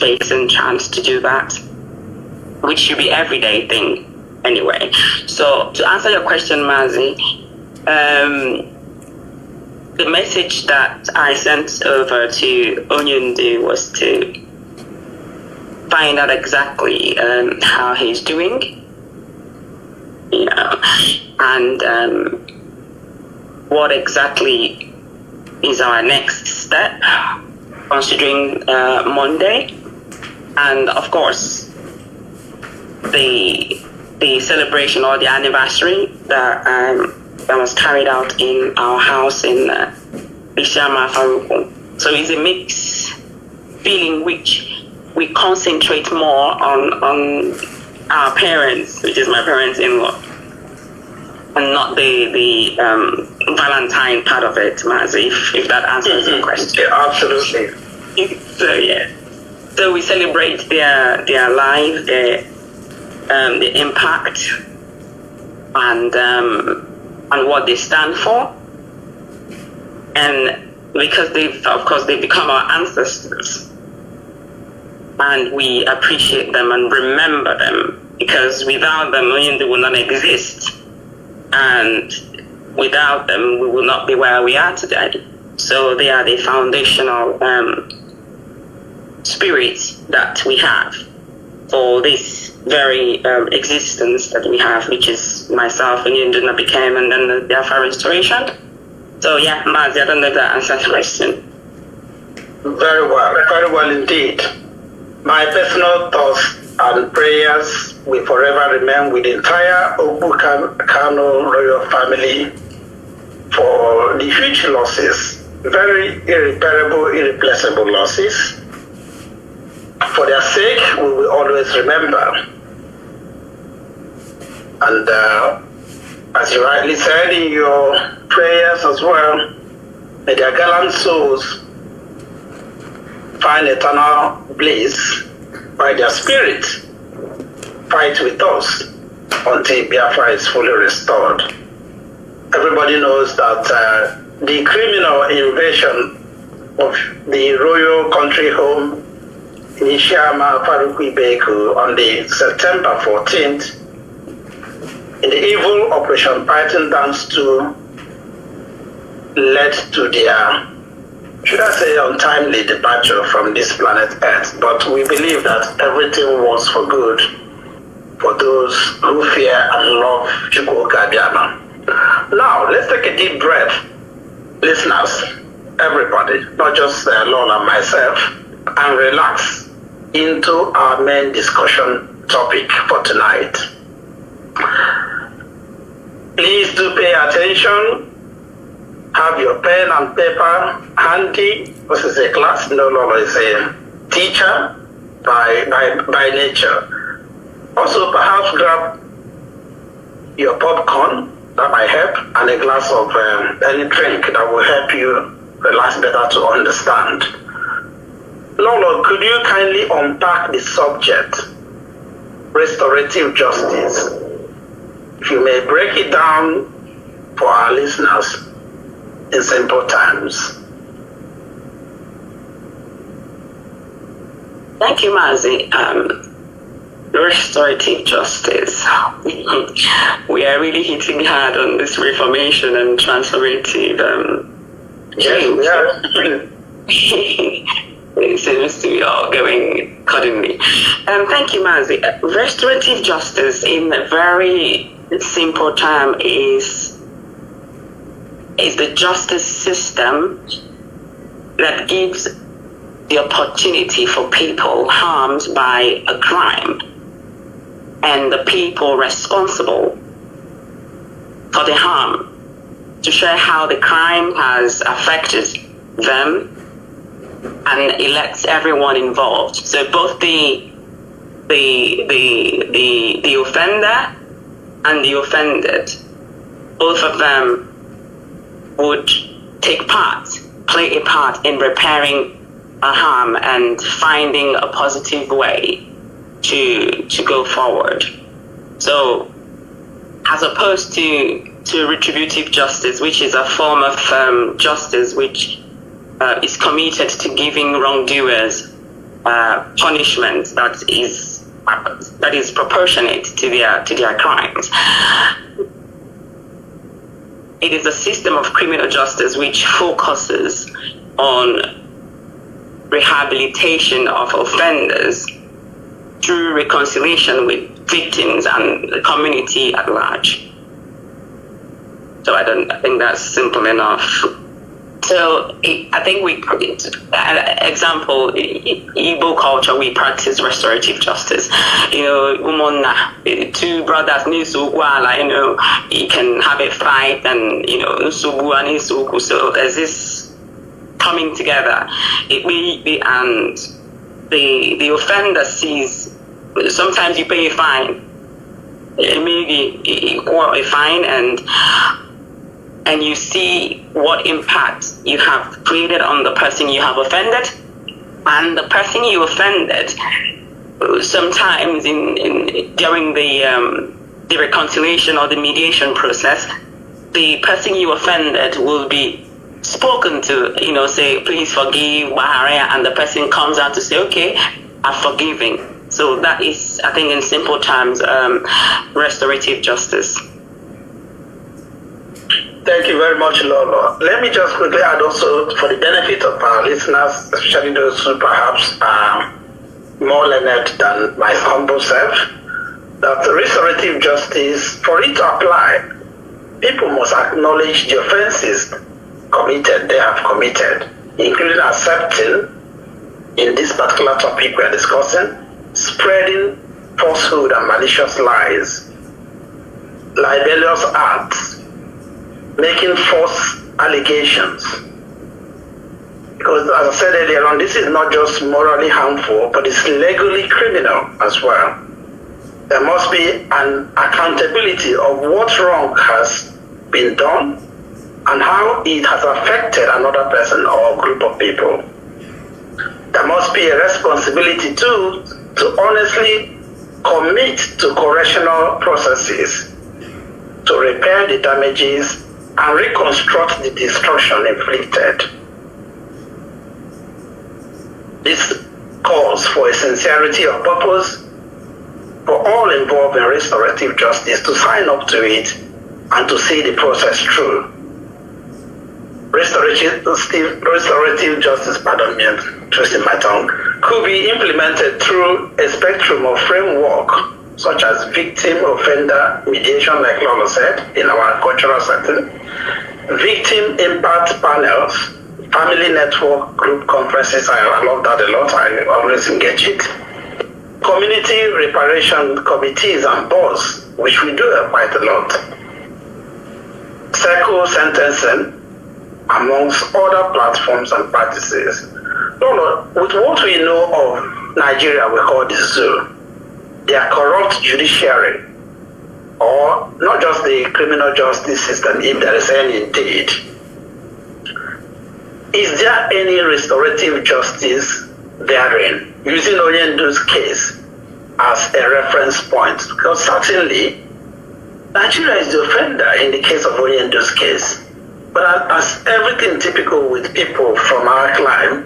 space and chance to do that, which should be everyday thing anyway. So to answer your question, Mazi, the message that I sent over to Onyundu was to find out exactly how he's doing, you know, and what exactly is our next step, considering Monday, and of course the celebration or the anniversary that was carried out in our house in Ishama Faruku. So it's a mixed feeling which we concentrate more on our parents, which is my parents-in-law, and not the Valentine part of it, Mazi, if that answers your question. Yeah, absolutely. So yeah, so we celebrate their life, the impact, and what they stand for, and because they've become our ancestors, and we appreciate them and remember them, because without them, Oyende will not exist, and without them, we will not be where we are today. So they are the foundational spirits that we have for this very existence that we have, which is myself and Oyende became, and then the Biafra restoration. So yeah, Mazi, I don't know if that answers the question. Very well indeed. My personal thoughts and prayers will forever remain with the entire Okwu-Kanu royal family for the huge losses, very irreparable, irreplaceable losses. For their sake, we will always remember. And as you rightly said in your prayers as well, may their gallant souls find eternal bliss by their spirit. Fight with us until Biafra is fully restored. Everybody knows that the criminal invasion of the royal country home in Ishama Faruku on the September 14th, in the evil Operation Python Dance 2, led to their, should I say, untimely departure from this planet Earth. But we believe that everything was for good for those who fear and love Chukwuka Biama. Now, let's take a deep breath, listeners, everybody, not just Lola and myself, and relax into our main discussion topic for tonight. Please do pay attention. Have your pen and paper handy. This is a class. No longer is a teacher by nature. Also, perhaps grab your popcorn, that might help, and a glass of any drink that will help you relax better to understand. Lolo, could you kindly unpack the subject, restorative justice? If you may break it down for our listeners in simple terms. Thank you, Mazi. Restorative justice. We are really hitting hard on this reformation and transformative change. Yes, It seems to be all going accordingly. Thank you, Mazi. Restorative justice, in a very simple term, is the justice system that gives the opportunity for people harmed by a crime and the people responsible for the harm to share how the crime has affected them, and it lets everyone involved. So both the offender and the offended, both of them would play a part in repairing a harm and finding a positive way to go forward. So as opposed to retributive justice, which is a form of justice which is committed to giving wrongdoers punishment that is proportionate to their crimes. It is a system of criminal justice which focuses on rehabilitation of offenders through reconciliation with victims and the community at large. So I think that's simple enough. So I think example, Igbo culture, we practice restorative justice. Two brothers, you can have a fight and, so there's this coming together. And the offender sees, sometimes you pay a fine, maybe a fine, and you see what impact you have created on the person you have offended, and the person you offended, sometimes during the reconciliation or the mediation process, the person you offended will be spoken to, say, please forgive, and the person comes out to say, okay, I'm forgiving. So that is, I think, in simple terms, restorative justice. Thank you very much, Lolo. Let me just quickly add also, for the benefit of our listeners, especially those who perhaps are more learned than my humble self, that restorative justice, for it to apply, people must acknowledge the offenses they have committed, including accepting, in this particular topic we are discussing, spreading falsehood and malicious lies, libelous acts, making false allegations. Because as I said earlier on, this is not just morally harmful, but it's legally criminal as well. There must be an accountability of what wrong has been done and how it has affected another person or group of people. There must be a responsibility too to honestly commit to correctional processes to repair the damages and reconstruct the destruction inflicted. This calls for a sincerity of purpose for all involved in restorative justice to sign up to it and to see the process through. Restorative justice, pardon me, I'm twisting my tongue, could be implemented through a spectrum of framework such as victim-offender mediation, like Lolo said, in our cultural setting, victim impact panels, family network group conferences, I love that a lot, I always engage it, community reparation committees and boards, which we do quite a lot, circle sentencing, amongst other platforms and practices. Lolo, with what we know of Nigeria, we call the zoo, their corrupt judiciary, or not just the criminal justice system, if there is any indeed. Is there any restorative justice therein, using Onyendu's case as a reference point? Because certainly, Nigeria is the offender in the case of Onyendu's case. But as everything typical with people from our climb,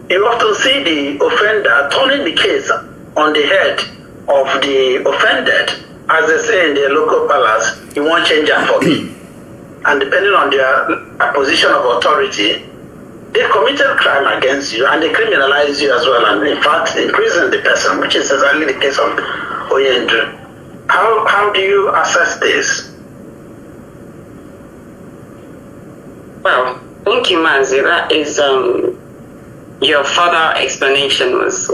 you often see the offender turning the case on the head of the offended. As they say in their local palace, you won't change that for me. And depending on their position of authority, they've committed crime against you and they criminalize you as well, and in fact imprison the person, which is exactly the case of Onyendu. How do you assess this? Well, thank you, Mazi. That is, your further explanation was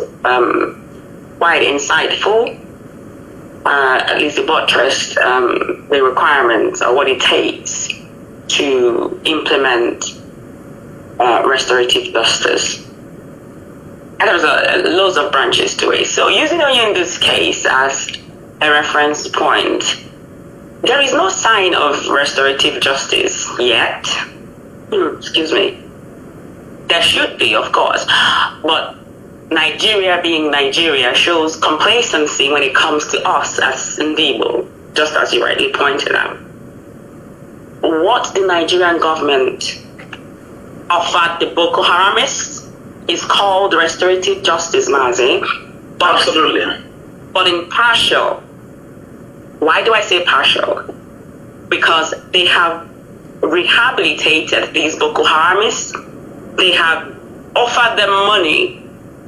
quite insightful. At least it buttressed the requirements or what it takes to implement restorative justice. And there's loads of branches to it. So using Onyendu's case as a reference point, there is no sign of restorative justice yet. Excuse me. There should be, of course, but Nigeria being Nigeria shows complacency when it comes to us as Ndibo, just as you rightly pointed out. What the Nigerian government offered the Boko Haramists is called restorative justice, Mazi. Absolutely. But in partial. Why do I say partial? Because they have rehabilitated these Boko Haramists. They have offered them money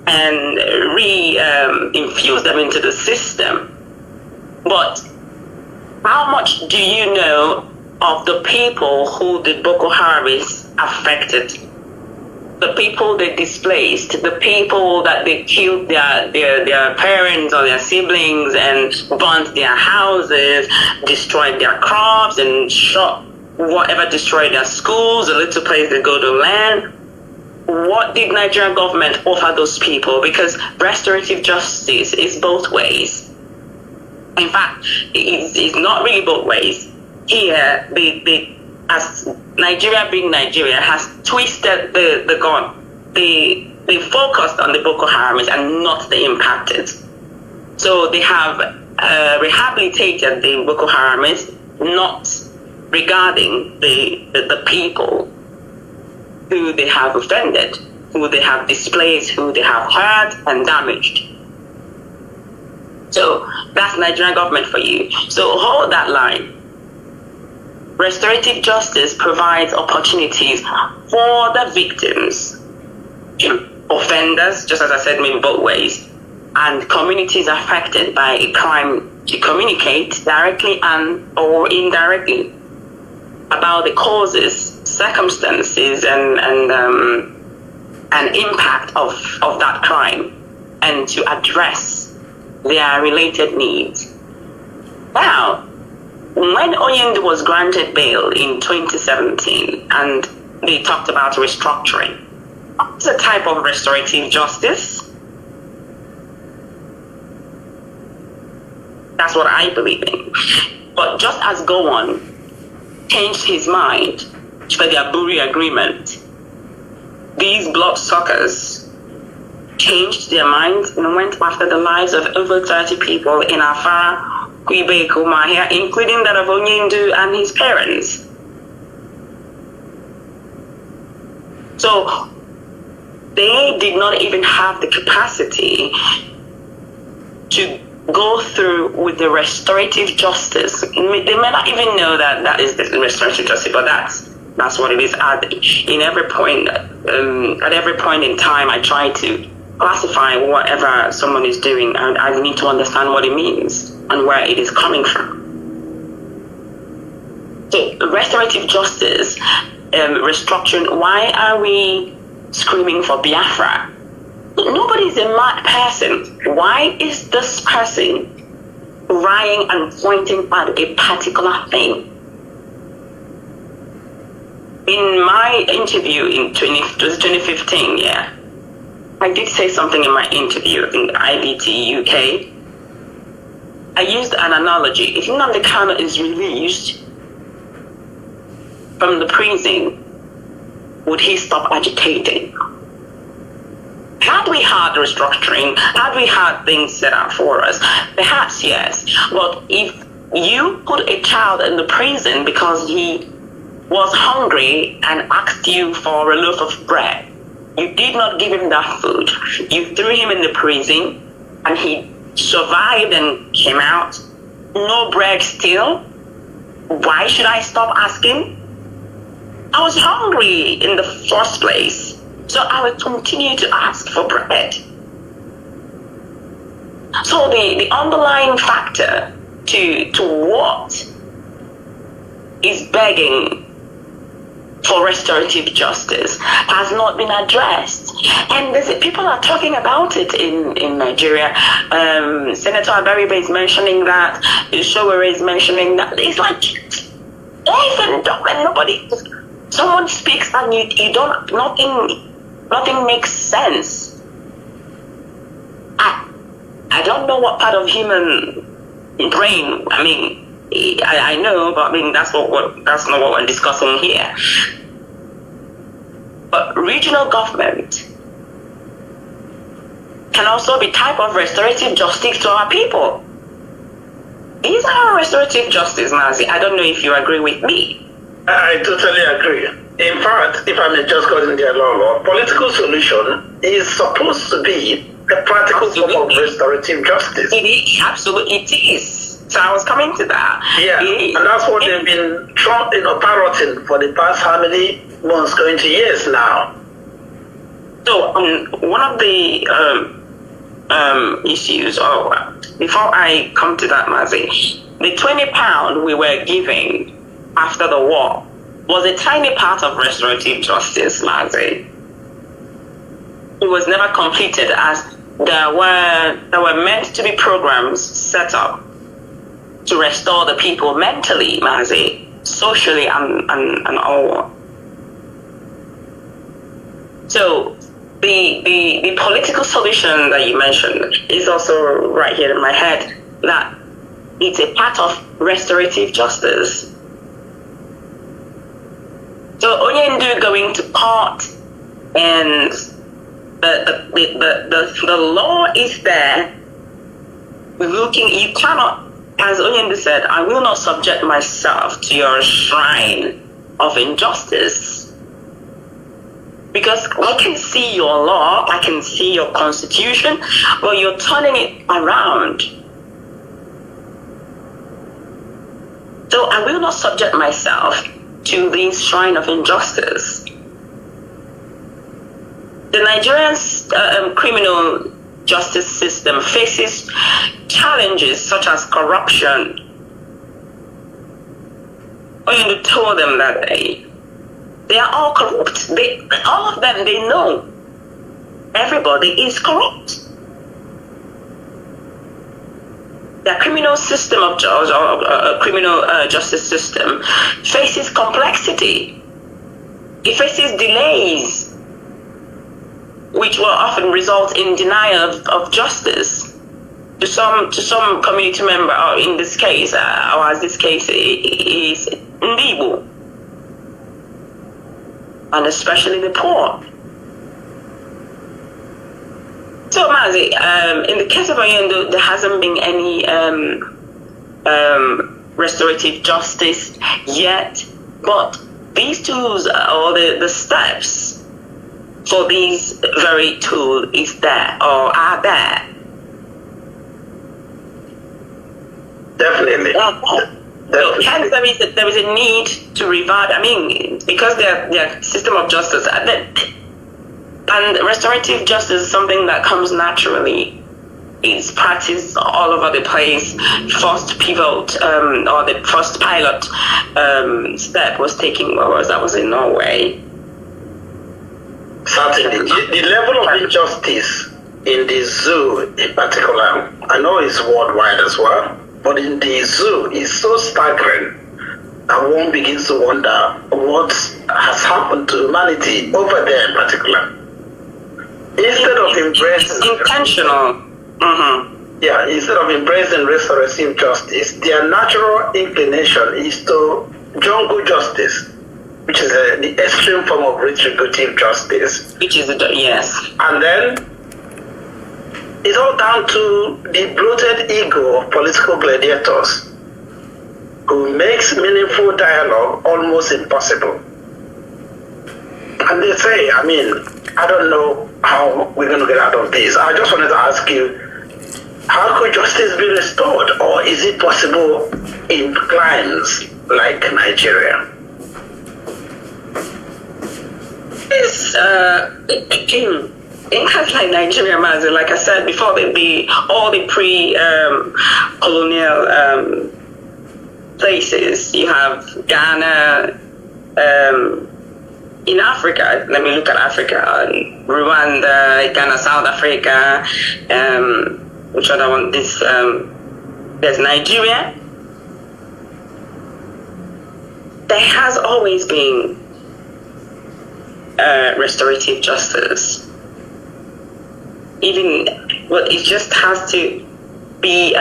and infused them into the system. But how much do you know of the people who the Boko Haramists affected? The people they displaced, the people that they killed their parents or their siblings and burnt their houses, destroyed their crops and shot whatever, destroyed their schools, the little place they go to learn. What did Nigerian government offer those people? Because restorative justice is both ways. In fact, it's not really both ways. Here, as Nigeria being Nigeria, has twisted the gun. They focused on the Boko Haramists and not the impacted. So they have rehabilitated the Boko Haramists, not regarding the people who they have offended, who they have displaced, who they have hurt and damaged. So that's Nigerian government for you. So hold that line. Restorative justice provides opportunities for the victims, offenders, just as I said, maybe both ways, and communities affected by a crime to communicate directly and or indirectly about the causes, circumstances, and impact of that crime, and to address their related needs. Now, when Onyendu was granted bail in 2017, and they talked about restructuring, it's a type of restorative justice. That's what I believe in. But just as Gowon changed his mind for the Aburi Agreement, these bloodsuckers changed their minds and went after the lives of over 30 people in Afara, Kwibe, Kumahia, including that of Onyendu and his parents. So they did not even have the capacity to go through with the restorative justice. They may not even know that is the restorative justice, but that's what it is. At every point in time, I try to classify whatever someone is doing, and I need to understand what it means and where it is coming from. So restorative justice, restructuring. Why are we screaming for Biafra? Nobody's a mad person. Why is this person lying and pointing at a particular thing? In my interview in 2015, I did say something in my interview in IBT UK. I used an analogy. If Nnamdi Kanu is released from the prison, would he stop agitating? Had we had restructuring, had we had things set out for us, perhaps yes. But if you put a child in the prison because he was hungry and asked you for a loaf of bread, you did not give him that food, you threw him in the prison and he survived and came out, no bread still, why should I stop asking? I was hungry in the first place, so I will continue to ask for bread. So the underlying factor to what is begging for restorative justice has not been addressed. And people are talking about it in Nigeria. Senator Abaribe is mentioning that, Showere is mentioning that. It's like, even when nobody, someone speaks and you don't, nothing makes sense. I don't know what part of human brain, I know, but that's not what we're discussing here. But regional government can also be type of restorative justice to our people. These are restorative justice, Mazi. I don't know if you agree with me. I totally agree. In fact, if I may just go in there, Lolo, political solution is supposed to be a practical form of restorative justice. Absolutely, it is. So I was coming to that. Yeah, and that's what they've been parroting for the past how many months, going to years now. So one of the issues, before I come to that, Mazi, the £20 we were giving after the war was a tiny part of restorative justice, Mazi. It was never completed, as there were meant to be programs set up to restore the people mentally, Mazi, socially, and all. So the political solution that you mentioned is also right here in my head, that it's a part of restorative justice. So Onyendu going to court, and the law is there. You cannot, as Onyendu said, I will not subject myself to your shrine of injustice. Because I can see your law, I can see your constitution, but you're turning it around. So I will not subject myself to this shrine of injustice. The Nigerian criminal justice system faces challenges such as corruption. When you told them that they are all corrupt. All of them, they know everybody is corrupt. The criminal system of criminal justice system faces complexity. It faces delays, which will often result in denial of justice to some community member, or in this case, or as this case is Ndibo, and especially the poor. So, Mazi, in the case of Oyendo, there hasn't been any restorative justice yet, but these tools, or the steps for these very tools is there, or are there. Definitely. So hence there is a need to revert. I mean, because their system of justice, and restorative justice is something that comes naturally. It's practiced all over the place. First pivot, or the first pilot step was taken. That was in Norway. Certainly, the level of injustice in the zoo, in particular, I know it's worldwide as well. But in the zoo, it's so staggering that one begins to wonder what has happened to humanity over there in particular. Instead of embracing... It's intentional. Yeah, instead of embracing restorative justice, their natural inclination is to jungle justice, which is the extreme form of retributive justice. Which is, yes. And then it's all down to the bloated ego of political gladiators who makes meaningful dialogue almost impossible. And they say, I mean, I don't know how we're going to get out of this. I just wanted to ask you, how could justice be restored? Or is it possible in climes like Nigeria? It's, in countries like Nigeria, Mazi, like I said before, all the pre-colonial places. You have Ghana, in Africa. Let me look at Africa: Rwanda, Ghana, South Africa. Which other one? There's Nigeria. There has always been restorative justice. It just has to be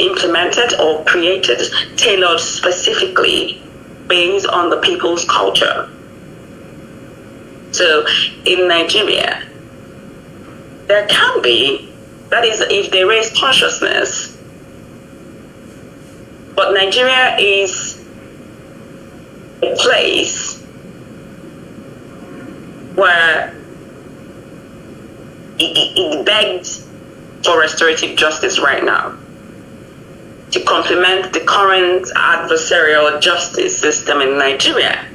implemented or created, tailored specifically based on the people's culture. So in Nigeria, there can be, that is if they raise consciousness, but Nigeria is a place where it begged for restorative justice right now to complement the current adversarial justice system in Nigeria.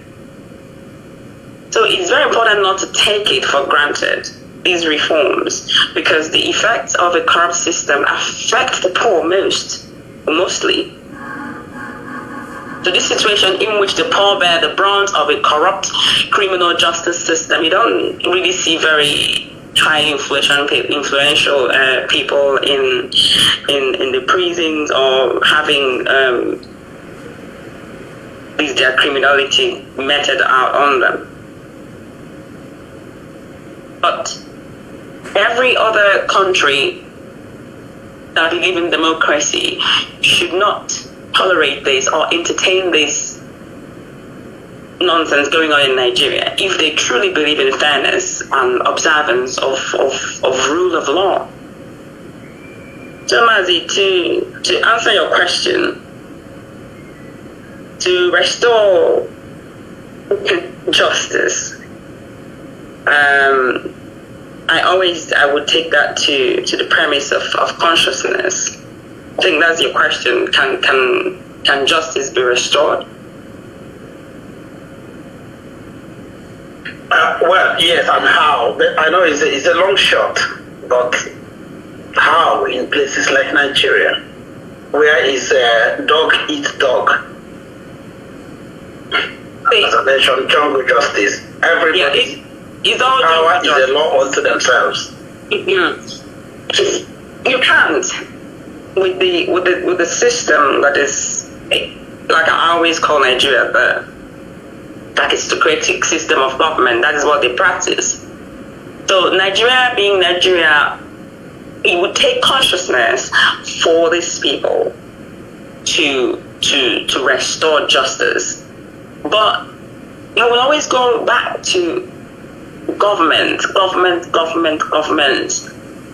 So it's very important not to take it for granted, these reforms, because the effects of a corrupt system affect the poor mostly. So this situation in which the poor bear the brunt of a corrupt criminal justice system, you don't really see very highly influential people in the prisons or having their criminality meted out on them. But every other country that believes in democracy should not tolerate this or entertain this nonsense going on in Nigeria if they truly believe in fairness and observance of rule of law. So Mazi, to answer your question, to restore justice, I would take that to the premise of consciousness. I think that's your question. Can justice be restored? Well, yes, and how? I know it's a long shot, but how in places like Nigeria, where is dog eat dog? As I mentioned, jungle justice. Everybody, it's all power is a law unto themselves. You can't with the system that is, like I always call Nigeria, the aristocratic system of government. That is what they practice. So Nigeria being Nigeria, it would take consciousness for these people to restore justice. But it will always go back to government.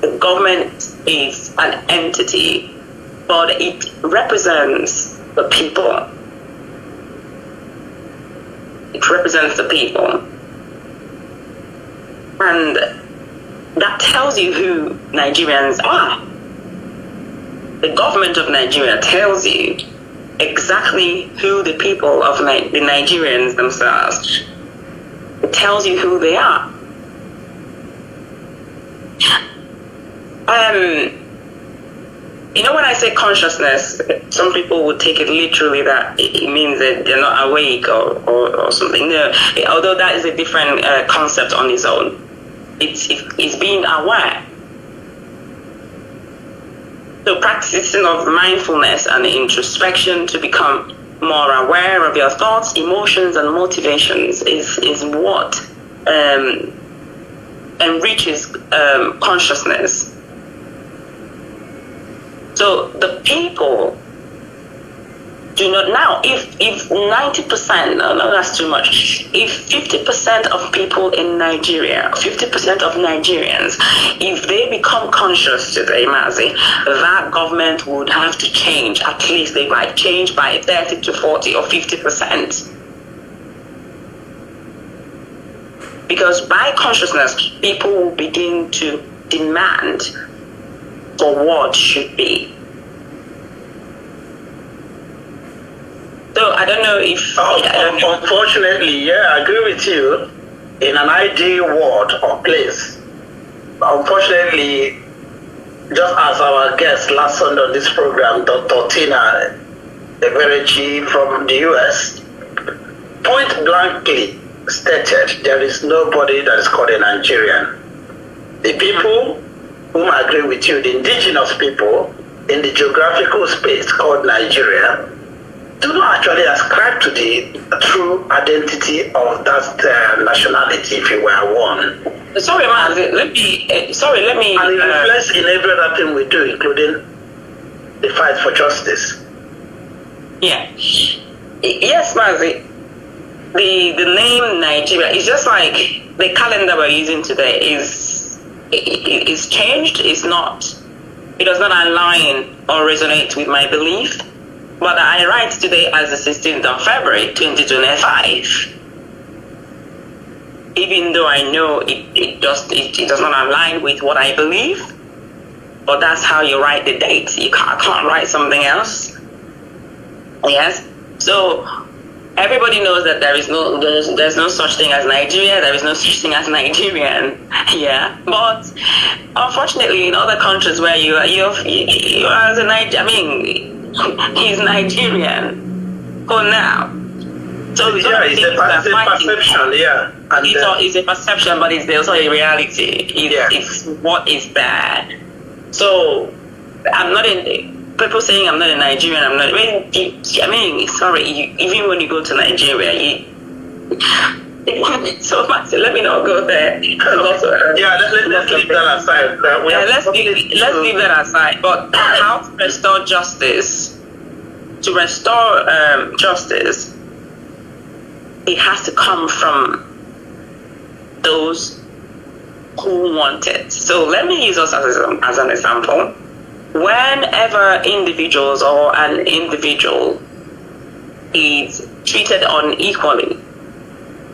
The government is an entity, but it represents the people. It represents the people. And that tells you who Nigerians are. The government of Nigeria tells you exactly who the people of the Nigerians themselves. It tells you who they are. When I say consciousness, some people would take it literally that it means that they're not awake or something. No, although that is a different concept on its own. It's being aware. So practicing of mindfulness and introspection to become more aware of your thoughts, emotions, and motivations is what enriches consciousness. So the people do not now. If 90%, no, that's too much. If 50% of people in Nigeria, 50% of Nigerians, if they become conscious today, Mazi, that government would have to change. At least they might change by 30 to 40 or 50%. Because by consciousness, people will begin to demand for what should be. So I don't know if... Unfortunately, I agree with you. In an ideal world or place, unfortunately, just as our guest last Sunday on this program, Dr. Tina Everechi from the US, point blankly stated, there is nobody that is called a Nigerian. The people whom I agree with you, the indigenous people in the geographical space called Nigeria, do not actually ascribe to the true identity of that nationality, if you were one. Sorry, Mazi, let me... And it reflects in every other thing we do, including the fight for justice. Yeah. Yes, Mazi. The name Nigeria is just like the calendar we're using today is changed. It does not align or resonate with my belief. But I write today as the 16th of February, 2025. even though I know it does not align with what I believe. But that's how you write the dates. I can't write something else. Yes. So everybody knows that there's no such thing as Nigeria. There is no such thing as Nigerian. Yeah. But unfortunately, in other countries where you are as a Nigerian, I mean, he's Nigerian for now. So yeah, it's a perception. Yeah. And it's a perception, but it's also a reality. It's what is there. So I'm not in people saying I'm not a Nigerian. I'm not. I mean, sorry. Even when you go to Nigeria, so much. Let me not go there. Let's leave that aside. Let's leave that aside. But how to restore justice? To restore justice, it has to come from those who want it. So let me use us as an example. Whenever individuals or an individual is treated unequally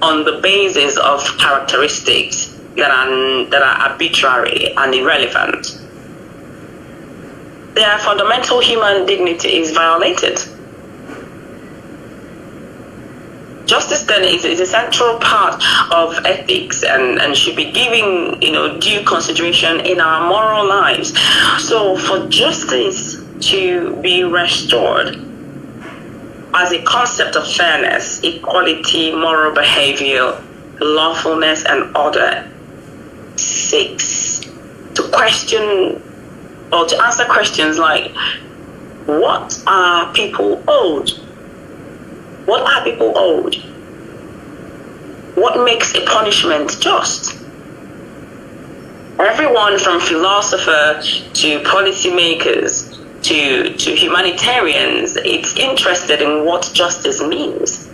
on the basis of characteristics that are arbitrary and irrelevant, their fundamental human dignity is violated. Justice then is a central part of ethics and should be given, due consideration in our moral lives. So for justice to be restored as a concept of fairness, equality, moral behavior, lawfulness, and order, seeks to question or to answer questions like, what are people owed? What are people owed? What makes a punishment just? Everyone from philosopher to policymakers to humanitarians, it's interested in what justice means.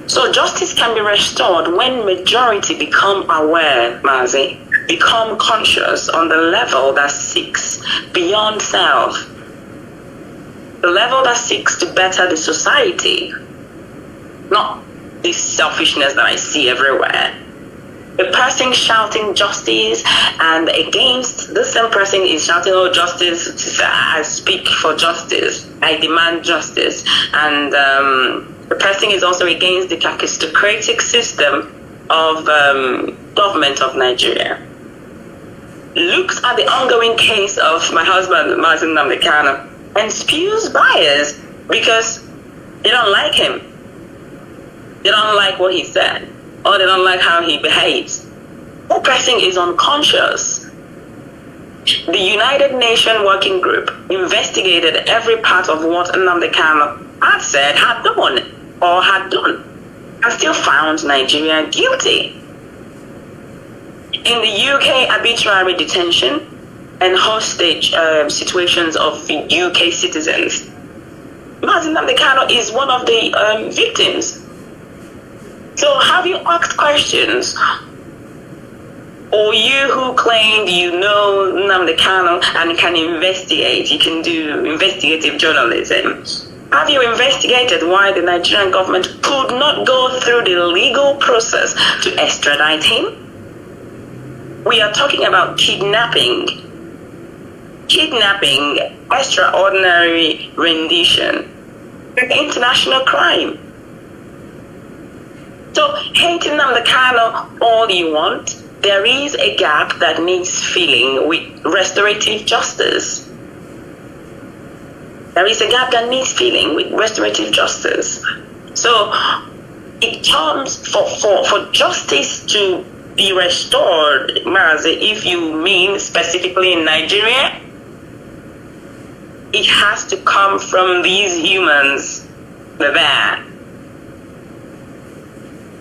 So justice can be restored when majority become aware, Mazi, become conscious on the level that seeks beyond self. The level that seeks to better the society, not this selfishness that I see everywhere. A person shouting justice, and against the same person is shouting, oh, justice, I speak for justice, I demand justice. And the person is also against the capistocratic system of government of Nigeria. Looks at the ongoing case of my husband, Mazi Nnamdi Kanu, and spews bias because they don't like him. They don't like what he said, or they don't like how he behaves. That person is unconscious. The United Nations Working Group investigated every part of what Nnamdi Kanu had said, had done, and still found Nigeria guilty. In the UK, arbitrary detention and hostage situations of UK citizens, Mazi Nnamdi Kanu is one of the victims. So have you asked questions? Or you who claimed you know Nnamdi Kanu and can investigate, you can do investigative journalism. Have you investigated why the Nigerian government could not go through the legal process to extradite him? We are talking about kidnapping, extraordinary rendition, international crime. So hating Nnamdi Kanu all you want, there is a gap that needs filling with restorative justice. There is a gap that needs filling with restorative justice. So it comes for justice to be restored, Mazi, if you mean specifically in Nigeria, it has to come from these humans there.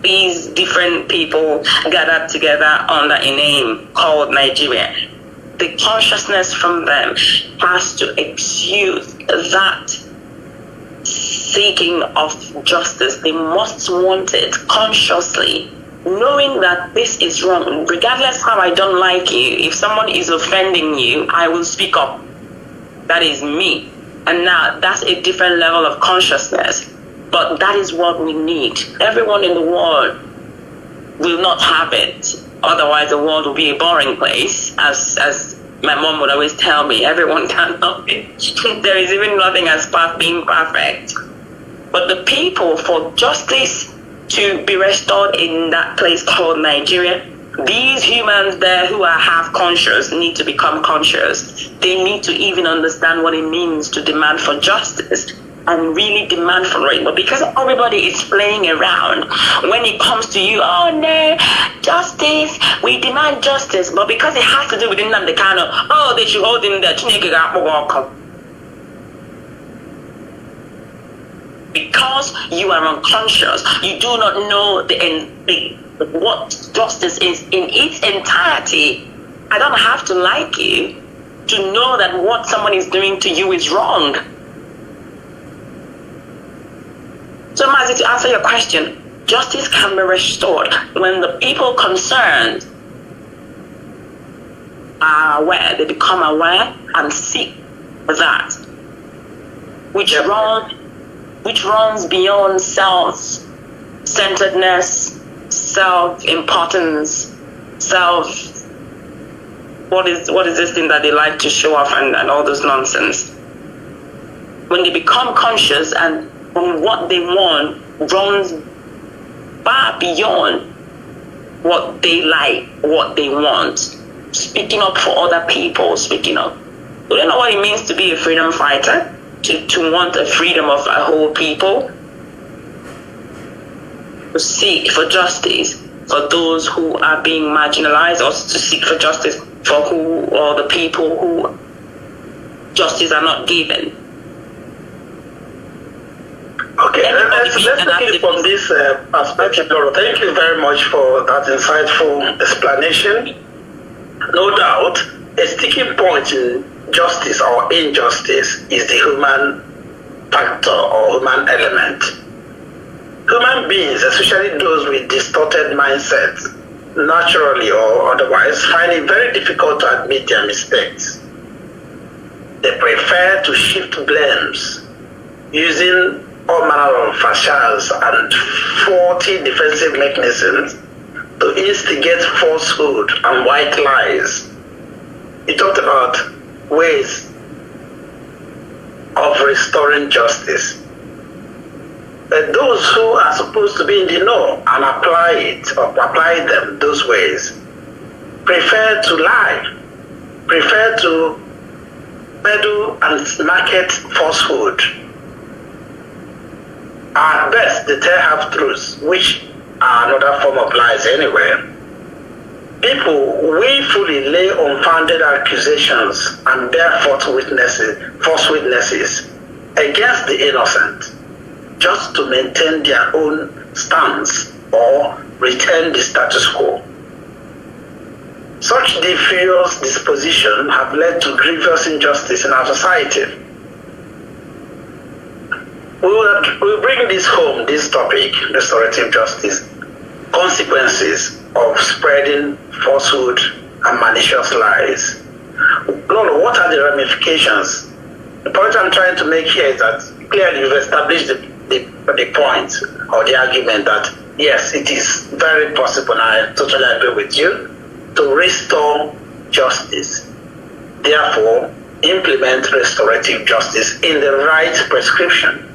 These different people gathered together under a name called Nigeria. The consciousness from them has to exude that seeking of justice. They must want it consciously, knowing that this is wrong. Regardless how I don't like you, if someone is offending you, I will speak up. That is me. And now that's a different level of consciousness. But that is what we need. Everyone in the world will not have it. Otherwise, the world will be a boring place, as my mom would always tell me. Everyone cannot be. There is even nothing as being perfect. But the people, for justice to be restored in that place called Nigeria, these humans there who are half conscious need to become conscious. They need to even understand what it means to demand for justice and really demand for it. But because everybody is playing around, when it comes to you, oh no, justice, we demand justice. But because it has to do with Nnamdi Kanu, oh, they should hold him there. Because you are unconscious, you do not know what justice is in its entirety. I don't have to like you to know that what someone is doing to you is wrong. So, Mazi, to answer your question, justice can be restored when the people concerned are aware, they become aware and seek that, which runs beyond self-centeredness, self-importance, what is this thing that they like to show off and all this nonsense. When they become conscious and what they want runs far beyond what they like, what they want, speaking up for other people, speaking up. You don't know what it means to be a freedom fighter, to want the freedom of a whole people, to seek for justice for those who are being marginalized, or to seek for justice for who or the people who justice are not given. Okay, let's take it from this perspective, Laura. Thank you very much for that insightful explanation. No doubt, a sticking point in justice or injustice is the human factor or human element. Human beings, especially those with distorted mindsets, naturally or otherwise, find it very difficult to admit their mistakes. They prefer to shift blames using all manner of facades and faulty defensive mechanisms to instigate falsehood and white lies. You talked about ways of restoring justice. But those who are supposed to be in the know and apply them those ways, prefer to lie, prefer to peddle and market falsehood. At best, they tell half-truths, which are another form of lies anyway. People willfully lay unfounded accusations and bear false witnesses against the innocent, just to maintain their own stance or retain the status quo. Such diffuse disposition have led to grievous injustice in our society. We'll bring this home, this topic, restorative justice, consequences of spreading falsehood and malicious lies. Lolo, what are the ramifications? The point I'm trying to make here is that clearly you've established the point or the argument that yes, it is very possible, and I totally agree with you, to restore justice. Therefore, implement restorative justice in the right prescription.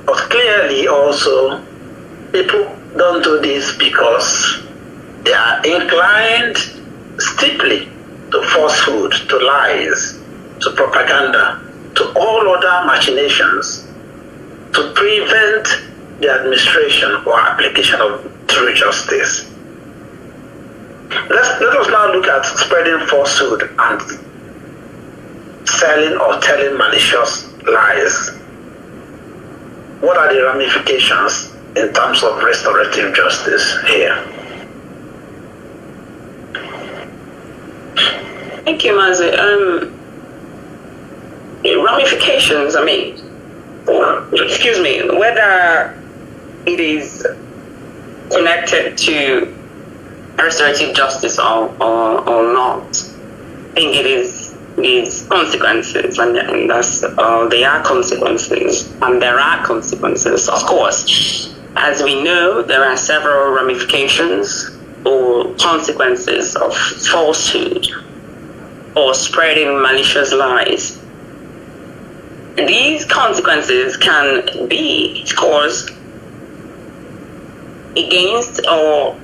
But clearly also, people don't do this because they are inclined steeply to falsehood, to lies, to propaganda, to all other machinations to prevent the administration or application of true justice. Let us now look at spreading falsehood and selling or telling malicious lies. What are the ramifications in terms of restorative justice here? Thank you, Mazi. Ramifications, whether it is connected to restorative justice or not, I think it is consequences, and that's there are consequences, and there are consequences, of course. as we know, there are several ramifications or consequences of falsehood or spreading malicious lies. These consequences can be, of course, against or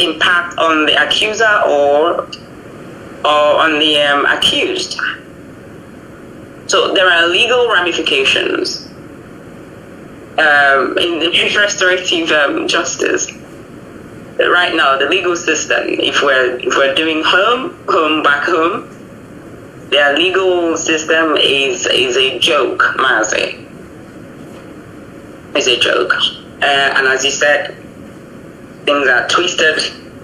impact on the accuser or on the accused. So there are legal ramifications in the restorative justice. Right now, the legal system, if we're doing back home, their legal system is a joke, Mazi. It's a joke. And as you said, things are twisted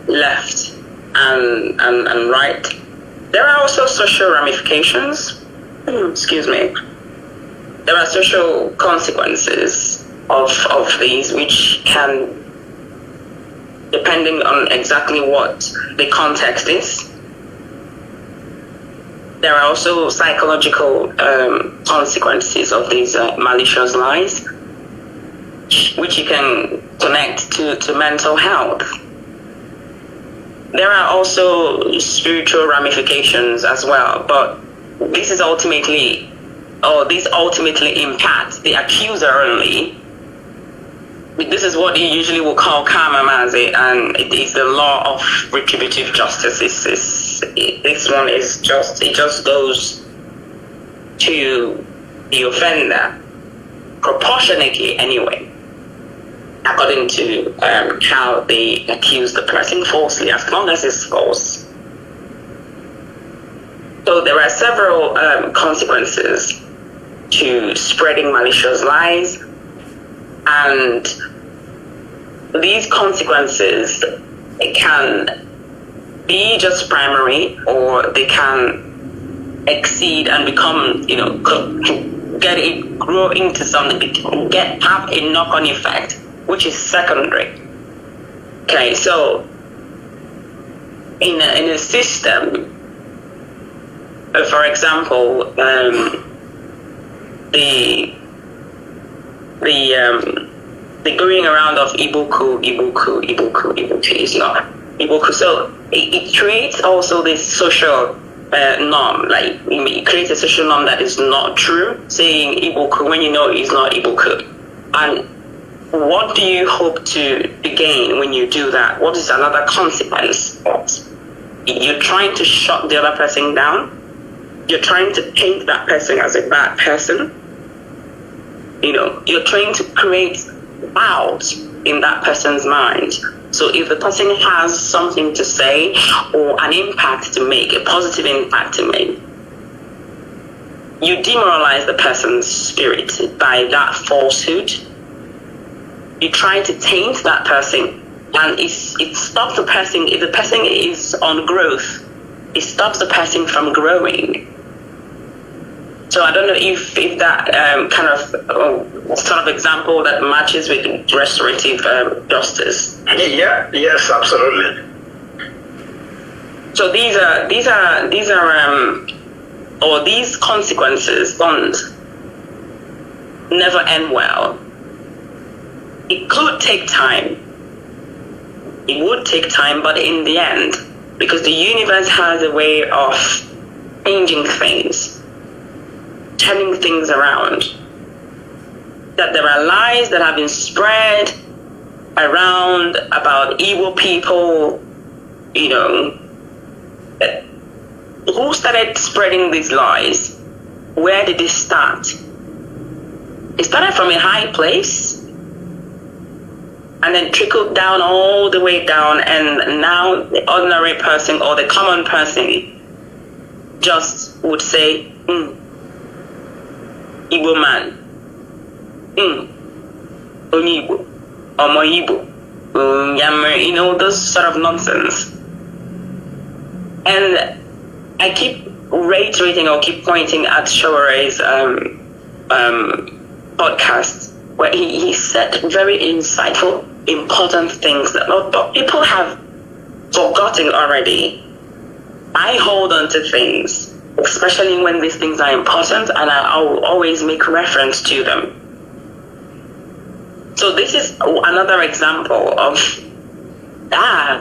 left and right. There are also social ramifications. Excuse me. There are social consequences of these, which can, depending on exactly what the context is. There are also psychological consequences of these malicious lies, which you can connect to mental health. There are also spiritual ramifications as well, but this ultimately impacts the accuser only. This is what you usually will call karma, Mazi, and it is the law of retributive justice. This one is it just goes to the offender proportionately anyway, according to how they accuse the person falsely, as long as it's false. So there are several consequences to spreading malicious lies, and these consequences, it can be just primary, or they can exceed and become, grow into something, have a knock-on effect, which is secondary. Okay, so in a system, for example, the going around of Ibuku is not Ibuku. So it creates also this social norm, like it creates a social norm that is not true, saying Ibuku when you know it's not Ibuku. And what do you hope to gain when you do that? What is another consequence? You're trying to shut the other person down. You're trying to paint that person as a bad person. You're trying to create doubt in that person's mind. So if the person has something to say or an impact to make, a positive impact to make, you demoralize the person's spirit by that falsehood. You try to taint that person, and it stops the person. If the person is on growth, it stops the person from growing. So I don't know if that kind of sort of example that matches with restorative justice. Yeah, yes, absolutely. So these consequences don't never end well. It could take time. It would take time, but in the end, because the universe has a way of changing things, turning things around, that there are lies that have been spread around about evil people, who started spreading these lies? Where did it start? It started from a high place and then trickled down all the way down, and now the ordinary person or the common person just would say, Igbo man, Onyi Igbo, Omo Igbo, those sort of nonsense. And I keep reiterating or keep pointing at Showere's podcast, where he said very insightful, important things that people have forgotten already. I hold on to things, especially when these things are important, and I'll always make reference to them. So this is another example of,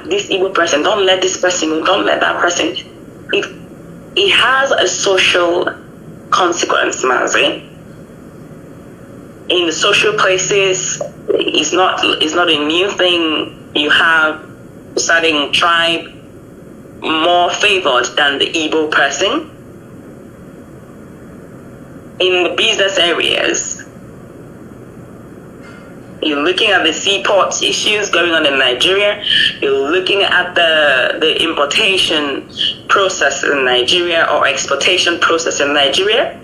this Igbo person, don't let this person, don't let that person. It has a social consequence, Mazi. In social places, it's not a new thing. You have a certain tribe more favored than the Igbo person. In the business areas, you're looking at the seaport issues going on in Nigeria. You're looking at the importation process in Nigeria or exportation process in Nigeria.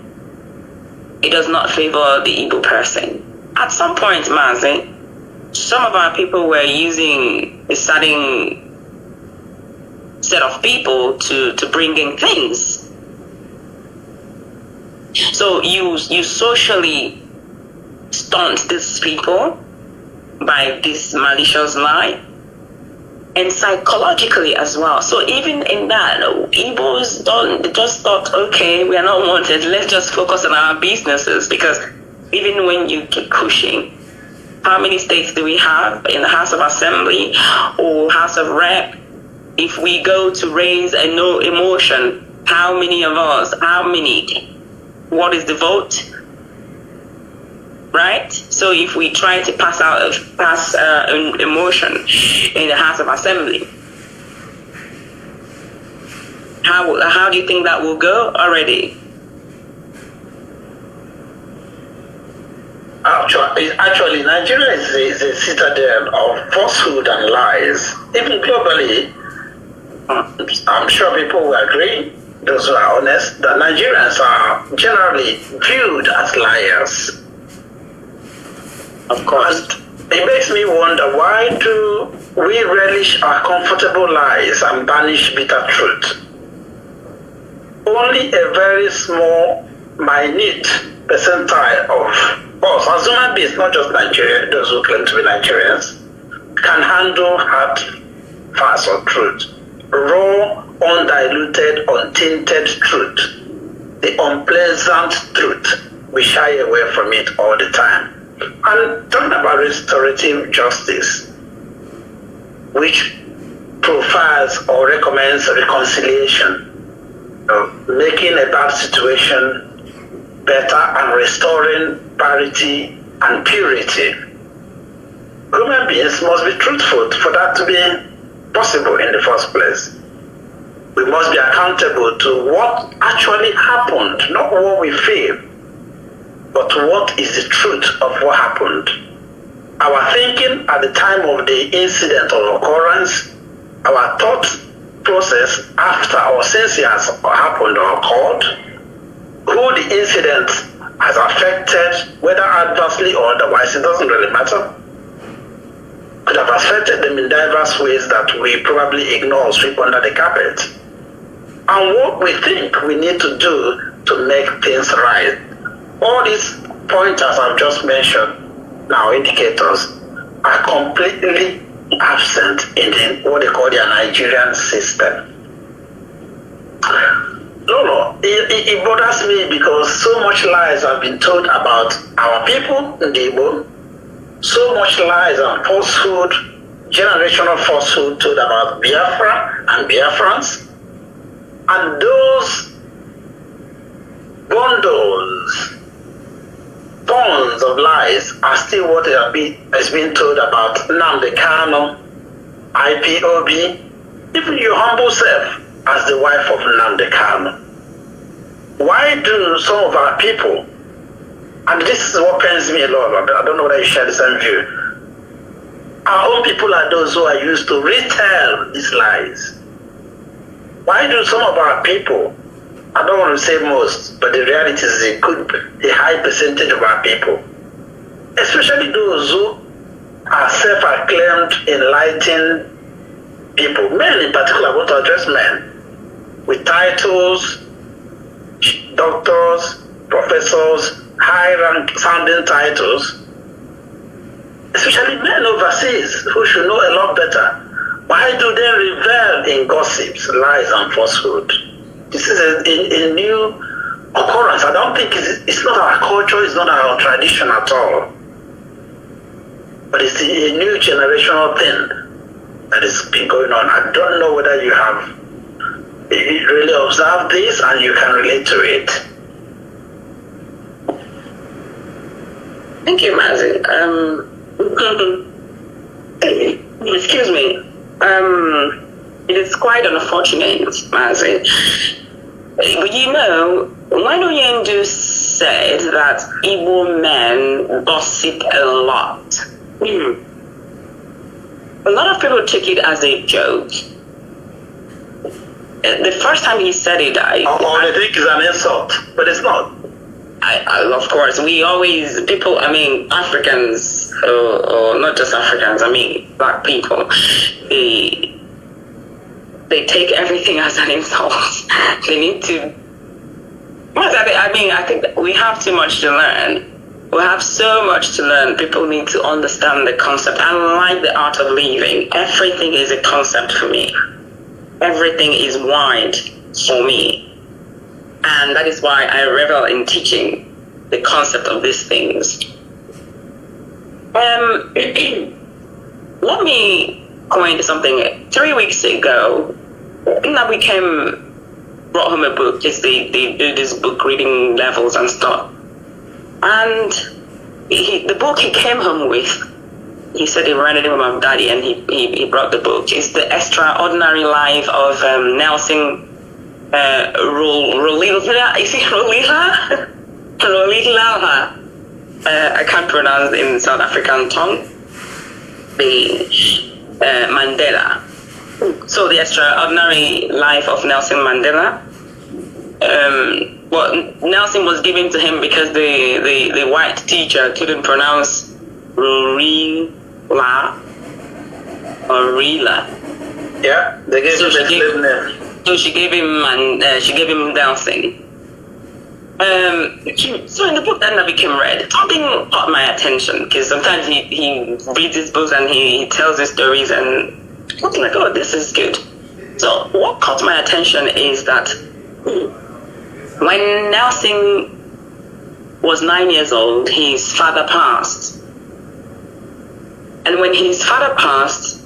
It does not favor the Igbo person. At some point, Mazi, some of our people were using a certain set of people to bring in things. So you socially stunt these people by this malicious lie, and psychologically as well. So even in that, Igbos they just thought, okay, we are not wanted, let's just focus on our businesses. Because even when you keep pushing, how many states do we have in the House of Assembly or House of Rep? If we go to raise a no emotion, how many of us, what is the vote? Right? So if we try to pass a motion in the House of Assembly, how do you think that will go already? Actually, Nigeria is a citadel of falsehood and lies. Even globally, I'm sure people will agree, those who are honest, that Nigerians are generally viewed as liars. Of course. And it makes me wonder, why do we relish our comfortable lies and banish bitter truth? Only a very small, minute percentile of us, as human beings, not just Nigeria, those who claim to be Nigerians, can handle hard facts or truth. Raw, undiluted, untainted truth. The unpleasant truth. We shy away from it all the time. And talking about restorative justice, which profiles or recommends reconciliation, making a bad situation better and restoring parity and purity. Human beings must be truthful for that to be possible in the first place. We must be accountable to what actually happened, not what we feel, but what is the truth of what happened. Our thinking at the time of the incident or occurrence, our thought process after or since it has happened or occurred, who the incident has affected, whether adversely or otherwise, it doesn't really matter. Could have affected them in diverse ways that we probably ignore or sweep under the carpet. And what we think we need to do to make things right. All these pointers I've just mentioned, now indicators, are completely absent in what they call their Nigerian system. No, it bothers me because so much lies have been told about our people in the Igbo, so much lies and falsehood, generational falsehood told about Biafra and Biafrans, and those bundles, tons of lies are still what is being told about Nnamdi Kanu, IPOB, even your humble self as the wife of Nnamdi Kanu. Why do some of our people, and this is what pains me a lot, I don't know whether you share the same view, our own people are those who are used to retell these lies. Why do some of our people, I don't want to say most, but the reality is a high percentage of our people, especially those who are self-acclaimed enlightened people, men in particular, I want to address men, with titles, doctors, professors, high-rank sounding titles, especially men overseas who should know a lot better. Why do they revel in gossips, lies, and falsehood? This is a new occurrence. I don't think it's not our culture, it's not our tradition at all. But it's a new generational thing that has been going on. I don't know whether you have really observed this and you can relate to it. Thank you, Mazi. Excuse me. It is quite unfortunate, Mazi. But you know, when Oyendu said that Igbo men gossip a lot, a lot of people took it as a joke. The first time he said it, I think it's an insult, but it's not. Of course, Africans, or not just Africans, black people, they take everything as an insult. They need to, I think we have too much to learn. We have so much to learn. People need to understand the concept. I like the art of living. Everything is a concept for me. Everything is wide for me. And that is why I revel in teaching the concept of these things. Let me go into something. 3 weeks ago, Nabi brought home a book. They do this book reading levels and stuff. And the book he came home with, he said he rented it with my daddy, and he brought the book. It's The Extraordinary Life of Nelson Rolila. Is it Rolila? Rolila. I can't pronounce it in South African tongue. The Mandela. So The Extraordinary Life of Nelson Mandela. Nelson was given to him because the white teacher couldn't pronounce Rila or Rila. Yeah, they gave him his name. So she gave him Nelson. So in the book that became read, something caught my attention, because sometimes he reads his books and he tells his stories, and I was like, oh, this is good. So what caught my attention is that when Nelson was 9 years old, his father passed. And when his father passed,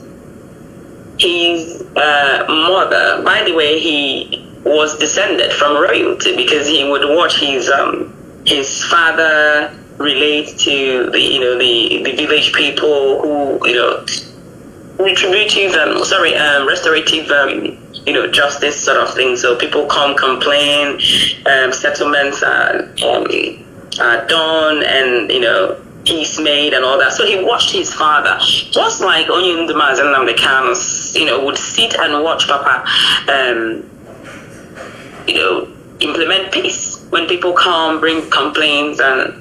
his mother, by the way, he was descended from royalty, because he would watch his father relate to the village people who, restorative justice sort of thing. So people come complain, settlements are done, and peace made and all that. So he watched his father, just like Mazi Nnamdi Kanu, would sit and watch Papa, implement peace when people come, bring complaints and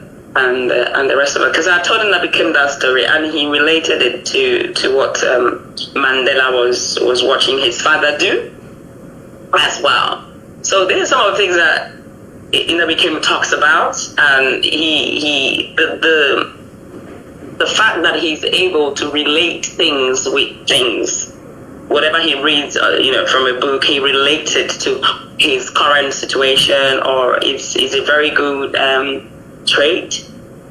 the rest of it. Because I told him that story, and he related it to what Mandela was watching his father do as well. So these are some of the things that Bikim talks about, and the fact that he's able to relate things with things. Whatever he reads, from a book, he relates it to his current situation, or it's a very good trait.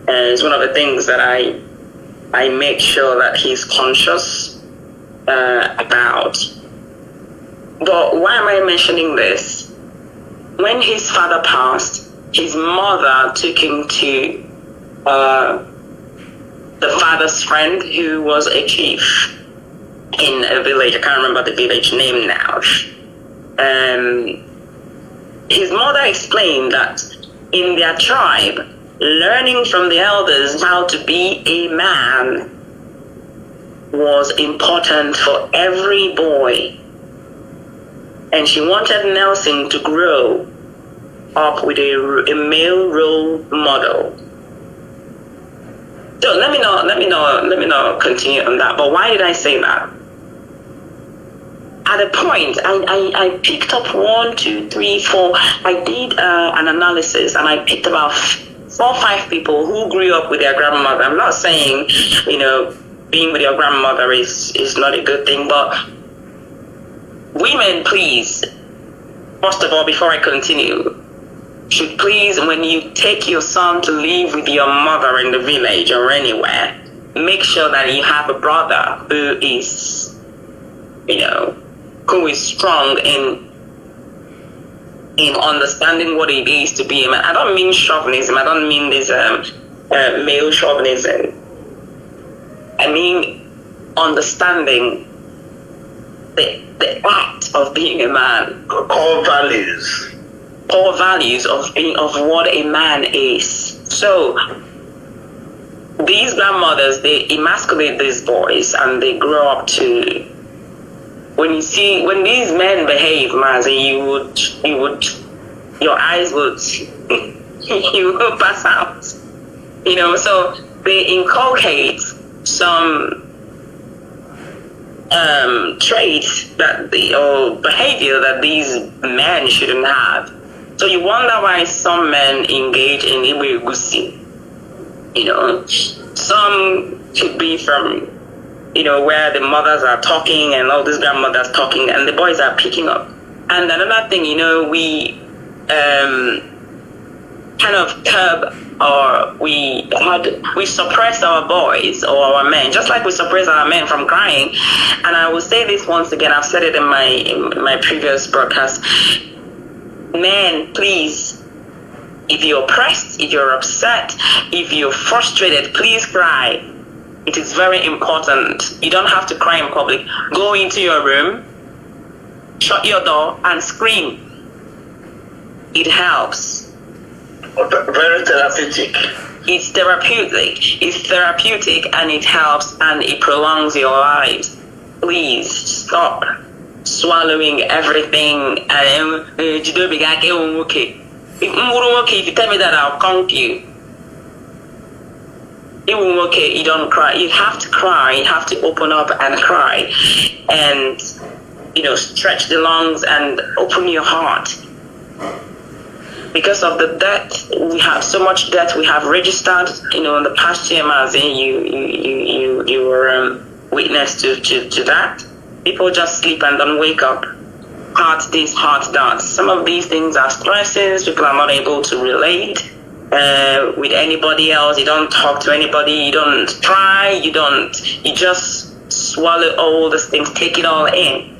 And it's one of the things that I make sure that he's conscious about. But why am I mentioning this? When his father passed, his mother took him to the father's friend, who was a chief in a village. I can't remember the village name now. His mother explained that in their tribe, learning from the elders how to be a man was important for every boy. And she wanted Nelson to grow up with a male role model. So let me not continue on that. But why did I say that? At a point, I picked up 1, 2, 3, 4. I did an analysis, and I picked about 4 or 5 people who grew up with their grandmother. I'm not saying, being with your grandmother is not a good thing, but women, please, first of all, before I continue, should please, when you take your son to live with your mother in the village or anywhere, make sure that you have a brother who is, who is strong in understanding what it is to be a man. I don't mean chauvinism. I don't mean this male chauvinism. I mean understanding the act of being a man. Core values. Core values of what a man is. So these grandmothers, they emasculate these boys, and they grow up to. When these men behave, Mazi, your eyes would, you will pass out. So they inculcate some traits or behavior that these men shouldn't have. So you wonder why some men engage in iwegusi. Some could be from, where the mothers are talking and all these grandmothers talking, and the boys are picking up. And another thing, we kind of curb, or we suppress our boys or our men, just like we suppress our men from crying. And I will say this once again, I've said it in my previous broadcast. Men, please, if you're oppressed, if you're upset, if you're frustrated, please cry. It is very important. You don't have to cry in public. Go into your room, shut your door, and scream. It helps. Very therapeutic. It's therapeutic, and it helps, and it prolongs your lives. Please stop swallowing everything. If you tell me that, I'll conk you. You don't cry. You have to cry. You have to open up and cry, and stretch the lungs and open your heart. Because of the death, we have so much death we have registered. In the past year, Mazi, you were witness to that. People just sleep and don't wake up. Heart this, heart that. Some of these things are stresses. People are not able to relate with anybody else. You don't talk to anybody. You don't try. You just swallow all these things. Take it all in.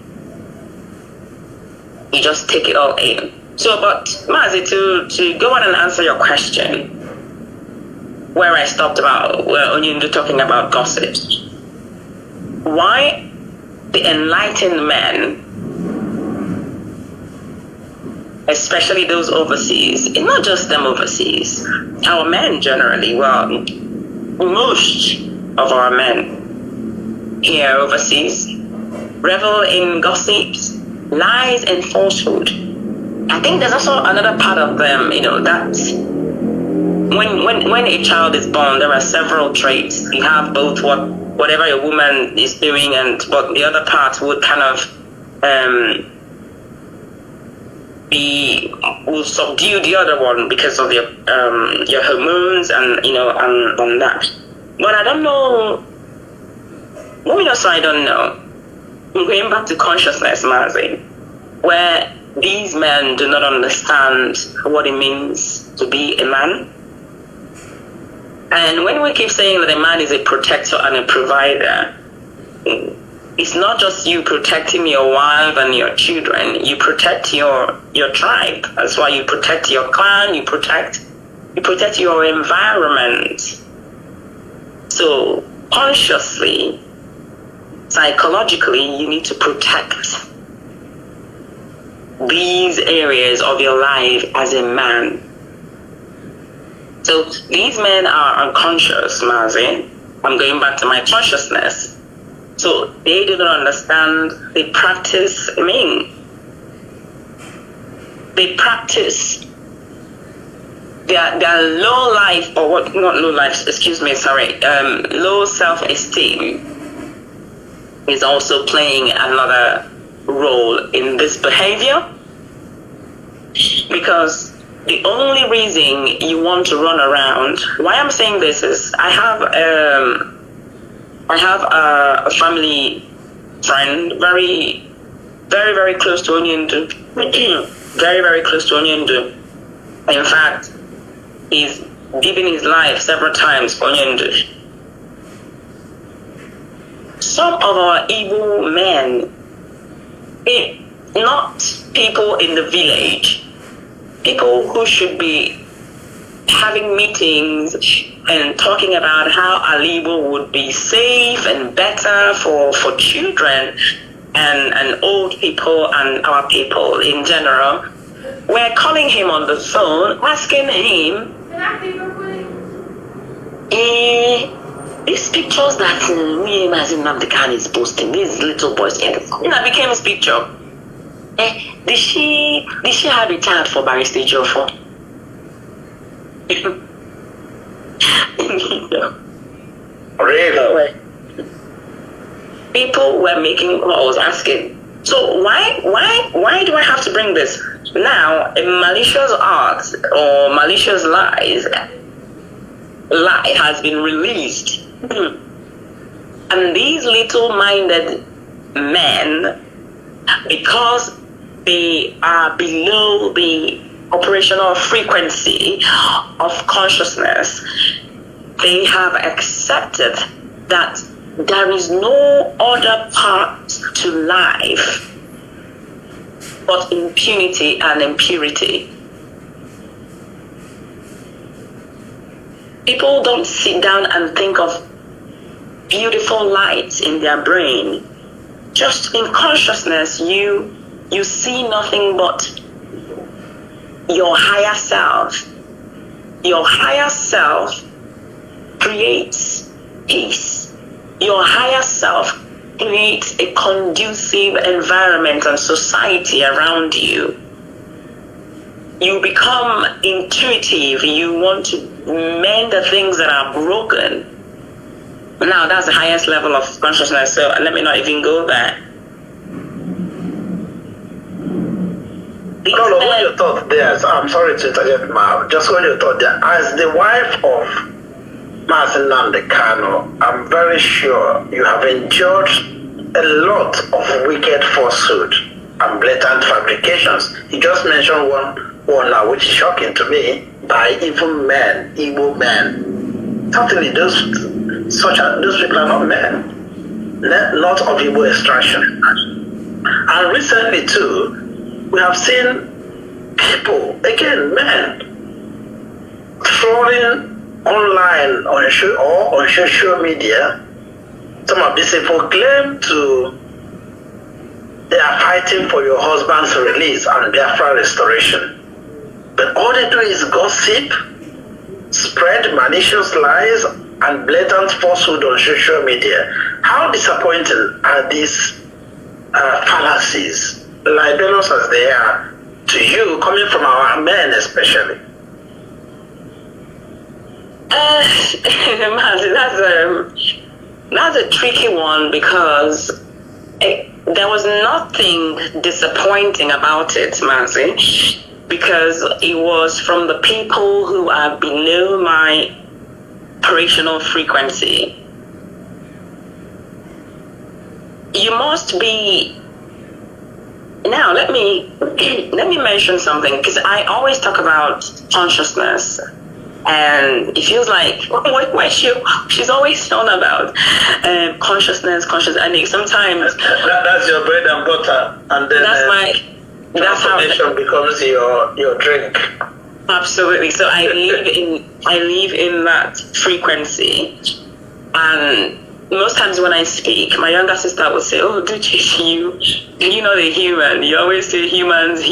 You just take it all in. So, but Mazi, to go on and answer your question, where I stopped about, where Onyindu talking about gossips, why the enlightened men, especially those overseas, and not just them overseas, our men generally, most of our men here overseas revel in gossips, lies, and falsehood. I think there's also another part of them, that when a child is born, there are several traits. You have both whatever a woman is doing, but the other part would kind of will subdue the other one because of your hormones and and that. But I don't know. Moving aside, I don't know. I'm going back to consciousness, Mazi, where these men do not understand what it means to be a man. And when we keep saying that a man is a protector and a provider, it's not just you protecting your wife and your children. You protect your tribe. That's why you protect your clan. You protect your environment. So consciously, psychologically, you need to protect these areas of your life as a man. So these men are unconscious, Mazi. I'm going back to my consciousness. So they do not understand the practice. They practice their low life, or what? Not low life. Excuse me. Sorry. Low self-esteem is also playing another role in this behavior, because the only reason you want to run around, why I'm saying this is I have a family friend, very, very, very close to Onyindu, very, very close to Onyindu. In fact, he's given his life several times for Onyindu. some of our evil men, not people in the village, people who should be having meetings and talking about how Alibo would be safe and better for children and old people and our people in general. We're calling him on the phone, asking him, these pictures that Mazi Nnamdi Kanu is posting, these little boys, that became his picture. Did she have a child for Barrister Jofo? Really? People were making calls asking, so why do I have to bring this? Now, a malicious act or malicious lie has been released. And these little-minded men, because they are below the operational frequency of consciousness, they have accepted that there is no other path to life but impunity and impurity. People don't sit down and think of beautiful lights in their brain. Just in consciousness, you see nothing but your higher self. Your higher self creates peace. Your higher self creates a conducive environment and society around you. You become intuitive. You want to mend the things that are broken. Now, that's the highest level of consciousness, so let me not even go there. No, when you thought there, I'm sorry to interject, Ma, just when you thought there, as the wife of Mazi Nnamdi Kanu, I'm very sure you have endured a lot of wicked falsehood and blatant fabrications. You just mentioned one now, which is shocking to me, by evil men, evil men. Certainly, those people are not men, not of evil extraction. And recently, too, we have seen people, again, men, trolling online or on social media. Some of these people claim they are fighting for your husband's release and Biafra restoration. But all they do is gossip, spread malicious lies, and blatant falsehood on social media. How disappointing are these fallacies, libelous as they are, to you, coming from our men especially? That's a tricky one, because there was nothing disappointing about it, Mazi, because it was from the people who are below my operational frequency. You must be. Now, let me mention something, because I always talk about consciousness, and it feels like she's always on about consciousness, and sometimes that's your bread and butter, and then that's how becomes your drink. Absolutely. So I live in that frequency, and most times when I speak, my younger sister will say, "Oh, you know the human. You always say humans.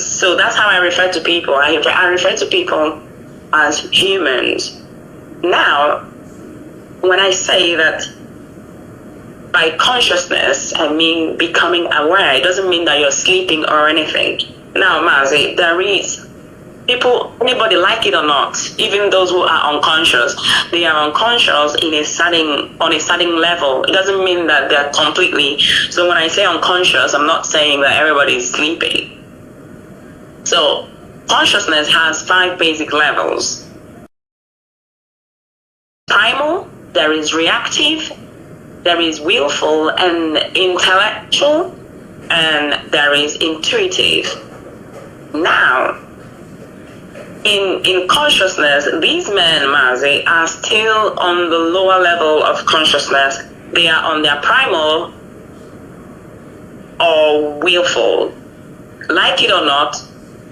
So that's how I refer to people. I refer to people as humans. Now, when I say that by consciousness, I mean becoming aware. It doesn't mean that you're sleeping or anything. Now, Mazi, there is people, anybody like it or not, even those who are unconscious, they are unconscious on a certain level. It doesn't mean that they're completely. So when I say unconscious, I'm not saying that everybody is sleeping. So consciousness has 5 basic levels. Primal, there is reactive, there is willful and intellectual, and there is intuitive. Now, in consciousness, these men, Mazi, are still on the lower level of consciousness, they are on their primal or willful. Like it or not,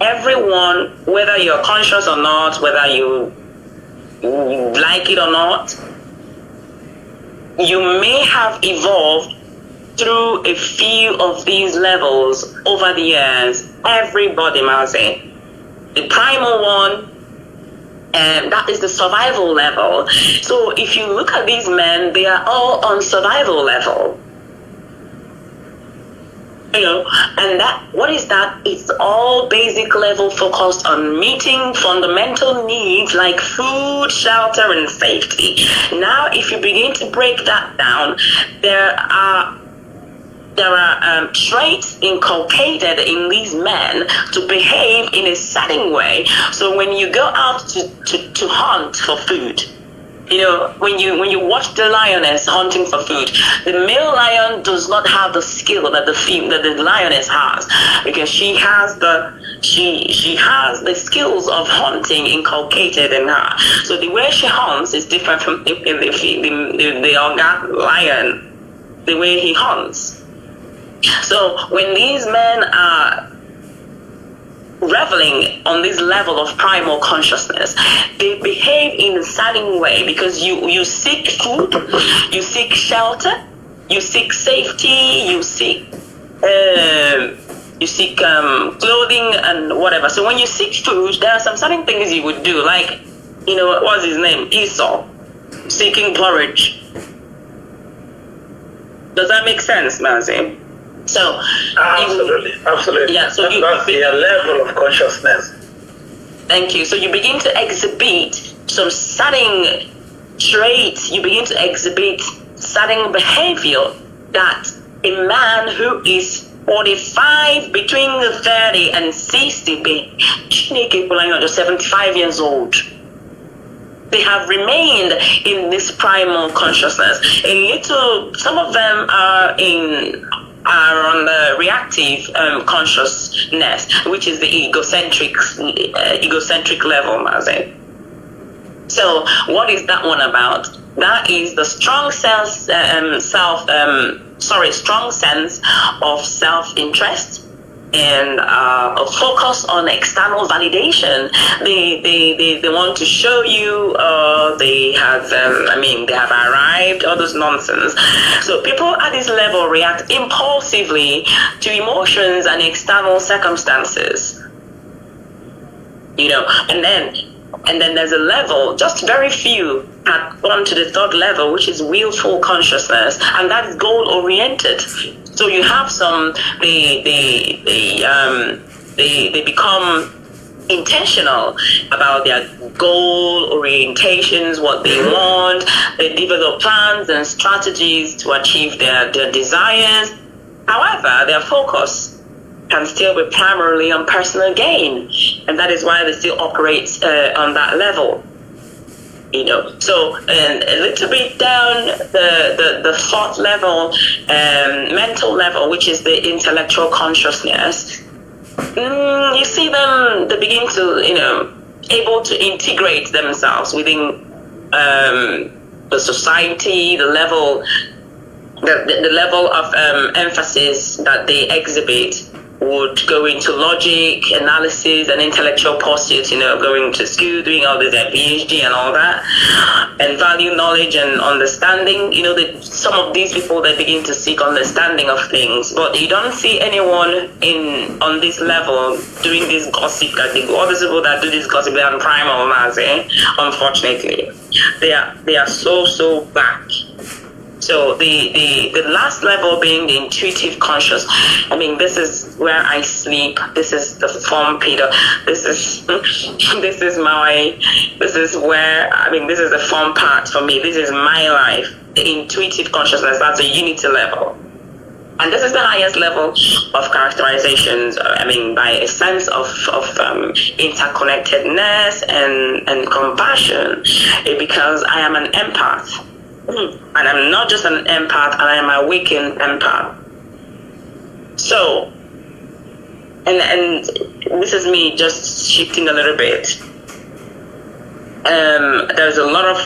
everyone, whether you're conscious or not, whether you like it or not, you may have evolved through a few of these levels over the years. Everybody, Mazi. The primal one, and that is the survival level. So if you look at these men, they are all on survival level. You know, and that, what is that? It's all basic level focused on meeting fundamental needs like food, shelter, and safety. Now, if you begin to break that down, there are traits inculcated in these men to behave in a certain way. So when you go out to hunt for food, you know, when you watch the lioness hunting for food, the male lion does not have the skill that the lioness has, because she has the skills of hunting inculcated in her. So the way she hunts is different from the younger lion, the way he hunts. So when these men are reveling on this level of primal consciousness, they behave in a certain way, because you seek food, you seek shelter, you seek safety, you seek clothing and whatever. So when you seek food, there are some certain things you would do, like, you know, what's his name, Esau, seeking porridge. Does that make sense, Mazi? So absolutely. Yeah. So that's the level of consciousness. Thank you. So you begin to exhibit some certain traits. You begin to exhibit certain behavior that a man who is 45, between the 30 and 60, just 75 years old, they have remained in this primal consciousness. Some of them are on the reactive consciousness, which is the egocentric level, Mazi. So what is that one about? That is the strong strong sense of self-interest and a focus on external validation. They want to show you they have arrived, all those nonsense. So people at this level react impulsively to emotions and external circumstances, you know. And then there's a level, just very few have gone to the third level, which is willful consciousness, and that is goal oriented. So you have some, they become intentional about their goal orientations, what they want. They develop plans and strategies to achieve their desires. However, their focus can still be primarily on personal gain, and that is why they still operate on that level. You know, so a little bit down the fourth level, mental level, which is the intellectual consciousness, you see them, they begin to, you know, able to integrate themselves within the society, the level of emphasis that they exhibit would go into logic, analysis, and intellectual pursuits, you know, going to school, doing all this, their PhD and all that, and value knowledge and understanding. You know, some of these people, they begin to seek understanding of things, but you don't see anyone on this level doing this gossip. All these people that do this gossip, they are primal, Mazi. Unfortunately, they are so back. So the last level being the intuitive conscious. I mean, this is where I sleep. This is the form, Peter. This is where, I mean, this is the form part for me. This is my life. The intuitive consciousness, that's a unity level. And this is the highest level of characterizations, I mean, by a sense of interconnectedness and compassion, because I am an empath. And I'm not just an empath, and I am an awakened empath. So, and this is me just shifting a little bit. There's a lot of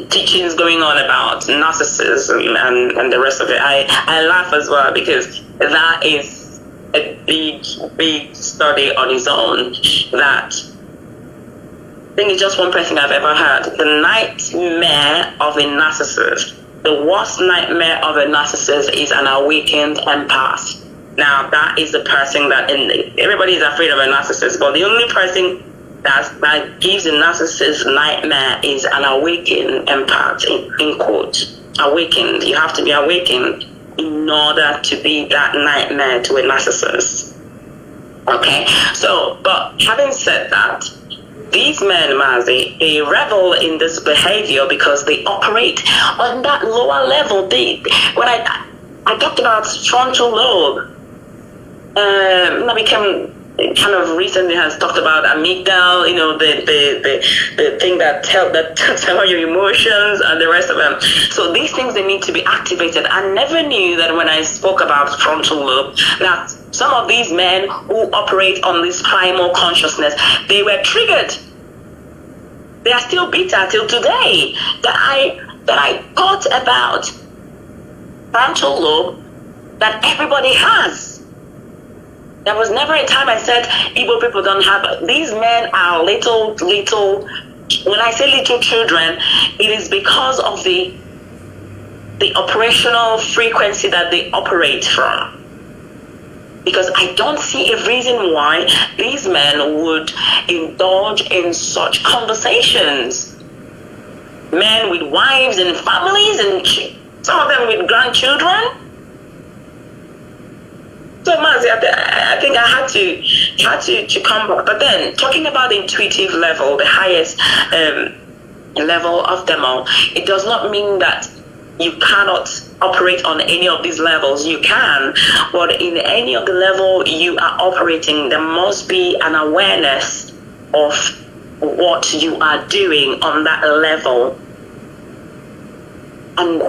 teachings going on about narcissism and the rest of it, I laugh as well, because that is a big study on its own. That I think it's just one person I've ever heard. The nightmare of a narcissist, the worst nightmare of a narcissist is an awakened empath. Now, that is the person that, everybody is afraid of a narcissist, but the only person that gives a narcissist nightmare is an awakened empath, in quotes. Awakened. You have to be awakened in order to be that nightmare to a narcissist. Okay? So, but having said that, these men, Mazi, they revel in this behavior because they operate on that lower level. When I talked about frontal lobe, that became kind of recently has talked about amygdala, the thing that tell your emotions and the rest of them. So these things, they need to be activated. I never knew that when I spoke about frontal lobe, that some of these men who operate on this primal consciousness, they were triggered. They are still bitter till today that I thought about frontal lobe that everybody has. There was never a time I said Igbo people don't have. These men are little. When I say little children, it is because of the operational frequency that they operate from. Because I don't see a reason why these men would indulge in such conversations. Men with wives and families, and some of them with grandchildren. So, Mazi, I think I had to come back. But then, talking about the intuitive level, the highest level of them all, it does not mean that you cannot operate on any of these levels. You can, but in any of the level you are operating, there must be an awareness of what you are doing on that level. And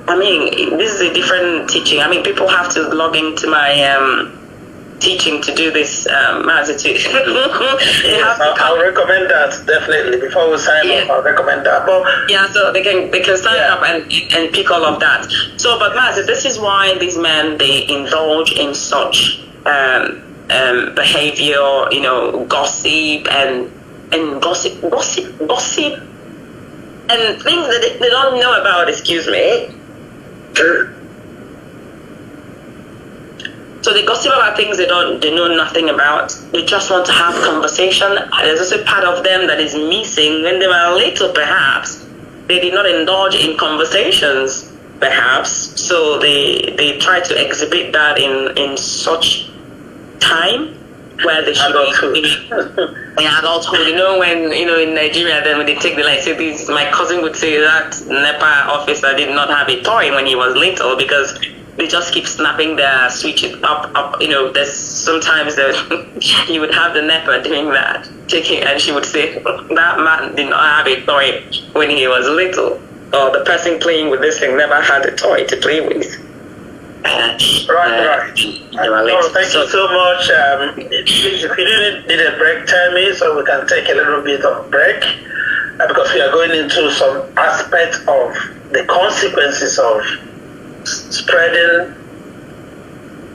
I mean, this is a different teaching. I mean, people have to log into my teaching to do this, Mazi. Yes, I'll recommend that, definitely. Before we sign up, I'll recommend that. But yeah, so they can sign up and pick all of that. So, but Mazi, this is why these men, they indulge in such behavior, gossip and gossip and things that they don't know about. Excuse me. So they gossip about things they know nothing about. They just want to have conversation. There's also part of them that is missing. When they were little, perhaps they did not indulge in conversations, perhaps. So they try to exhibit that in such time where they should in adulthood. When in Nigeria, then when they take the light, say this, my cousin would say that NEPA officer did not have a toy when he was little because they just keep snapping their switches up. There's sometimes that you would have the NEPA doing that, and she would say that man did not have a toy when he was little, or the person playing with this thing never had a toy to play with. Right. Thank you so much. If you need a break, tell me so we can take a little bit of break because we are going into some aspect of the consequences of spreading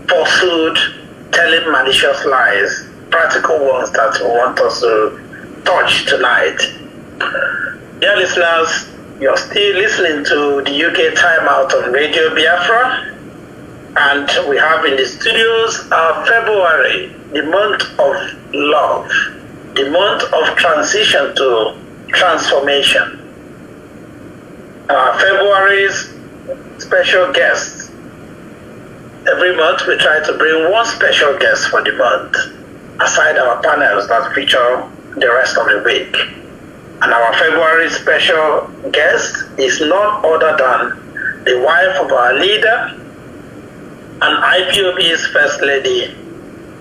falsehood, telling malicious lies, practical ones that we want us to touch tonight. Dear listeners, you're still listening to the UK Timeout on Radio Biafra. And we have in the studios February, the month of love, the month of transition to transformation. February's special guests. Every month we try to bring one special guest for the month, aside our panels that feature the rest of the week. And our February special guest is none other than the wife of our leader, and IPOB's First Lady,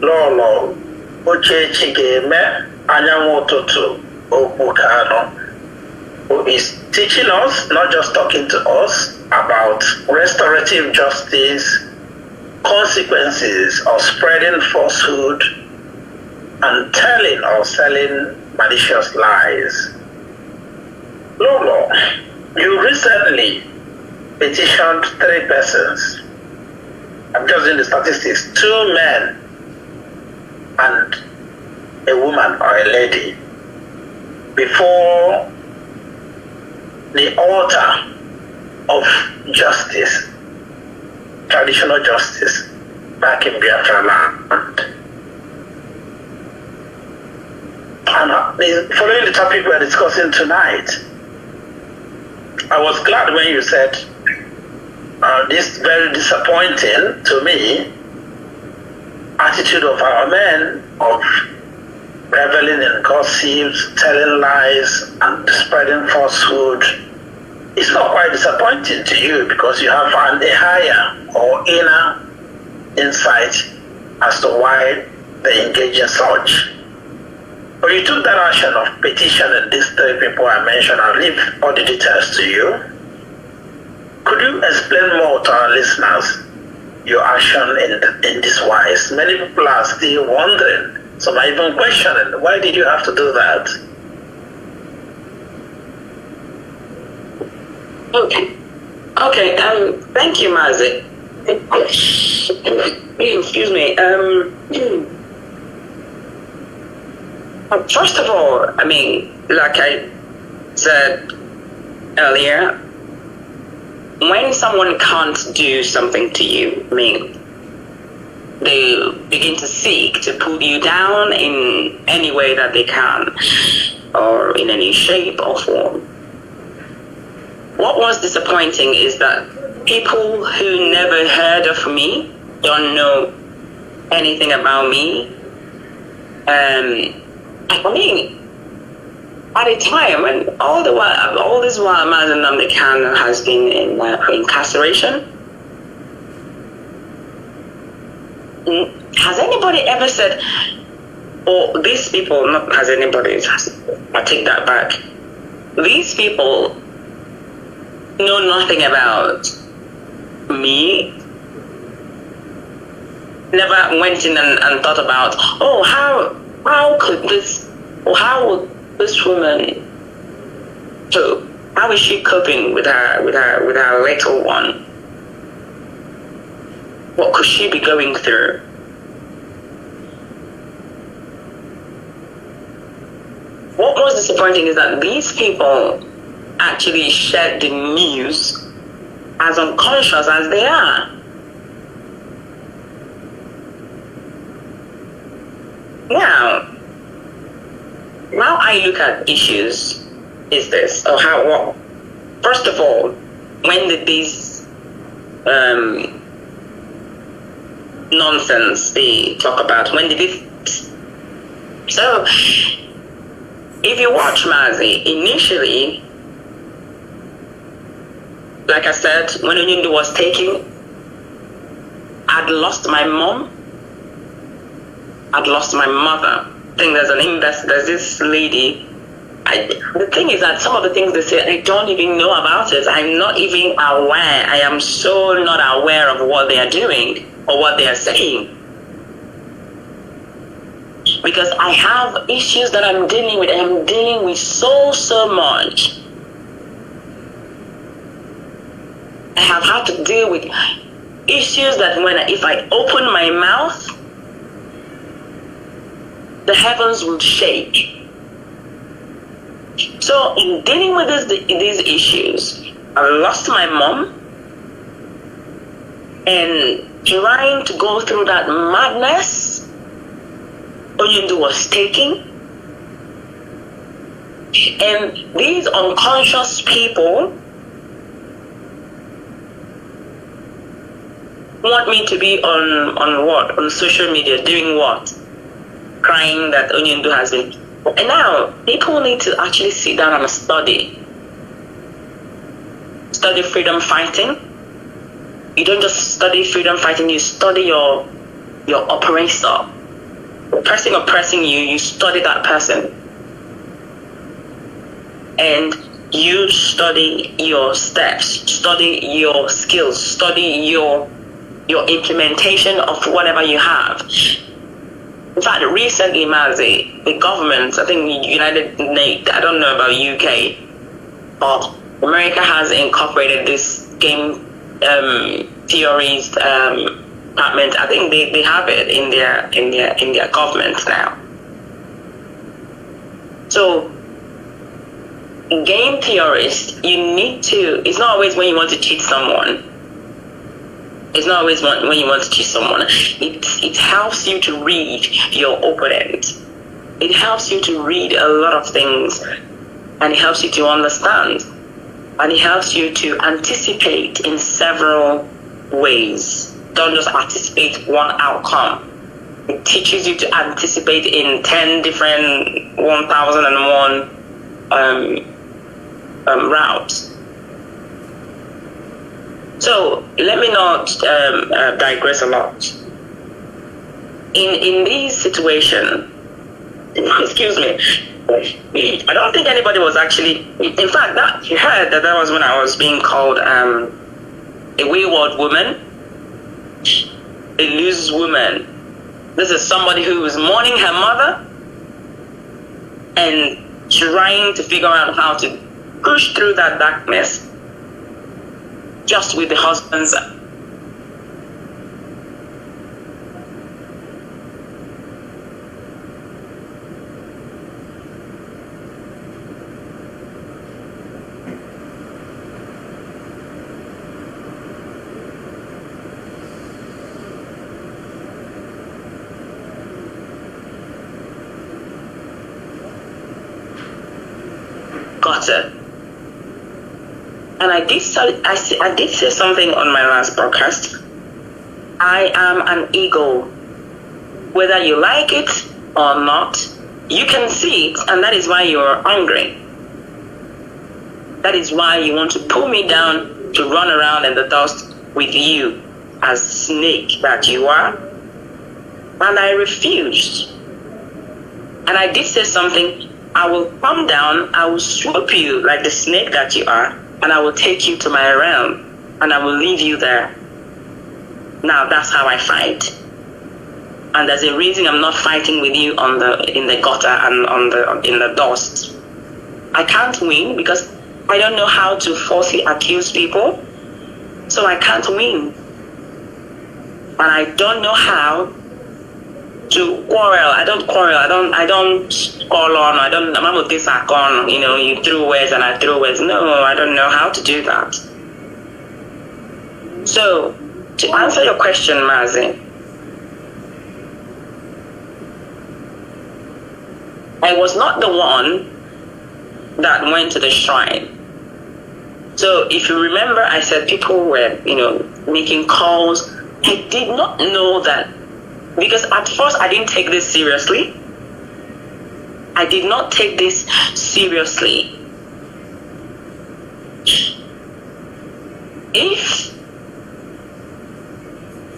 Lolo Uchechigeme Anyanwụụtụtụ Okwu-Kanu, who is teaching us, not just talking to us, about restorative justice, consequences of spreading falsehood, and telling or selling malicious lies. Lolo, You recently petitioned 3 persons. I'm just doing the statistics. 2 men and a woman or a lady before the altar of justice, traditional justice, back in Biafra land. And following the topic we are discussing tonight, I was glad when you said this very disappointing to me attitude of our men of reveling in gossips, telling lies, and spreading falsehood. It's not quite disappointing to you because you have found a higher or inner insight as to why they engage in such. But you took that action of petitioning these 3 people I mentioned. I'll leave all the details to you. Could you explain more to our listeners your action in this wise? Many people are still wondering, some are even questioning, why did you have to do that? Okay, thank you, Mazi. Excuse me. First of all, I mean, like I said earlier, when someone can't do something to you, I mean, they begin to seek to pull you down in any way that they can, or in any shape or form. What was disappointing is that people who never heard of me, don't know anything about me, I mean, at a time when all this while Mazi Nnamdi Kanu has been in incarceration, has anybody ever said, or these people, not has anybody, I take that back, these people know nothing about me, never went in and thought about, oh, how could this, or how would this woman, so how is she coping with her little one? What could she be going through? What was disappointing is that these people actually shared the news as unconscious as they are. Now I look at issues is this, or what? First of all, when did these nonsense they talk about, when did this? So, if you watch Mazi, initially, like I said, when Onyindu was taken, I'd lost my mom, I'd lost my mother. I think there's this lady. The thing is that some of the things they say, I don't even know about it. I'm not even aware. I am so not aware of what they are doing or what they are saying. Because I have issues that I'm dealing with. I'm dealing with so much. I have had to deal with issues that if I open my mouth, the heavens will shake. So in dealing with these issues, I lost my mom, and trying to go through that madness Onyindu was taking. And these unconscious people want me to be on what? On social media, doing what? Crying that Onyindu has been. And now people need to actually sit down and study freedom fighting. You don't just study freedom fighting, you study your oppressor. The person oppressing you, you study that person. And you study your steps, study your skills, study your implementation of whatever you have. In fact, recently, Mazi, the government, I think United Nations, I don't know about UK, but America has incorporated this game theories department. I think they have it in their government now. So game theorists, you need to, it's not always when you want to cheat someone. It's not always when you want to cheat someone. It helps you to read your opponent. It helps you to read a lot of things, and it helps you to understand, and it helps you to anticipate in several ways. Don't just anticipate one outcome. It teaches you to anticipate in 10 different 1001 routes. So let me not digress a lot. In this situation, excuse me, I don't think anybody was actually, in fact, that you heard that was when I was being called a wayward woman, a loose woman. This is somebody who was mourning her mother and trying to figure out how to push through that darkness just with the husband's gutter. And I did say something on my last broadcast. I am an ego. Whether you like it or not, you can see it, and that is why you're angry. That is why you want to pull me down to run around in the dust with you as snake that you are. And I refused. And I did say something. I will come down, I will swoop you like the snake that you are, and I will take you to my realm, and I will leave you there. Now that's how I fight. And there's a reason I'm not fighting with you in the gutter and in the dust. I can't win because I don't know how to falsely accuse people. So I can't win. And I don't know how to quarrel. I don't quarrel. I don't call on. I'm not with this on. You threw words and I threw words. No, I don't know how to do that. So to answer your question, Mazi, I was not the one that went to the shrine. So if you remember, I said people were, making calls. I did not know that. Because at first I didn't take this seriously. I did not take this seriously. If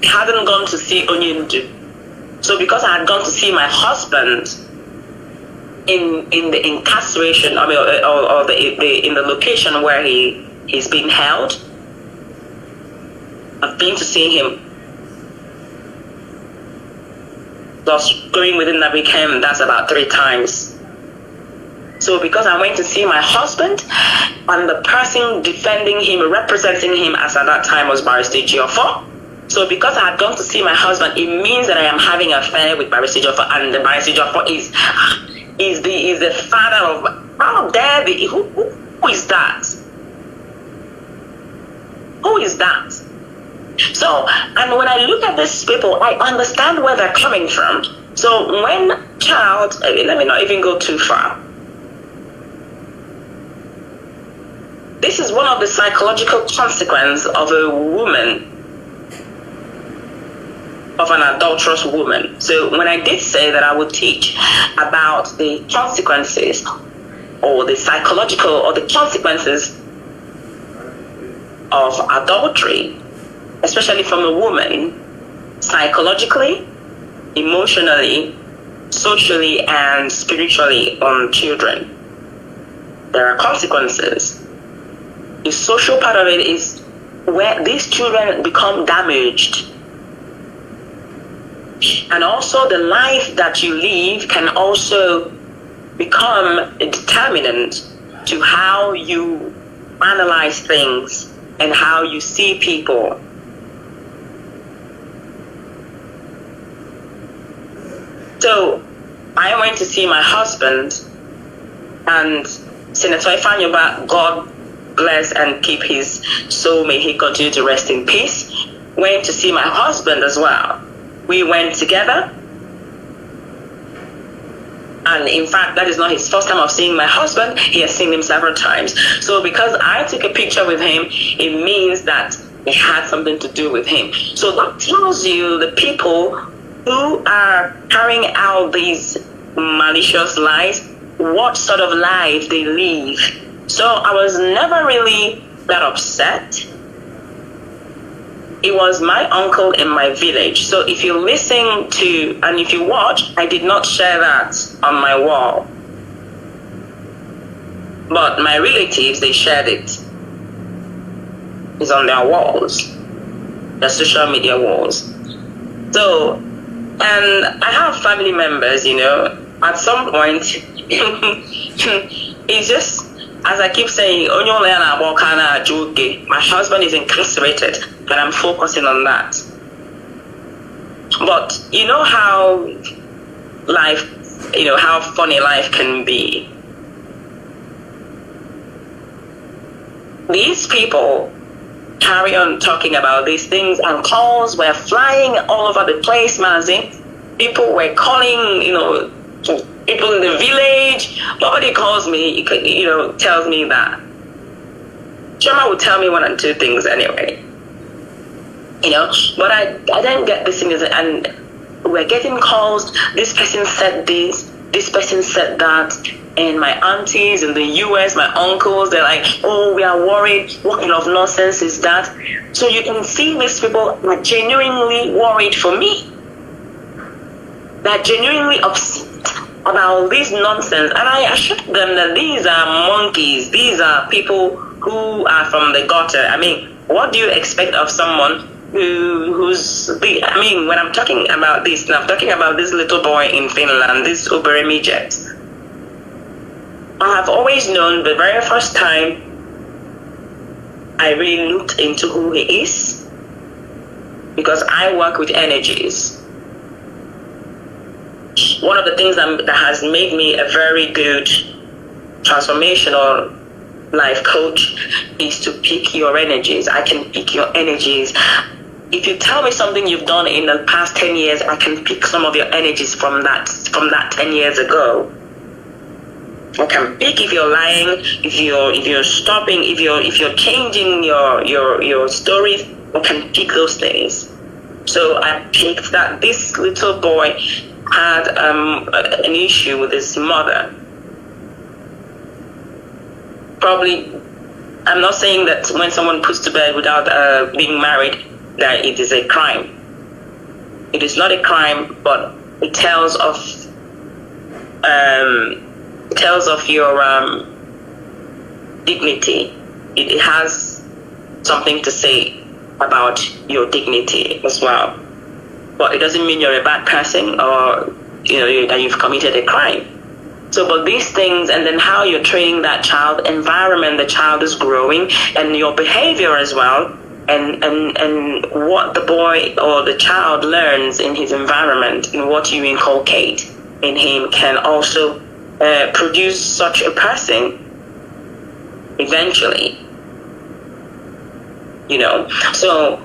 I hadn't gone to see Onyindu, so because I had gone to see my husband in the incarceration, or in the location where he's being held, I've been to see him. Plus going within that weekend, that's about 3 times. So because I went to see my husband, and the person defending him, representing him as at that time was Barrister Geoffrey. So because I had gone to see my husband, it means that I am having an affair with Barrister Geoffrey, and the Barrister Geoffrey is the father of, how dare they, who is that? Who is that? So, and when I look at these people, I understand where they're coming from. So when let me not even go too far. This is one of the psychological consequences of a woman, of an adulterous woman. So when I did say that I would teach about the consequences, or the psychological, or the consequences of adultery, especially from a woman, psychologically, emotionally, socially, and spiritually on children, there are consequences. The social part of it is where these children become damaged. And also the life that you live can also become a determinant to how you analyze things and how you see people. So I went to see my husband, and Senator Ifanyoba, God bless and keep his soul, may he continue to rest in peace, went to see my husband as well. We went together, and in fact that is not his first time of seeing my husband. He has seen him several times. So because I took a picture with him, it means that it had something to do with him. So that tells you the people who are carrying out these malicious lies, what sort of life they live. So I was never really that upset. It was my uncle in my village. So if you listen to, and if you watch, I did not share that on my wall. But my relatives, they shared it. It's on their walls, their social media walls. So, and I have family members, you know, at some point, it's just, as I keep saying, my husband is incarcerated, but I'm focusing on that. But you know how life, you know, how funny life can be. These people carry on talking about these things, and calls were flying all over the place, Mazi. People were calling, you know, people in the village. Nobody calls me, you know, tells me that. Choma would tell me one and two things anyway. You know, but I didn't get this thing, and we're getting calls. This person said this person said that. And my aunties in the US, my uncles, they're like, oh, we are worried. What kind of nonsense is that? So you can see these people are genuinely worried for me. They're genuinely upset about this nonsense. And I assured them that these are monkeys. These are people who are from the gutter. I mean, what do you expect of someone I mean, when I'm talking about this, I'm talking about this little boy in Finland, this Uberemi jet. I have always known the very first time I really looked into who he is, because I work with energies. One of the things that has made me a very good transformational life coach is to pick your energies. I can pick your energies. If you tell me something you've done in the past 10 years, I can pick some of your energies from that 10 years ago. I can pick if you're lying, if you're stopping, if you're changing your stories. I can pick those things. So I picked that this little boy had an issue with his mother. Probably, I'm not saying that when someone puts to bed without being married, that it is a crime. It is not a crime, but it tells of your dignity. It has something to say about your dignity as well. But it doesn't mean you're a bad person, or that you've committed a crime. So, but these things, and then how you're training that child, environment the child is growing, and your behavior as well, and what the boy or the child learns in his environment, and what you inculcate in him can also produce such a person eventually. So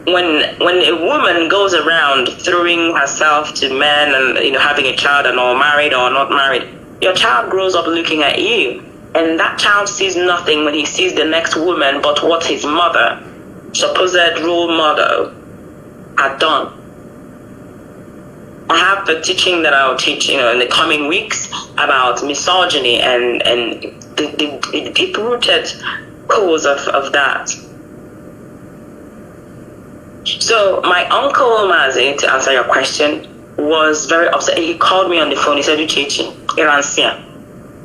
when a woman goes around throwing herself to men and having a child and all married or not married, your child grows up looking at you, and that child sees nothing when he sees the next woman but what his mother, supposed role model, had done. I have the teaching that I'll teach in the coming weeks about misogyny and the deep-rooted cause of that. So my uncle Mazi, to answer your question, was very upset. He called me on the phone. He said, "Uchechi, Iransia,"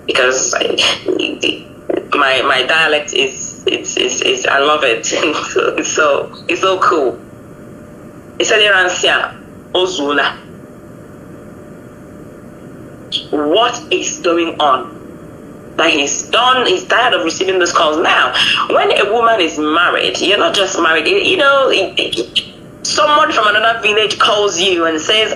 because my dialect is I love it. it's so cool. He said, "Iransia, Ozula, what is going on? that he's done. He's tired of receiving those calls. Now, when a woman is married, you're not just married. You know, someone from another village calls you and says,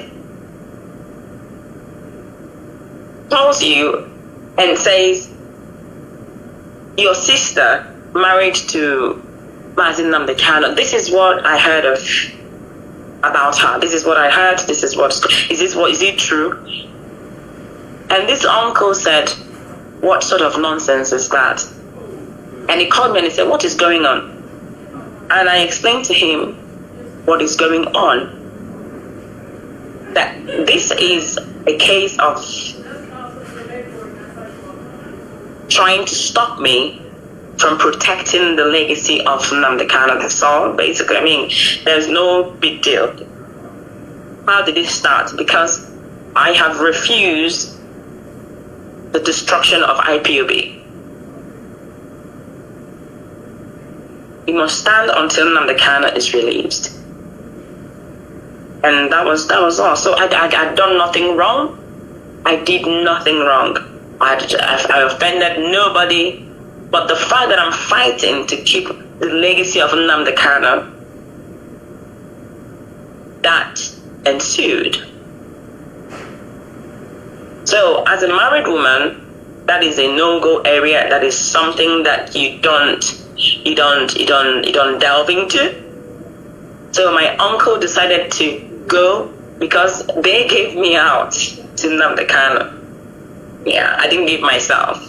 your sister married to Mazi Nnamdi Kanu. This is what I heard about her. This is what I heard. Is it true? And this uncle said, what sort of nonsense is that? And he called me and he said, what is going on? And I explained to him what is going on. That this is a case of trying to stop me from protecting the legacy of Nnamdi Kanu. That's all, basically. I mean, there's no big deal. How did it start? Because I have refused the destruction of IPOB. We must stand until Nnamdi Kanu is released. And that was all. So I'd done nothing wrong. I did nothing wrong. I offended nobody. But the fact that I'm fighting to keep the legacy of Nnamdi Kanu, that ensued. So as a married woman, that is a no-go area. That is something that you don't delve into. So my uncle decided to go because they gave me out to Nnamdi Kanu. Yeah, I didn't give myself.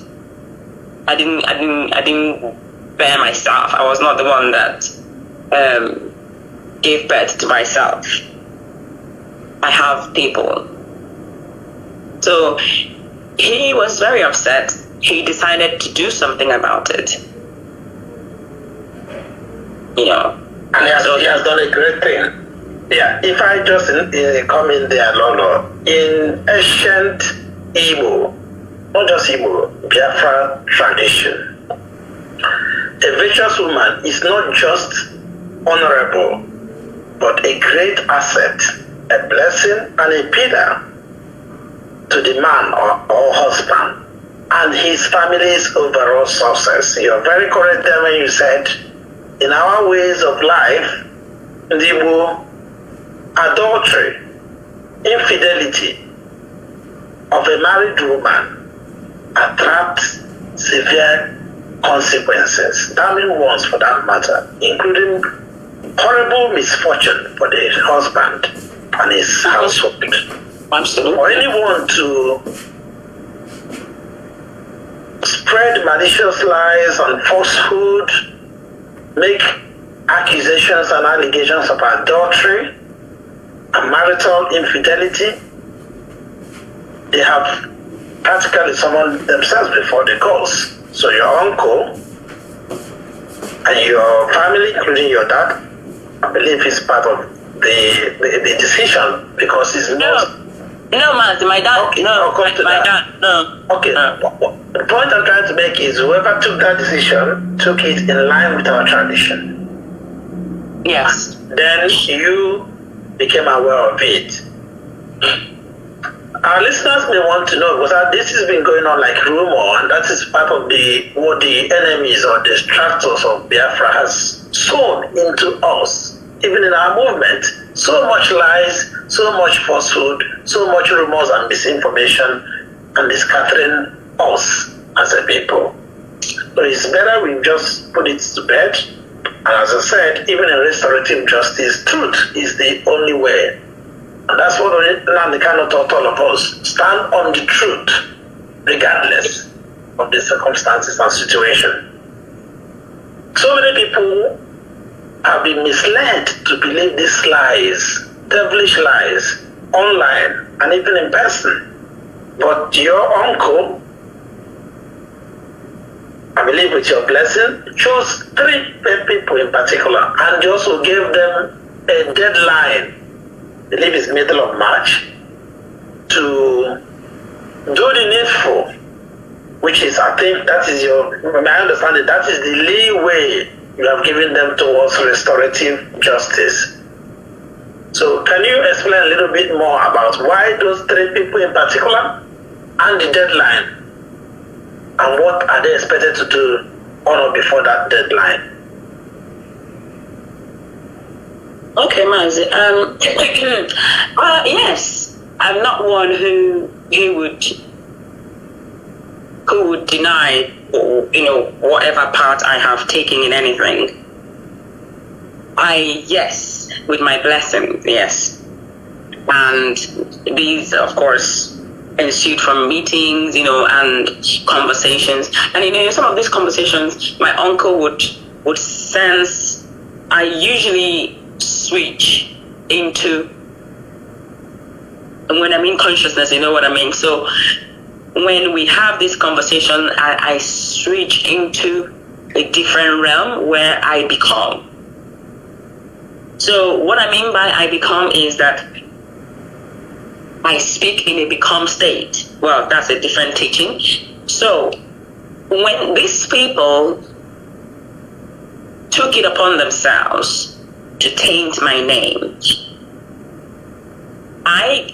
I didn't bear myself. I was not the one that gave birth to myself. I have people. So he was very upset. He decided to do something about it. You know. And he has done a great thing. Yeah, if I just come in there, Lolo, in ancient Igbo, not just Igbo, Biafra tradition, a virtuous woman is not just honorable, but a great asset, a blessing and a pillar to the man or husband and his family's overall success. You're very correct there when you said, in our ways of life, Igbo, adultery, infidelity of a married woman attracts severe consequences, damning ones for that matter, including horrible misfortune for the husband and his household. Absolutely. For anyone to spread malicious lies and falsehood, make accusations and allegations of adultery and marital infidelity, they have practically summoned themselves before the cause. So your uncle and your family, including your dad, I believe is part of the decision because it's not. No, Mazi, my dad. Okay, no, I'll come to my that. dad. No. Okay. No. The point I'm trying to make is whoever took that decision took it in line with our tradition. Yes. Then you became aware of it. Our listeners may want to know because this has been going on like rumor, and that is part of what the enemies or distractors of Biafra has sown into us, even in our movement. So much lies, so much falsehood, so much rumors and misinformation, and is scattering us as a people. So it's better we just put it to bed. And as I said, even in restorative justice, truth is the only way. And that's what Nnamdi Kanu taught all of us. Stand on the truth, regardless of the circumstances and situation. So many people have been misled to believe these lies, devilish lies, online and even in person. But your uncle, I believe with your blessing, chose 3 people in particular and also gave them a deadline, I believe it's middle of March, to do the needful, which is, I think that is my understanding, that is the leeway you have given them towards restorative justice. So can you explain a little bit more about why those 3 people in particular and the deadline? And what are they expected to do on or before that deadline? Okay, Mazi. Yes, I'm not one who would deny, whatever part I have taken in anything. Yes, with my blessing, yes. And these, of course, ensued from meetings, and conversations. And some of these conversations, my uncle would sense. I usually switch into, and when I mean consciousness, you know what I mean. So when we have this conversation, I switch into a different realm where I become. So what I mean by I become is that I speak in a become state. Well, that's a different teaching. So when these people took it upon themselves to taint my name, I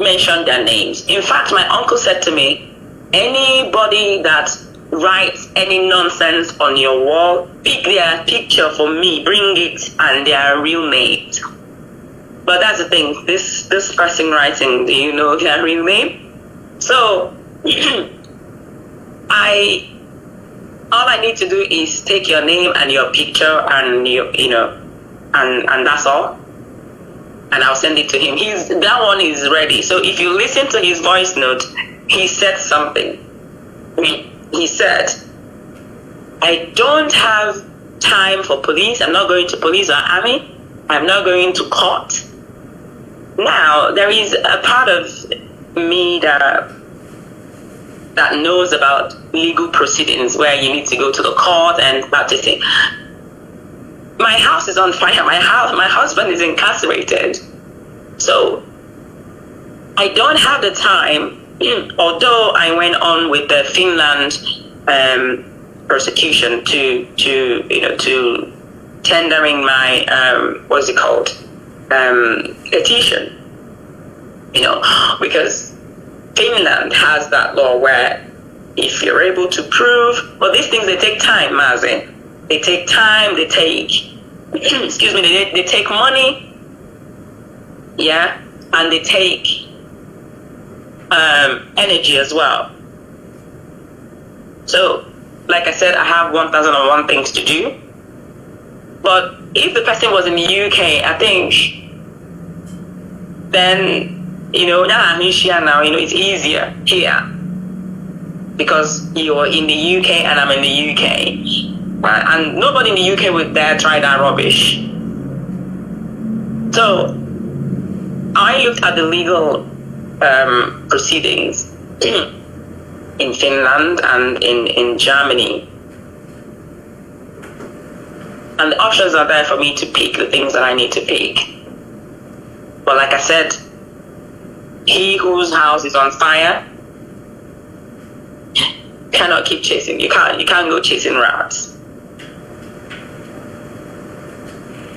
mentioned their names. In fact, my uncle said to me, anybody that writes any nonsense on your wall, pick their picture for me, bring it, and their real names. But that's the thing, this person writing, do you know their real name? So all I need to do is take your name and your picture and and that's all. And I'll send it to him. That one is ready. So if you listen to his voice note, he said something. He said, I don't have time for police. I'm not going to police or army. I'm not going to court. Now, there is a part of me that knows about legal proceedings where you need to go to the court and practice it. My house is on fire. My husband is incarcerated. So I don't have the time, although I went on with the Finland persecution to tendering my petition, because Finland has that law where if you're able to prove, but these things, they take time, Mazi. They take time, they take, they take money, yeah, and they take energy as well. So, like I said, I have 1001 things to do. But if the person was in the UK, I think then, now it's easier here because you're in the UK and I'm in the UK. And nobody in the UK would dare try that rubbish. So I looked at the legal proceedings in Finland and in Germany. And the options are there for me to pick the things that I need to pick. But like I said, he whose house is on fire cannot keep chasing. You can't go chasing rats.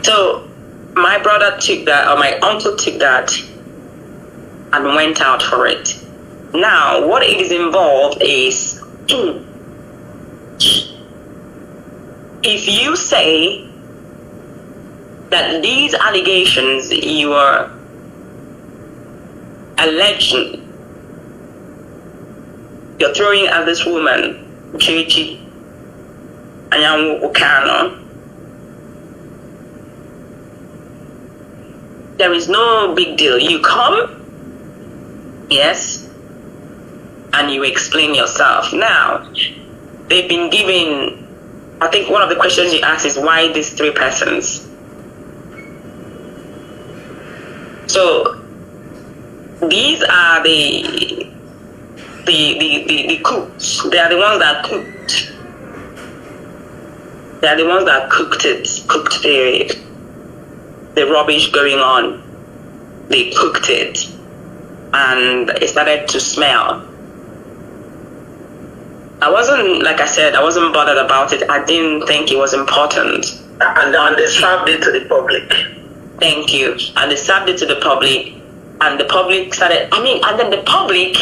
So my brother took that, or my uncle took that and went out for it. Now, what it is involved is, if you say that these allegations you are alleging, you're throwing at this woman, Uchechigeme Anyanwụụtụtụ Okwu-Kanu, there is no big deal. You come, yes, and you explain yourself. Now, they've been given, I think one of the questions you asked is why these three persons? So these are the cooks. They are the ones that cooked. They are the ones that cooked the rubbish going on. They cooked it and it started to smell. I wasn't bothered about it. I didn't think it was important. And they served it to the public. Thank you. And they served it to the public, and the public started, and then the public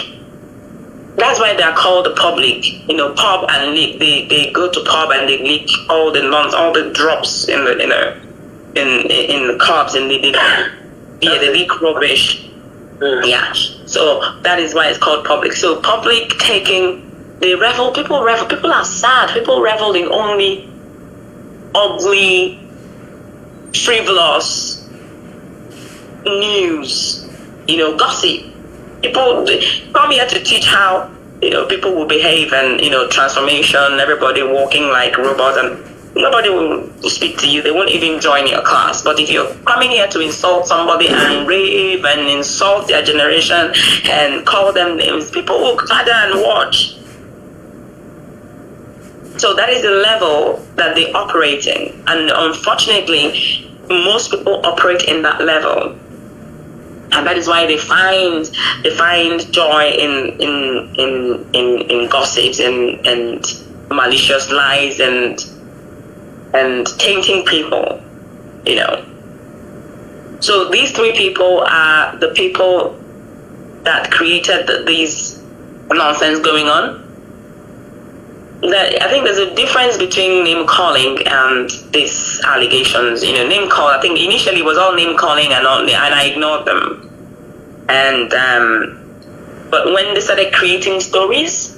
That's why they are called the public. You know, pub and leak. They go to pub and they leak all the drops in the cups, and they leak rubbish. Yeah. So that is why it's called public. So public taking, they revel. People revel. People are sad. People revel in only ugly, frivolous news. You know, gossip. People come here to teach how, you know, people will behave and, you know, transformation, everybody walking like robots, and nobody will speak to you. They won't even join your class. But if you're coming here to insult somebody and rave and insult their generation and call them names, people will gather and watch. So that is the level that they operate in. And unfortunately, most people operate in that level. And that is why they find joy in gossips and malicious lies and tainting people, you know. So these three people are the people that created these nonsense going on. I think there's a difference between name calling and these allegations. You know, name call, I think initially it was all name calling and I ignored them. And but when they started creating stories,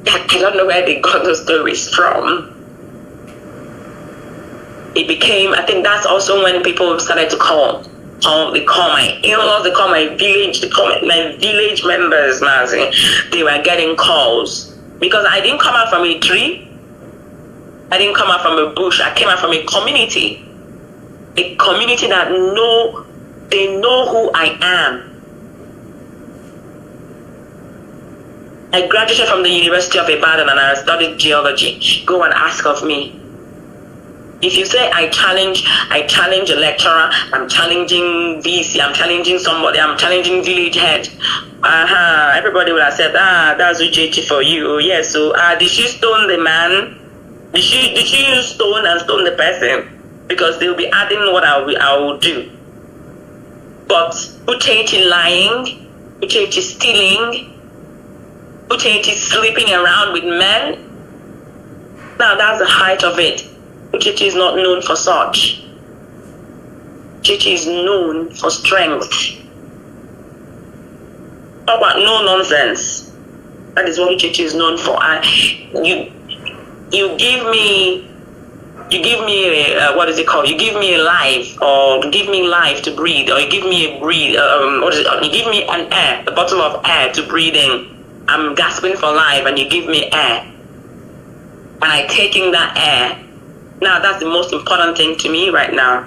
I don't know where they got those stories from. It became, I think that's also when people started to call. They call my in-laws, they call my village, they call my village members, Mazi. They were getting calls. Because I didn't come out from a tree. I didn't come out from a bush. I came out from a community. A community that they know who I am. I graduated from the University of Ibadan and I studied geology. Go and ask of me. If you say I challenge a lecturer, I'm challenging VC, I'm challenging somebody, I'm challenging village head. Everybody will have said, that's Uchechi for you. Oh, yes. So did she stone the man? Did she use stone and stone the person? Because they'll be adding what I will do. But Uchechi lying, Uchechi stealing, Uchechi sleeping around with men. Now that's the height of it. Uchechi is not known for such. Uchechi is known for strength. How about no nonsense? That is what Uchechi is known for. You give me what is it called? You give me a life, or give me life to breathe, or you give me a breathe. You give me an air, a bottle of air to breathe in. I'm gasping for life, and you give me air, and I taking that air. Now that's the most important thing to me right now.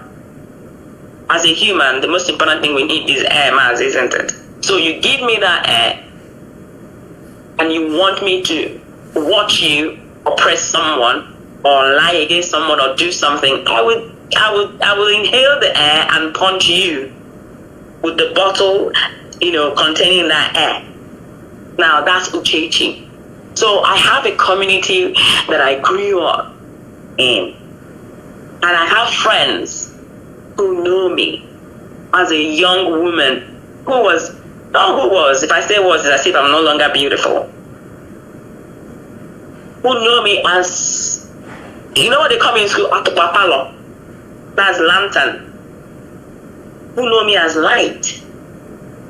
As a human, the most important thing we need is air, Maz, isn't it? So you give me that air, and you want me to watch you oppress someone, or lie against someone, or do something. I will inhale the air and punch you with the bottle, containing that air. Now that's Uchechi. So I have a community that I grew up in, and I have friends who know me as a young woman who was, if I say was, it's as if I'm no longer beautiful. Who know me as, what they call me in school, Atupapalo. That's lantern. Who know me as light.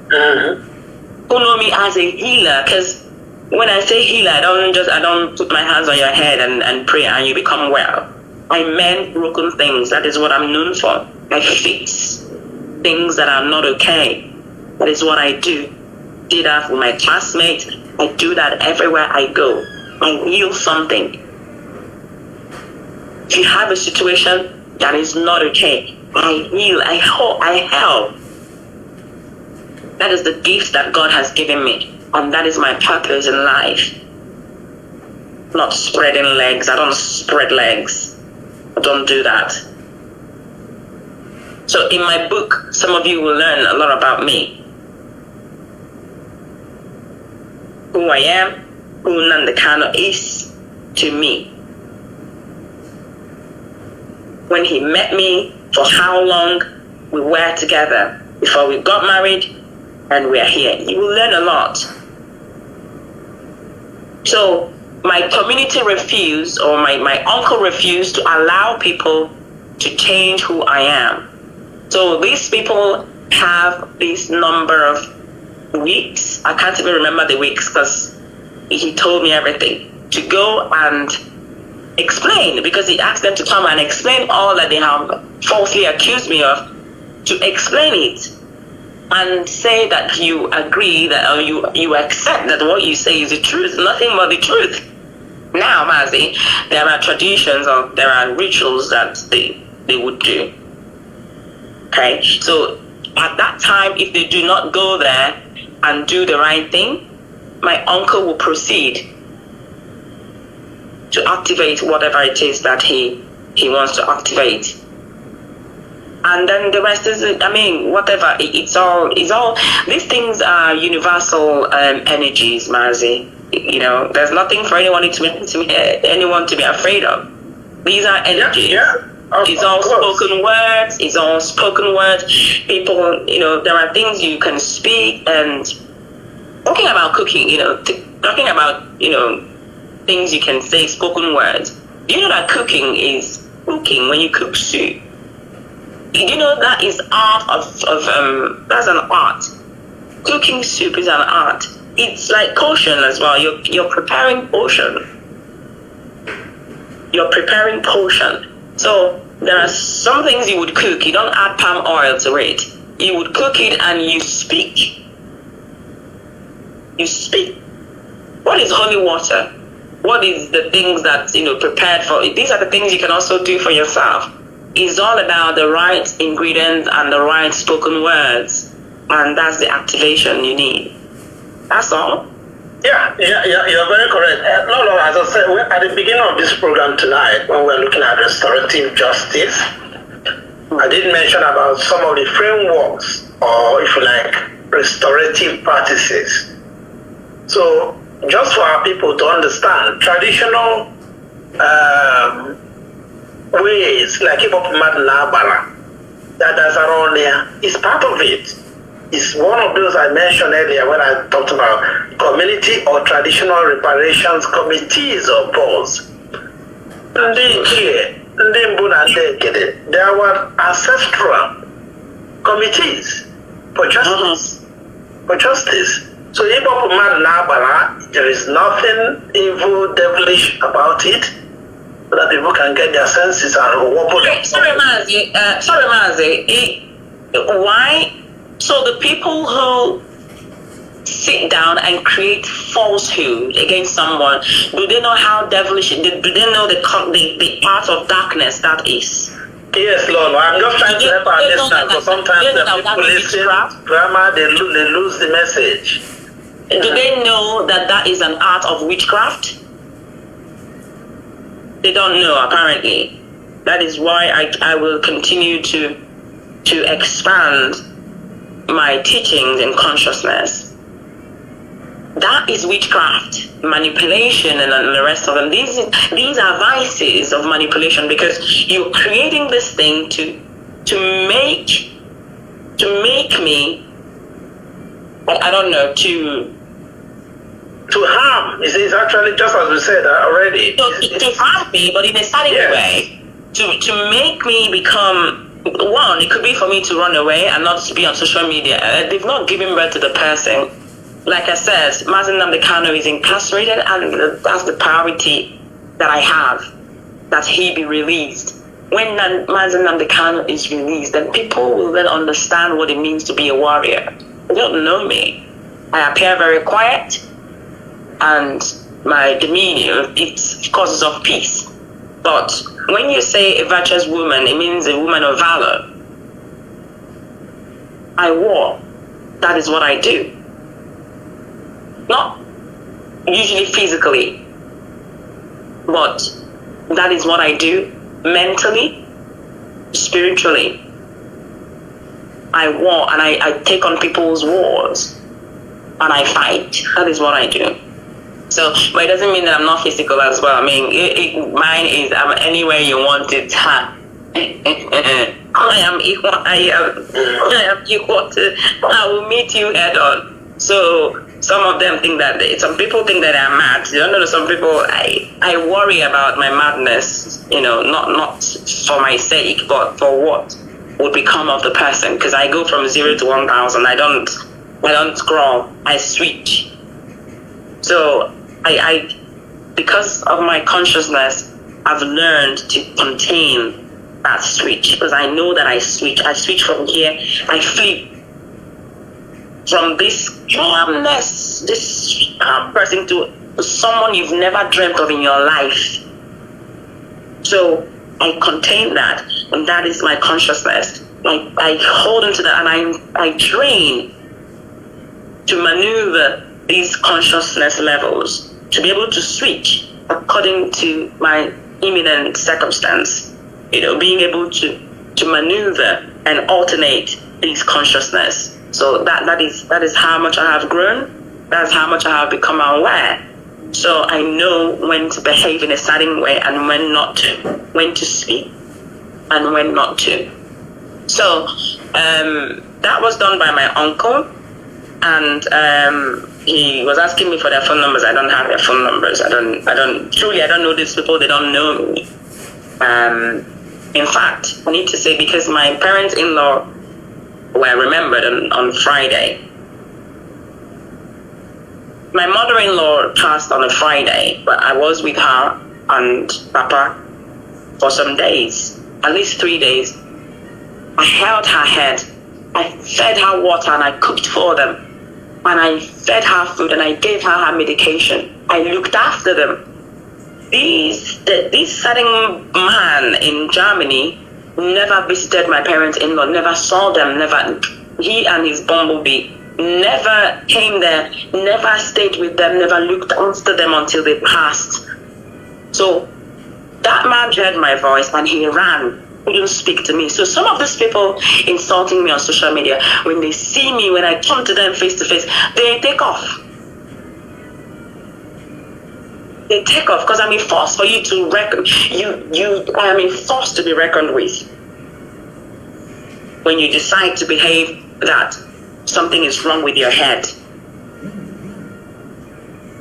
Who know me as a healer, because when I say healer, I don't put my hands on your head and pray and you become well. I mend broken things. That is what I'm known for. I fix things that are not okay. That is what I do. Did that with my classmates. I do that everywhere I go. I heal something. If you have a situation that is not okay, I heal, I help. That is the gift that God has given me. And that is my purpose in life. Not spreading legs. I don't spread legs. I don't do that. So in my book, some of you will learn a lot about me. Who I am, who Nnamdi Kanu is to me. When he met me, for how long we were together before we got married, and we're here. You will learn a lot. So my community refused, or my uncle refused to allow people to change who I am. So these people have this number of weeks. I can't even remember the weeks because he told me everything, to go and explain, because he asked them to come and explain all that they have falsely accused me of, to explain it and say that you agree, that or you accept that what you say is the truth, nothing but the truth. Now, Mazi, there are traditions or there are rituals that they would do. Okay, so at that time, if they do not go there and do the right thing, my uncle will proceed to activate whatever it is that he wants to activate. And then the rest is, I mean, whatever, it's all, these things are universal energies, Mazi. You know, there's nothing for anyone to be afraid of. These are energies. Yeah. It's all spoken words. It's all spoken words. People, you know, there are things you can speak. And talking about cooking, you know, talking about, you know, things you can say, spoken words. Do you know that cooking is cooking when you cook soup? You know that is art that's an art. Cooking soup is an art. It's like potion as well. You're preparing potion. You're preparing potion. So there are some things you would cook. You don't add palm oil to it. You would cook it and you speak. You speak. What is holy water? What is the things that, you know, prepared for? These are the things you can also do for yourself. It's all about the right ingredients and the right spoken words. And that's the activation you need. That's all. Yeah, you're very correct. No, as I said, at the beginning of this program tonight, when we're looking at restorative justice, I did mention about some of the frameworks, or if you like, restorative practices. So, just for our people to understand, traditional ways, like IPOB Nabara, that's around there, is part of it. It's one of those I mentioned earlier when I talked about community or traditional reparations committees or boards. There were ancestral committees for justice. So there is nothing evil, devilish about it, so that people can get their senses and wobble. Sorry, Mazi. Why? So the people who sit down and create falsehood against someone, do they know how devilish? Do they know the part of darkness that is? Yes, Lord. I'm just trying to help our listeners, because sometimes the people listen, grammar, they lose the message. Do they know that is an art of witchcraft? They don't know, apparently. That is why I will continue to expand my teachings in consciousness. That is witchcraft, manipulation, and the rest of them. These are vices of manipulation, because you're creating this thing to make me, I don't know, to harm. It's actually just as we said already. To harm me, but in a certain way, to make me become. One, it could be for me to run away and not to be on social media. They've not given birth to the person. Like I said, Mazi Nnamdi Kanu is incarcerated, and that's the priority that I have, that he be released. When Mazi Nnamdi Kanu is released, then people will then understand what it means to be a warrior. They don't know me. I appear very quiet, and my demeanor, it causes of peace. But when you say a virtuous woman, it means a woman of valor. I war. That is what I do. Not usually physically, but that is what I do mentally, spiritually. I war, and I take on people's wars, and I fight. That is what I do. So, but it doesn't mean that I'm not physical as well. I mean, mine is anywhere you want it. I am equal to. I will meet you head on. So Some of them think that some people think that I'm mad. You don't know, some people, I worry about my madness, not for my sake, but for what would become of the person. Because I go from 0 to 1,000. I don't scroll. I switch. So I because of my consciousness, I've learned to contain that switch, because I know that I switch from here, I flip from this calmness, this person to someone you've never dreamt of in your life. So I contain that, and that is my consciousness. I hold into that, and I train to maneuver these consciousness levels to be able to switch according to my imminent circumstance. Being able to maneuver and alternate these consciousness. So that is how much I have grown. That's how much I have become aware. So I know when to behave in a certain way and when not to, when to speak and when not to. So that was done by my uncle, and he was asking me for their phone numbers. I don't have their phone numbers. I don't know these people. They don't know me. In fact, I need to say, because my parents-in-law were remembered on Friday. My mother-in-law passed on a Friday, but I was with her and Papa for some days, at least 3 days. I held her head, I fed her water, and I cooked for them. And I fed her food, and I gave her her medication. I looked after them. This certain man in Germany never visited my parents-in-law, never saw them, he and his bumblebee never came there, never stayed with them, never looked after them until they passed. So that man heard my voice and he ran, couldn't speak to me. So some of these people insulting me on social media, when they see me, when I come to them face to face, they take off. They take off, because I'm a force for you to reckon. I am a force to be reckoned with. When you decide to behave that something is wrong with your head.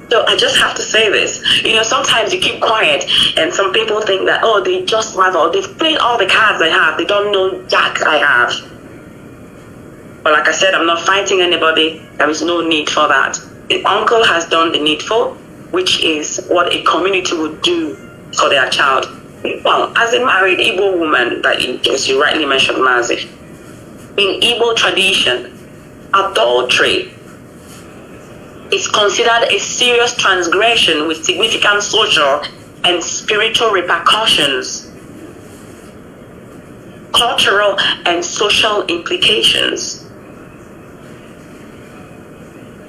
So I just have to say this. Sometimes you keep quiet, and some people think that, they just have they've played all the cards I have. They don't know jack I have. But like I said, I'm not fighting anybody. There is no need for that. The uncle has done the needful, which is what a community would do for their child. Well, as a married Igbo woman, as you rightly mentioned, Mazi, in Igbo tradition, adultery is considered a serious transgression with significant social and spiritual repercussions, cultural and social implications.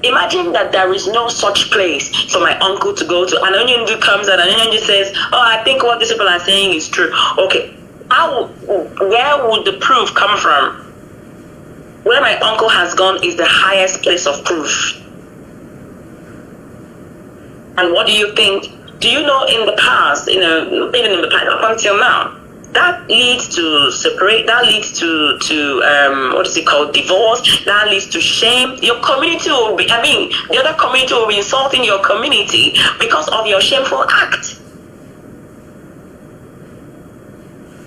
Imagine that there is no such place for my uncle to go to. An Onyendu comes and an Onyendu says, I think what these people are saying is true. Okay, where would the proof come from? Where my uncle has gone is the highest place of proof. And what do you think? Do you know in the past, even in the past, up until now, that leads to separate, that leads to divorce, that leads to shame. Your community will be, the other community will be insulting your community because of your shameful act.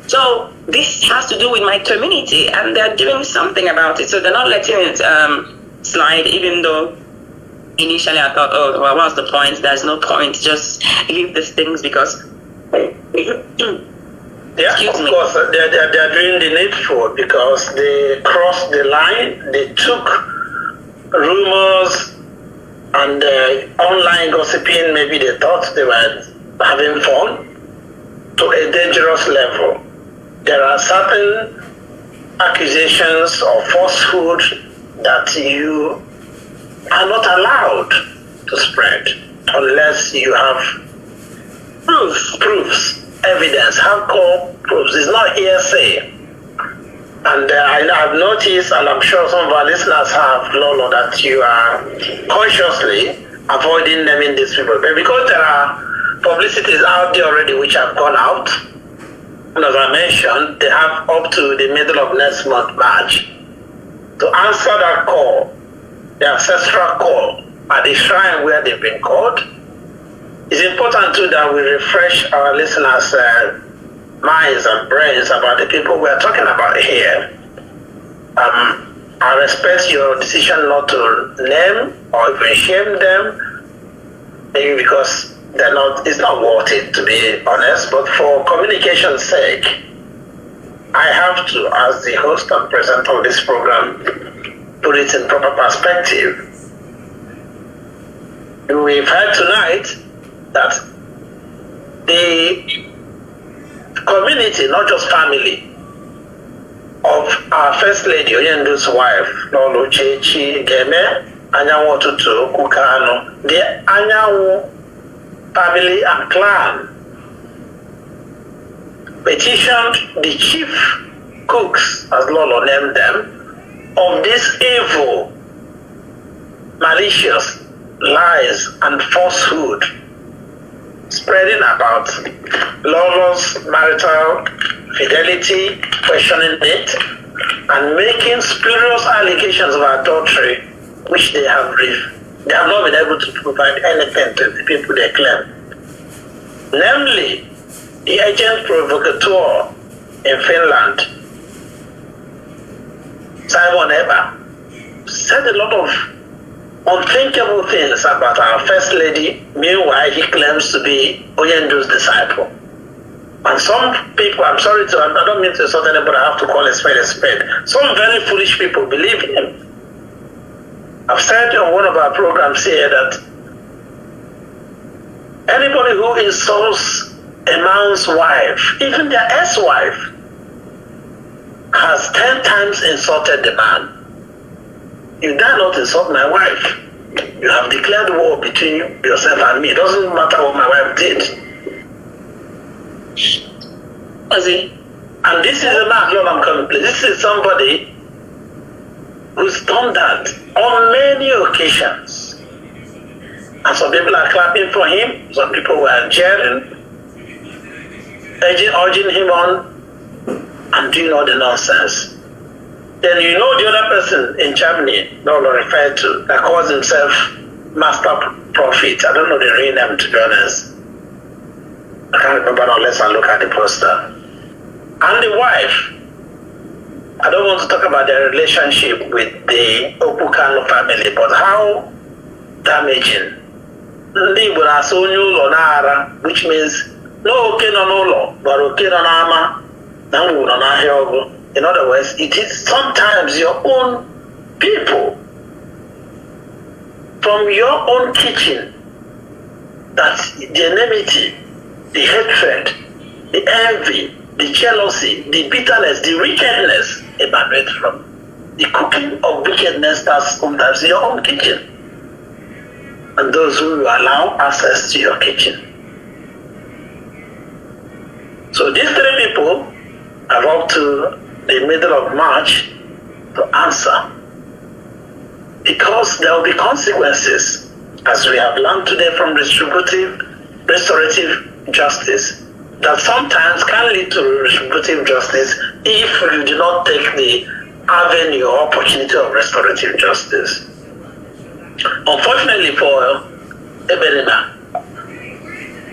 So this has to do with my community, and they're doing something about it. So they're not letting it slide, even though initially I thought, what's the point? There's no point. Just leave these things because... Yeah, of course, they're doing the needful because they crossed the line. They took rumors and online gossiping. Maybe they thought they were having fun to a dangerous level. There are certain accusations of falsehood that you are not allowed to spread unless you have proofs. Evidence, hardcore proofs. It's not hearsay. And I've noticed, and I'm sure some of our listeners have, Lolo, that you are consciously avoiding naming these people. But because there are publicities out there already which have gone out, and as I mentioned, they have up to the middle of next month March to answer that call, the ancestral call at the shrine where they've been called. It's important too that we refresh our listeners' minds and brains about the people we're talking about here. I respect your decision not to name or even shame them, maybe because it's not worth it, to be honest, but for communication's sake, I have to, as the host and presenter of this program, put it in proper perspective. We've heard tonight that the community, not just family, of our First Lady, Oyendu's wife, Uchechigeme Anyanwụụtụtụ Okwu-Kanu, the Anyanwụ family and clan, petitioned the chief cooks, as Lolo named them, of this evil, malicious lies and falsehood spreading about Lolo's marital fidelity, questioning it, and making spurious allegations of adultery, which they have not been able to provide anything to the people they claim. Namely, the agent provocateur in Finland, Simon Eber, said a lot of unthinkable things about our First Lady. Meanwhile, he claims to be Oyendu's disciple. And some people, I don't mean to insult anybody, I have to call a spade a spade. Some very foolish people believe him. I've said on one of our programs here that anybody who insults a man's wife, even their ex-wife, has 10 times insulted the man. You dare not insult my wife. You have declared war between yourself and me. It doesn't matter what my wife did. Mazi. And this is a man, I'm coming, please. This is somebody who's done that on many occasions. And some people are clapping for him, some people were cheering, urging him on, and doing all the nonsense. Then you know the other person in Germany, Lolo referred to, that calls himself Master Prophet. I don't know the real name, to be honest. I can't remember unless I look at the poster. And the wife, I don't want to talk about their relationship with the Okwu-Kanu family, but how damaging. Which means no okay no but okay no nama. In other words, it is sometimes your own people from your own kitchen that the enmity, the hatred, the envy, the jealousy, the bitterness, the wickedness emanate from. The cooking of wickedness starts sometimes in your own kitchen. And those who allow access to your kitchen. So these three people have up to the middle of March to answer. Because there will be consequences, as we have learned today from restorative justice, that sometimes can lead to retributive justice if you do not take the avenue or opportunity of restorative justice. Unfortunately for Ebenina,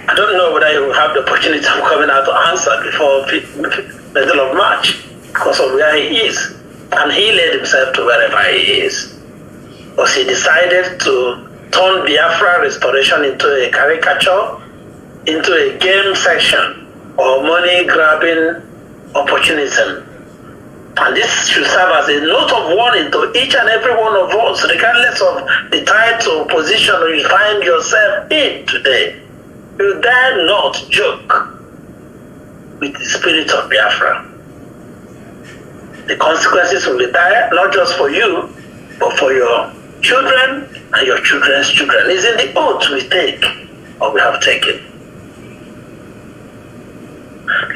I don't know whether he will have the opportunity of coming out to answer before middle of March because of where he is. And he led himself to wherever he is. Because he decided to turn Biafra restoration into a caricature, into a game section or money-grabbing opportunism. And this should serve as a note of warning to each and every one of us, regardless of the title, position you find yourself in today. You dare not joke with the spirit of Biafra. The consequences will be dire, not just for you, but for your children and your children's children. It's in the oath we take, or we have taken.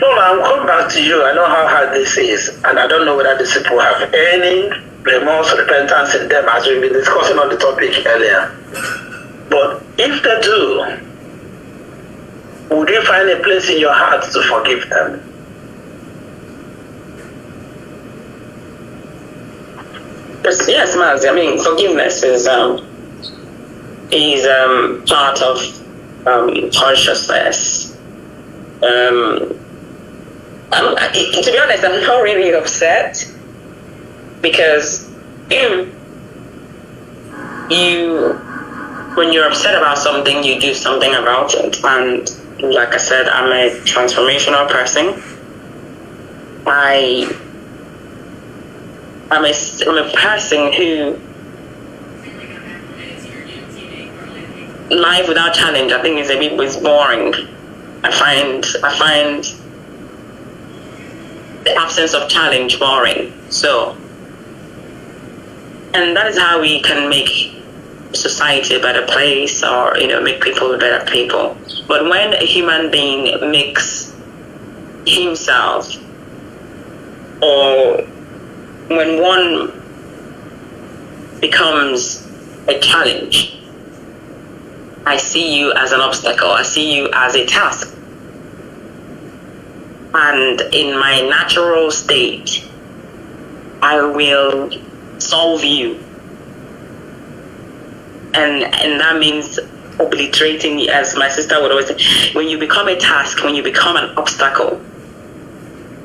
Lola, I'll come back to you. I know how hard this is, and I don't know whether these people have any remorse, repentance in them, as we've been discussing on the topic earlier. But if they do, would you find a place in your heart to forgive them? Yes, Mazi. I mean, forgiveness is is part of consciousness. To be honest, I'm not really upset, because when you're upset about something, you do something about it. And like I said, I'm a transformational person. I'm a person who, life without challenge, I think, is boring. I find the absence of challenge boring. So, and that is how we can make society a better place, or make people better people. But when a human being makes himself, or when one becomes a challenge, I see you as an obstacle. I see you as a task. And in my natural state, I will solve you. And that means obliterating, as my sister would always say, when you become a task, when you become an obstacle,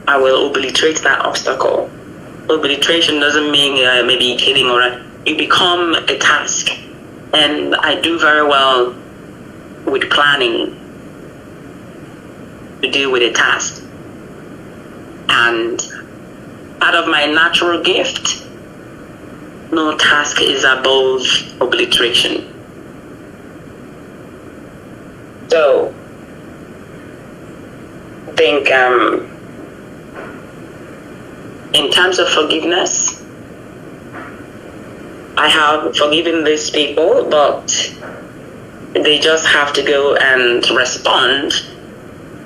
I will obliterate that obstacle. Obliteration doesn't mean maybe killing, or you become a task. And I do very well with planning to deal with a task. And out of my natural gift, no task is above obliteration. So, I think in terms of forgiveness, I have forgiven these people, but they just have to go and respond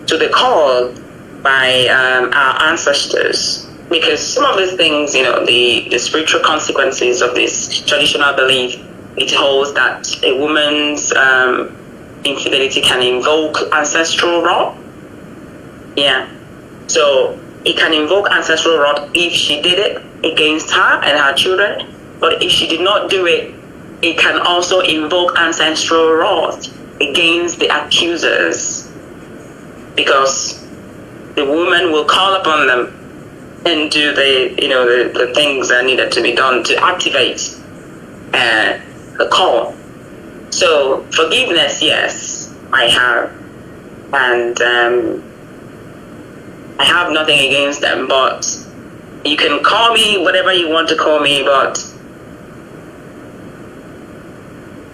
to the call by our ancestors. Because some of the things, the spiritual consequences of this traditional belief, it holds that a woman's infidelity can invoke ancestral wrath. Yeah. So it can invoke ancestral wrath if she did it against her and her children. But if she did not do it, it can also invoke ancestral wrath against the accusers. Because the woman will call upon them and do the things that needed to be done to activate the call. So forgiveness, yes, I have, and I have nothing against them. But you can call me whatever you want to call me, but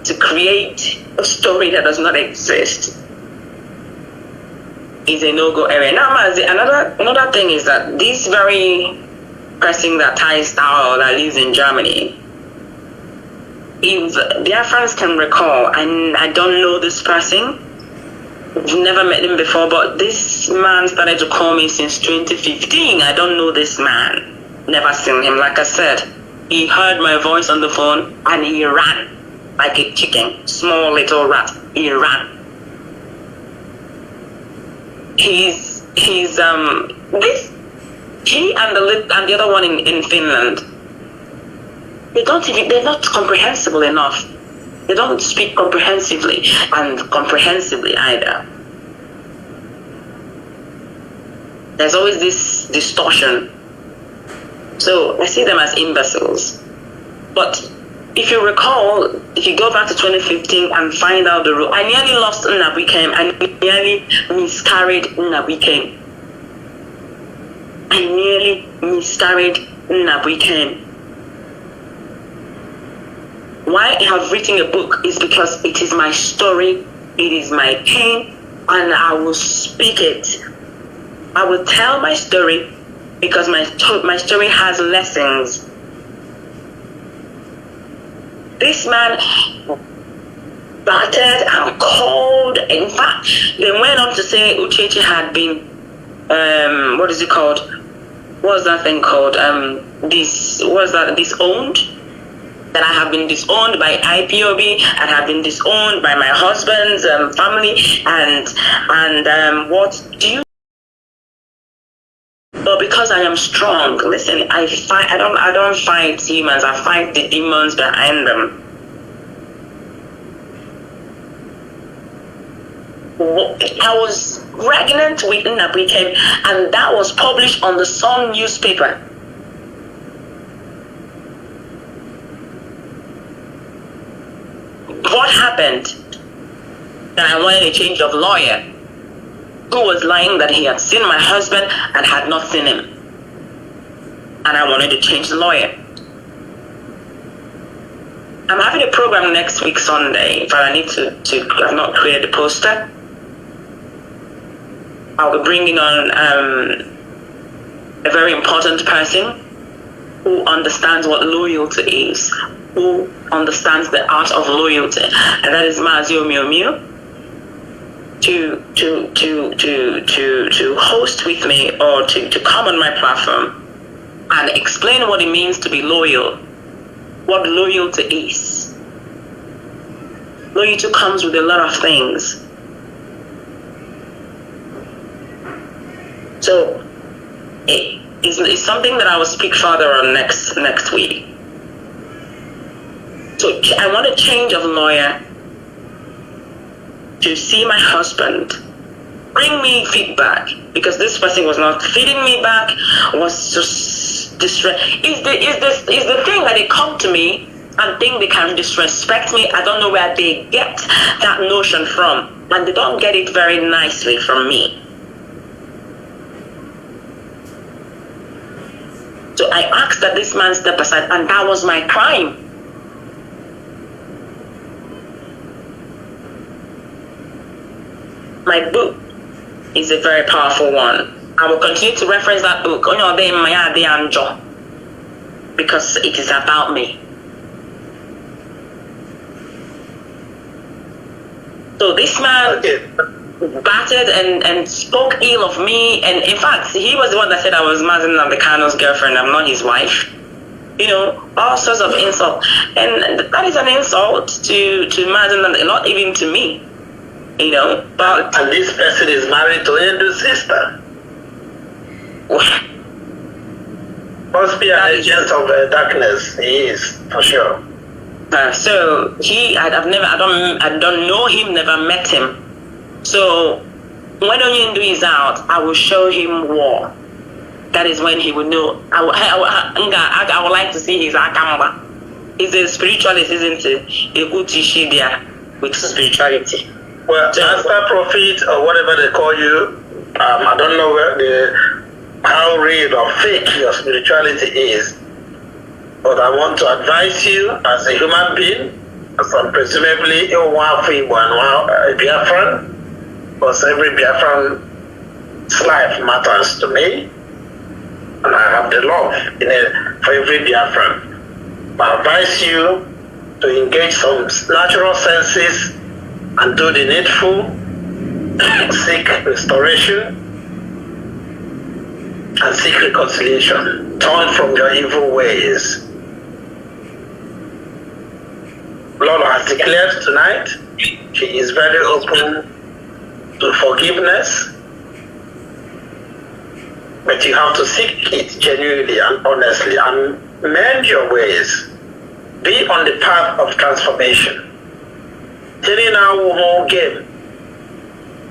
to create a story that does not exist is a no-go area. Now, Mazi, another thing is that this very person that ties down, that lives in Germany, if Biafrans can recall, and I don't know this person, I've never met him before, but this man started to call me since 2015. I don't know this man, never seen him. Like I said, he heard my voice on the phone and he ran like a chicken, small little rat. He ran. He and the other one in Finland, they're not comprehensible enough. They don't speak comprehensively either. There's always this distortion. So I see them as imbeciles. But if you recall, if you go back to 2015 and find out the rule, I nearly lost Nnabuikem. I nearly miscarried Nnabuikem. Why I have written a book is because it is my story, it is my pain, and I will speak it. I will tell my story because my story has lessons. This man battered and called. In fact, they went on to say Uchechi had been, what is it called? What's that thing called? Disowned? That I have been disowned by IPOB, and have been disowned by my husband's family, and what do you? But because I am strong, listen, I don't fight humans, I fight the demons behind them. I was pregnant with Nnabwike, and that was published on the Sun newspaper. What happened? That I wanted a change of lawyer who was lying that he had seen my husband and had not seen him. And I wanted to change the lawyer. I'm having a program next week Sunday, but I need to I've not created a poster. I'll be bringing on a very important person who understands what loyalty is, who understands the art of loyalty, and that is Mazi Nnamdi to host with me or to come on my platform and explain what it means to be loyal, what loyalty is. Loyalty comes with a lot of things. So it's something that I will speak further on next week. So I want a change of lawyer to see my husband, bring me feedback, because this person was not feeding me back, was just is the thing that they come to me and think they can disrespect me. I don't know where they get that notion from, and they don't get it very nicely from me. So I asked that this man step aside, and that was my crime. My book is a very powerful one. I will continue to reference that book because it is about me. So this man battered and spoke ill of me, and in fact, he was the one that said I was Mazi Nnamdi Kanu's girlfriend. I'm not his wife. You know, all sorts of insult, and that is an insult to Mazi Nnamdi, not even to me. You know, but and this person is married to Endu's sister. Must be an agent of darkness. He is for sure. So I don't know him, never met him. So when Onyendu is out, I will show him war. That is when he will know. I would like to see his akamba. He's a spiritualist, isn't he? A good issue there with spirituality. Well, Master Prophet or whatever they call you, I don't know how real or fake your spirituality is, but I want to advise you as a human being, as I'm presumably a Biafran, because every Biafran's life matters to me, and I have the love for every Biafran. I advise you to engage some natural senses and do the needful, seek restoration, and seek reconciliation. Turn from your evil ways. Lord has declared tonight she is very open to forgiveness, but you have to seek it genuinely and honestly and mend your ways. Be on the path of transformation. Telling our whole game,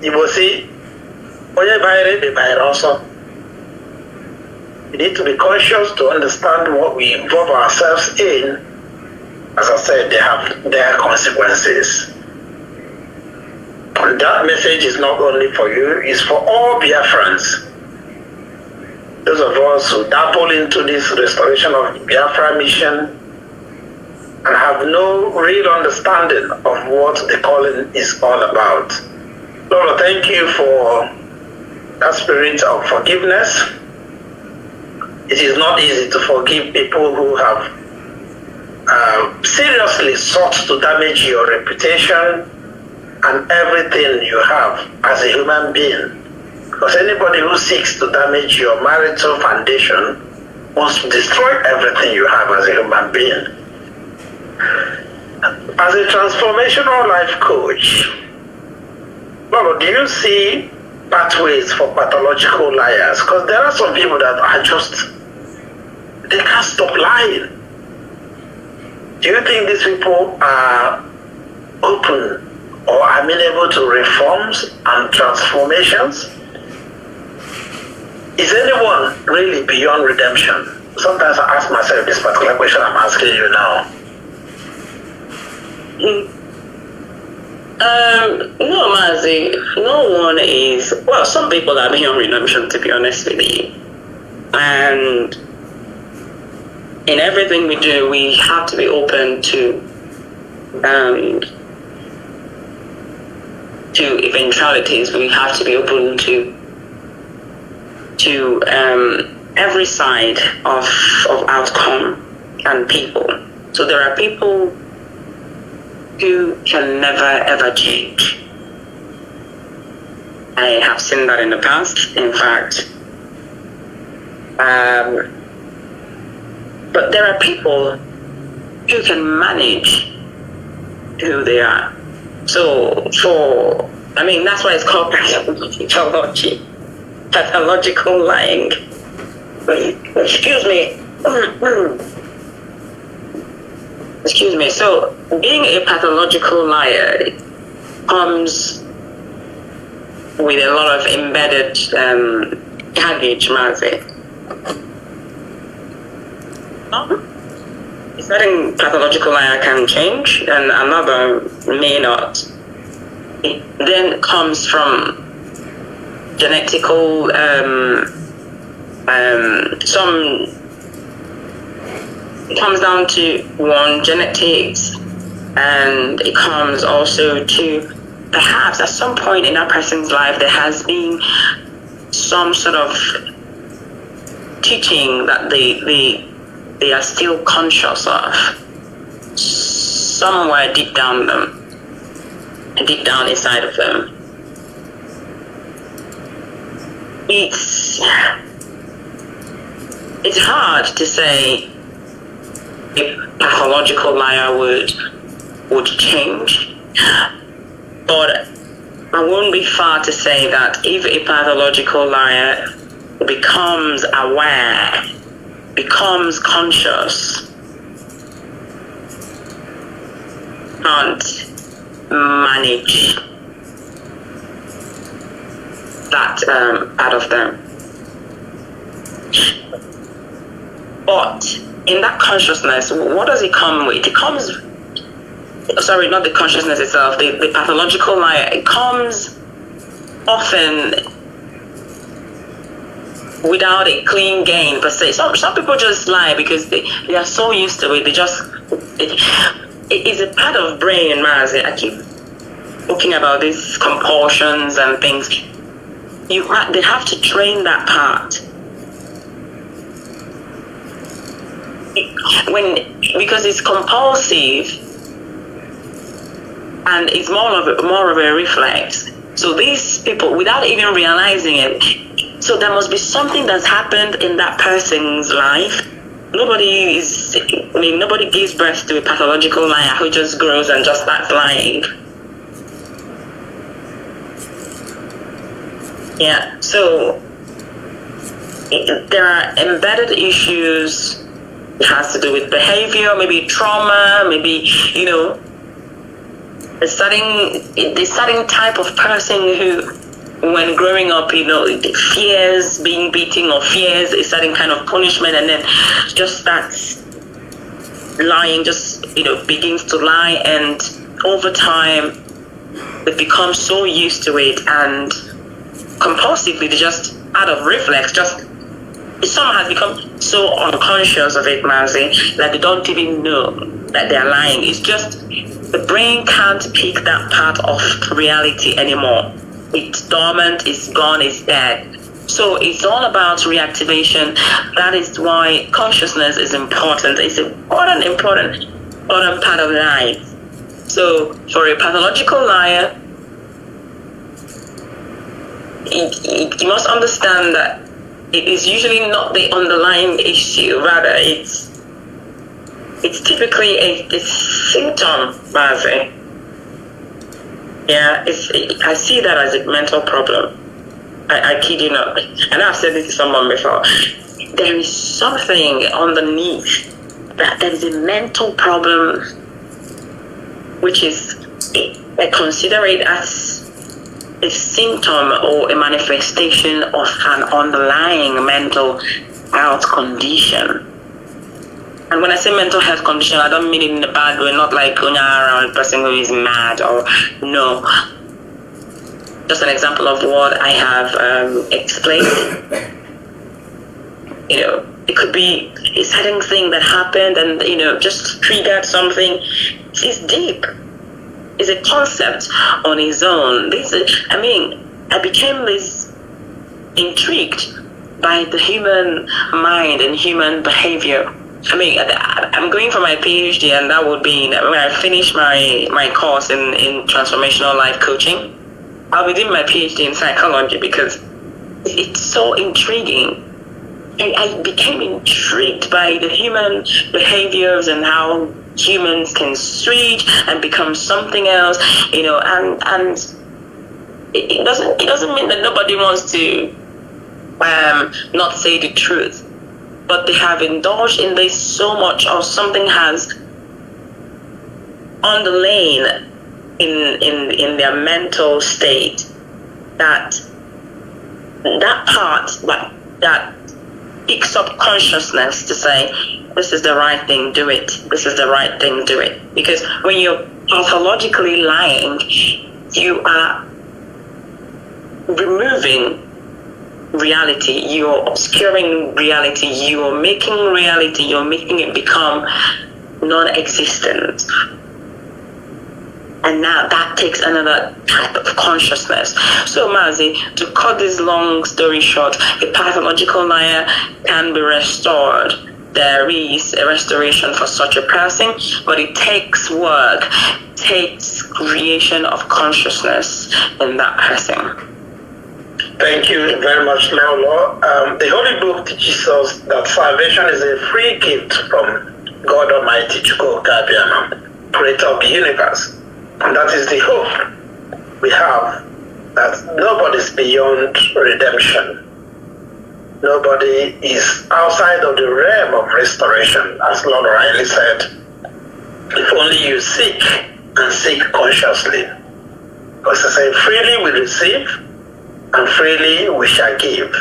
you will see, also. We need to be cautious to understand what we involve ourselves in. As I said, they have their consequences. And that message is not only for you, it's for all Biafrans. Those of us who dabble into this restoration of the Biafra mission and have no real understanding of what the calling is all about. Lord, thank you for that spirit of forgiveness. It is not easy to forgive people who have seriously sought to damage your reputation and everything you have as a human being. Because anybody who seeks to damage your marital foundation wants to destroy everything you have as a human being. As a transformational life coach, Lord, do you see pathways for pathological liars? Because there are some people that are just, they can't stop lying. Do you think these people are open or amenable to reforms and transformations? Is anyone really beyond redemption? Sometimes I ask myself this particular question I'm asking you now. No, Mazi, no one is. Well, some people are beyond redemption, to be honest with you. And in everything we do, we have to be open to eventualities. We have to be open to every side of outcome and people. So there are people who can never ever change. I have seen that in the past, in fact. But there are people who can manage who they are. So that's why it's called pathological lying. Excuse me. So being a pathological liar comes with a lot of embedded baggage, Mazi. A certain pathological liar can change and another may not. It then comes from genetical, it comes down to one, genetics, and it comes also to perhaps at some point in a person's life there has been some sort of teaching that they are still conscious of somewhere deep down inside of them. It's hard to say a pathological liar would change, but I won't be far to say that if a pathological liar becomes aware, becomes conscious, can't manage that out of them. But in that consciousness, what does it come with? It comes, sorry, not the consciousness itself, the pathological liar, it comes often without a clean gain per se. Some people just lie because they are so used to it. It is a part of brain, Mazi. I keep talking about these compulsions and things. They have to train that part. Because it's compulsive and it's more of a reflex. So these people, without even realizing it, so there must be something that's happened in that person's life. Nobody gives birth to a pathological liar who just grows and just starts lying. Yeah, so there are embedded issues. It has to do with behavior, maybe trauma, maybe, a certain type of person who, when growing up, fears being beaten or fears a certain kind of punishment, and then just starts lying, begins to lie, and over time they become so used to it, and compulsively they just, out of reflex, some has become so unconscious of it, Mazi, that they don't even know that they're lying. It's just the brain can't pick that part of reality anymore. It's dormant, it's gone, it's dead. So it's all about reactivation. That is why consciousness is important. It's an important part of life. So for a pathological liar, you must understand that it is usually not the underlying issue. Rather, it's typically a symptom, Mazi. Yeah, I see that as a mental problem. I kid you not. And I've said this to someone before. There is something underneath that there is a mental problem, which is I consider it as a symptom or a manifestation of an underlying mental health condition. And when I say mental health condition, I don't mean it in a bad way, not like a person who is mad or no. Just an example of what I have explained. It could be a certain thing that happened and, just triggered something. It's deep. It's a concept on its own. I became this intrigued by the human mind and human behavior. I'm going for my PhD, and that would be when I finish my course in transformational life coaching. I'll be doing my PhD in psychology because it's so intriguing. I became intrigued by the human behaviors and how humans can switch and become something else, and it doesn't mean that nobody wants to not say the truth, but they have indulged in this so much, or something has underlain in their mental state that part that picks up consciousness to say, this is the right thing, do it. This is the right thing, do it. Because when you're pathologically lying, you are removing reality, you're obscuring reality, you're making reality, you're making it become non-existent. And now that takes another type of consciousness. So Mazi, to cut this long story short, a pathological liar can be restored. There is a restoration for such a person, but it takes work, takes creation of consciousness in that person. Thank you very much, Lolo. The Holy Book teaches us that salvation is a free gift from God Almighty, Uchechigeme, creator of the universe. And that is the hope we have, that nobody is beyond redemption. Nobody is outside of the realm of restoration, as Lord Riley said. If only you seek and seek consciously. Because it says, freely we receive and freely we shall give.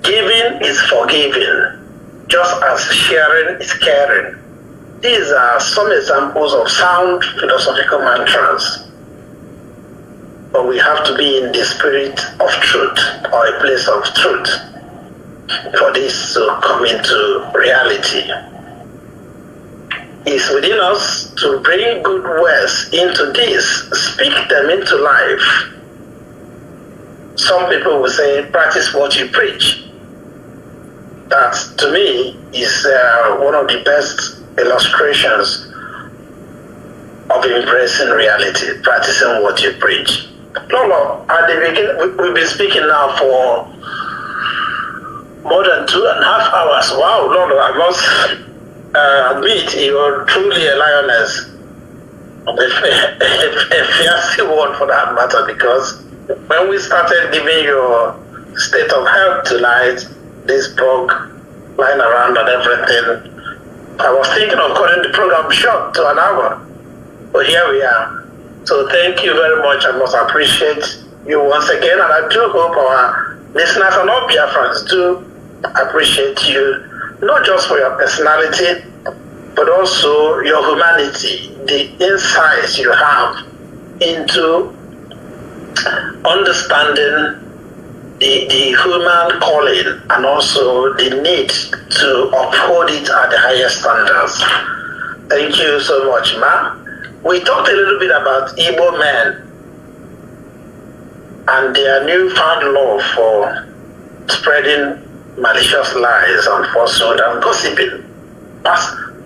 Giving is forgiving, just as sharing is caring. These are some examples of sound philosophical mantras. But we have to be in the spirit of truth, or a place of truth, for this to come into reality. It's within us to bring good words into this, speak them into life. Some people will say, practice what you preach. That, to me, is one of the best illustrations of embracing reality, practicing what you preach. Lolo, at the beginning, we've been speaking now for more than 2.5 hours. Wow, Lolo, I must admit, you're truly a lioness, a fierce one for that matter, because when we started giving your state of health tonight, this bug lying around and everything, I was thinking of cutting the program short to an hour, but here we are. So thank you very much. I must appreciate you once again, and I do hope our listeners and all Biafrans do appreciate you, not just for your personality, but also your humanity, the insights you have into understanding the human calling, and also the need to uphold it at the highest standards. Thank you so much, Ma. We talked a little bit about Igbo men and their newfound love for spreading malicious lies and falsehood and gossiping.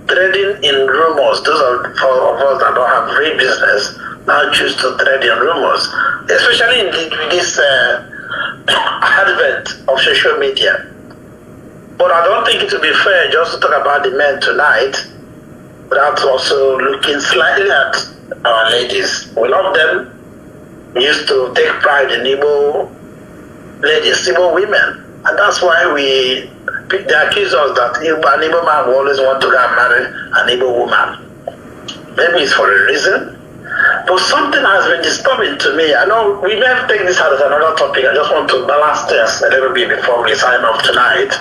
Threading in rumors. Those of us that don't have real business now choose to thread in rumors, especially in this advent of social media. But I don't think it would be fair just to talk about the men tonight without also looking slightly at our ladies. We love them. We used to take pride in Igbo ladies, Igbo women. And that's why they accuse us that an Igbo man will always want to go and marry an Igbo woman. Maybe it's for a reason. But something has been disturbing to me. I know we may take this as another topic. I just want to balance this a little bit before we sign off tonight.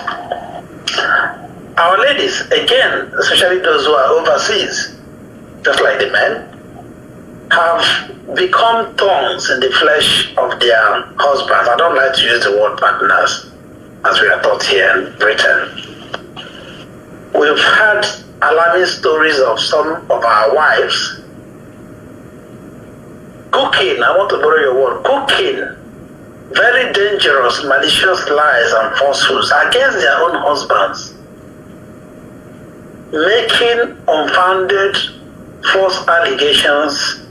Our ladies, again, especially those who are overseas, just like the men, have become thorns in the flesh of their husbands. I don't like to use the word partners, as we are taught here in Britain. We've had alarming stories of some of our wives cooking, I want to borrow your word, cooking very dangerous, malicious lies and falsehoods against their own husbands, making unfounded false allegations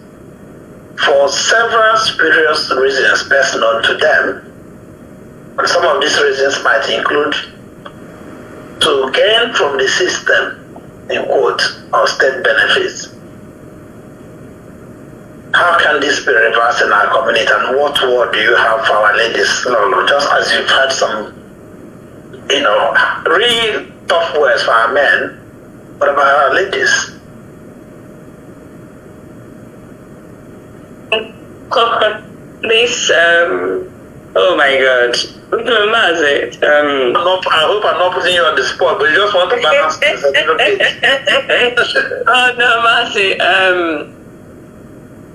for several spurious reasons best known to them. And some of these reasons might include to gain from the system, in quote, or state benefits. How can this be reversed in our community, and what word do you have for our ladies? No, just as you've had some, real tough words for our men, what about our ladies? This, oh my God. Mazi, I hope I'm not putting you on the spot, but you just want to balance this a little bit. Oh no, Mazi.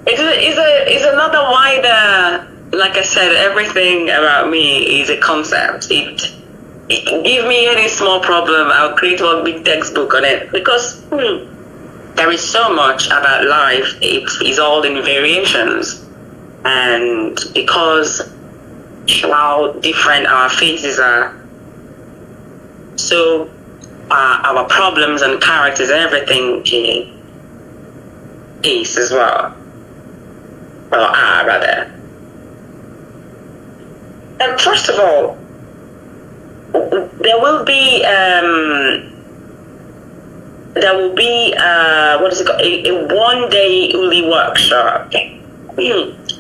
It's another wider. Like I said, everything about me is a concept. Give me any small problem, I'll create one big textbook on it, because there is so much about life. It's all in variations, and because how different our faces are, so our problems and characters and everything is as well, or are rather. And first of all, there will be what is it called? A one-day Uli workshop.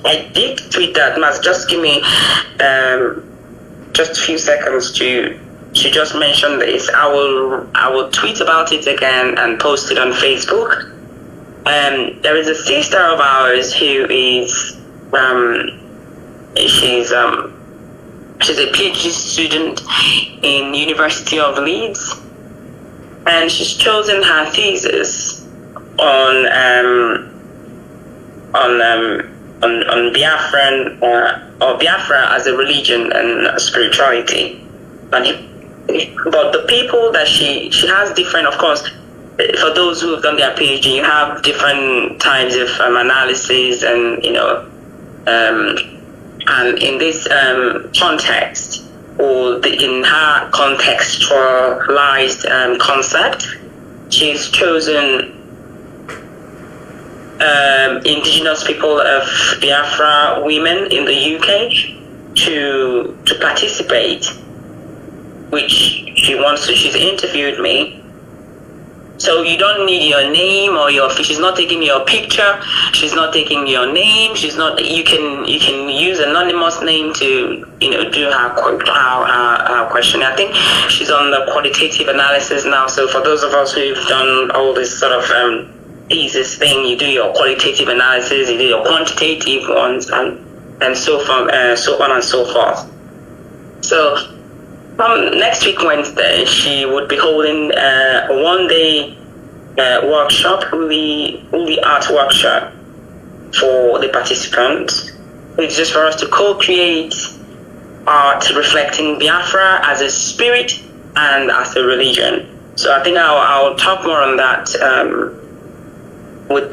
I did tweet that, Mazi. Just give me just a few seconds to just mention this. I will tweet about it again and post it on Facebook. There is a sister of ours who is she's a PhD student in University of Leeds, and she's chosen her thesis on Biafran or Biafra as a religion and spirituality. But the people that she has different, of course, for those who have done their PhD, you have different types of analysis, and and in this context, or in her contextualized concept, she's chosen indigenous people of Biafra women in the UK to participate, which she wants to. She's interviewed me. So you don't need your name or she's not taking your picture, she's not taking your name, you can use anonymous name to do her question. I think she's on the qualitative analysis now. So for those of us who've done all this sort of thesis thing, you do your qualitative analysis, you do your quantitative ones, and so on and so forth. So next week Wednesday, she would be holding a one-day workshop, Uli art workshop for the participants. It's just for us to co-create art reflecting Biafra as a spirit and as a religion. So I think I'll talk more on that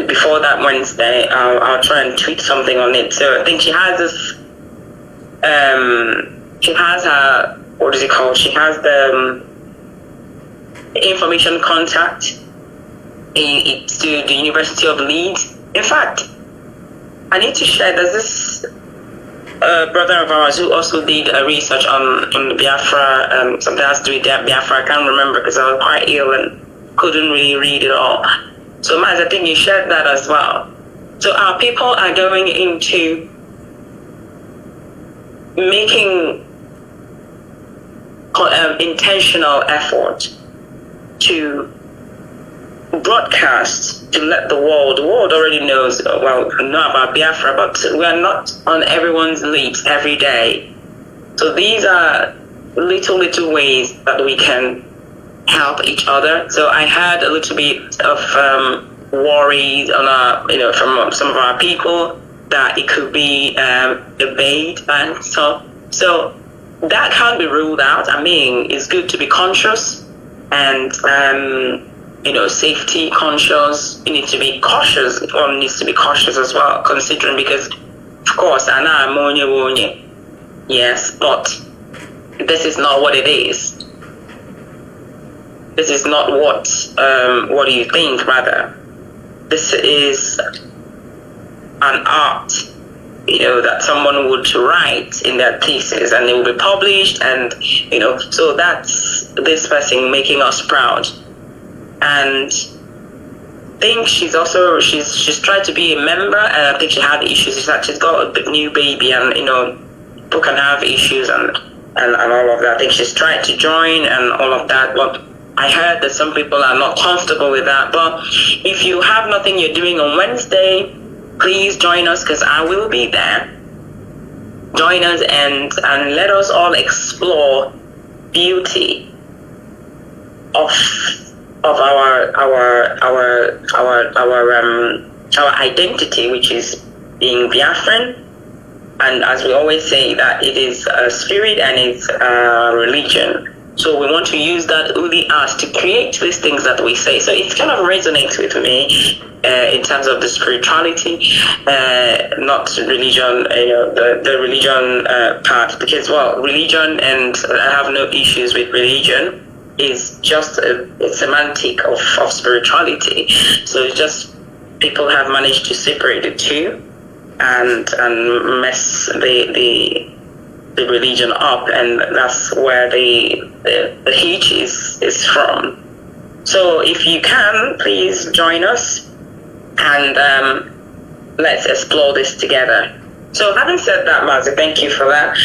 before that Wednesday. I'll try and tweet something on it. So I think she has this. She has her. What is it called? She has the information contact to the University of Leeds. In fact, I need to share, there's this brother of ours who also did a research on Biafra, something has to do with Biafra. I can't remember because I was quite ill and couldn't really read it all. So Mazi, I think you shared that as well. So our people are going into making intentional effort to broadcast to let the world already knows, well, know about Biafra, but we are not on everyone's lips every day. So these are little ways that we can help each other. So I had a little bit of worries on our, from some of our people that it could be a bait and so that can't be ruled out. I mean, it's good to be conscious and safety conscious. You need to be cautious. One needs to be cautious as well, considering, because of course I know ammonia, yes, but this is not what it is. This is not what do you think, rather. This is an art, that someone would write in their thesis and it will be published, and, so that's this person making us proud. And I think she's tried to be a member, and I think she had issues. She's got a new baby, and, people can have issues and all of that. I think she's tried to join and all of that, but I heard that some people are not comfortable with that. But if you have nothing you're doing on Wednesday, please join us, because I will be there. Join us and let us all explore beauty of our identity, which is being Biafran. And as we always say, that it is a spirit and it's a religion. So we want to use that uli art to create these things that we say. So it kind of resonates with me in terms of the spirituality, not religion, the religion part. Because, well, religion, and I have no issues with religion, is just a semantic of spirituality. So it's just people have managed to separate the two and mess the religion up, and that's where the heat is from. So if you can, please join us and let's explore this together. So having said that, Mazi, thank you for that.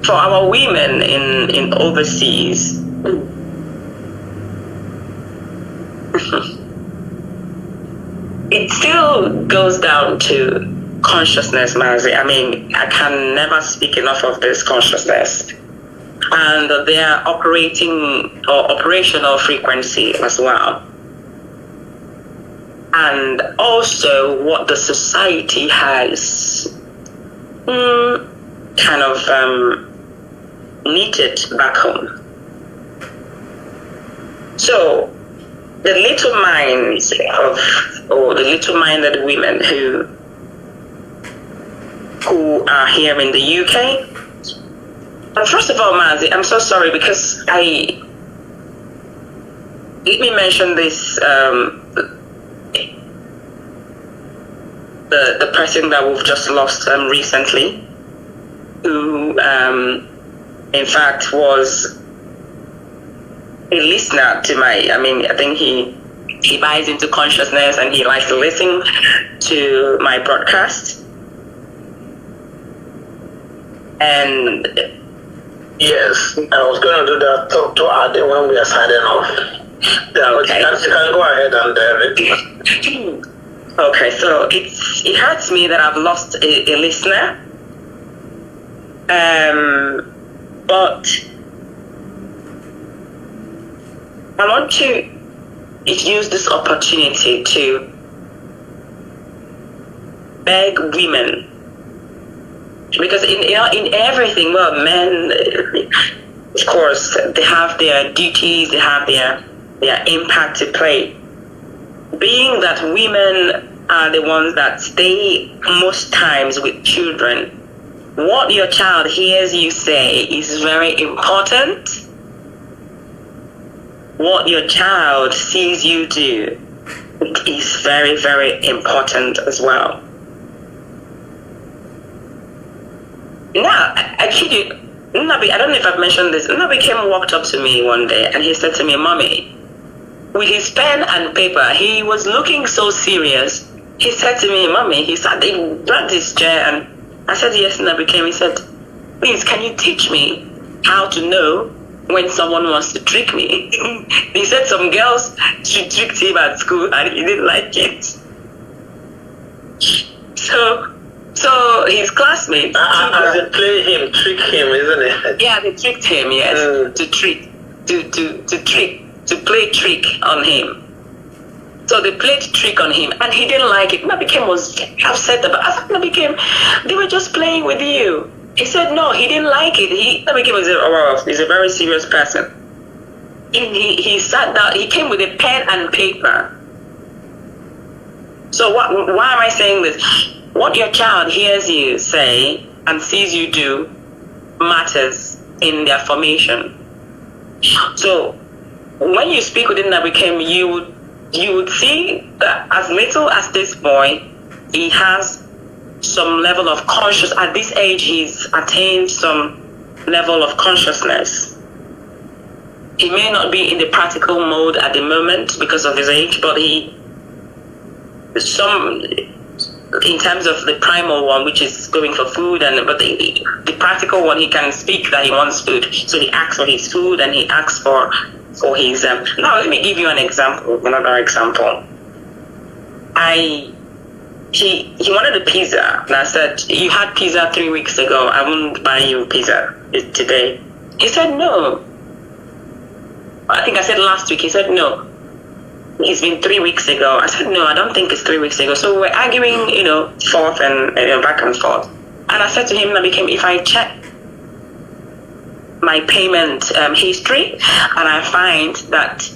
For our women in overseas, it still goes down to consciousness, Mazi. I mean, I can never speak enough of this consciousness and their operational frequency as well. And also what the society has kind of knitted back home. So the little minds or the little minded women who are here in the UK. And first of all, Mazi, I'm so sorry, because let me mention this, the person that we've just lost recently, who in fact was a listener to I think he buys into consciousness and he likes to listen to my broadcast. And yes, I was going to do that to add in when we are signing off. Yeah, okay. You can go ahead and okay, so it hurts me that I've lost a listener. But I want to use this opportunity to beg women, because in everything, well, men, of course, they have their duties, they have their impact to play. Being that women are the ones that stay most times with children, what your child hears you say is very important. What your child sees you do is very, very important as well. Now, I kid you, Nabi, I don't know if I've mentioned this. Nabi walked up to me one day and he said to me, "Mommy," with his pen and paper, he was looking so serious. He said to me, "Mommy," he said, they brought this chair, and I said, "Yes," Nabi came. He said, "Please, can you teach me how to know when someone wants to trick me. He said some girls tricked him at school and he didn't like it. So his classmates... They play him, trick him, isn't it? Yeah, they tricked him, yes. To play trick on him. So they played trick on him and he didn't like it. Nabikem was upset about it. I thought Nabikem, they were just playing with you. He said no, he didn't like it. Nabikem was he's a very serious person. He sat down, he came with a pen and paper. So why am I saying this? What your child hears you say and sees you do matters in their formation. So when you speak within Nabikem, you would see that as little as this boy, he has some level of conscious. At this age, he's attained some level of consciousness. He may not be in the practical mode at the moment because of his age, but in terms of the primal one, which is going for food, but the practical one, he can speak that he wants food. So he asks for his food and he asks for his now let me give you another example. He wanted a pizza and I said, you had pizza 3 weeks ago, I won't buy you pizza today. He said no. I think I said last week. He said no, it's been 3 weeks ago. I said no, I don't think it's 3 weeks ago. So we're arguing, forth and back and forth. And I said to him, if I check my payment history and I find that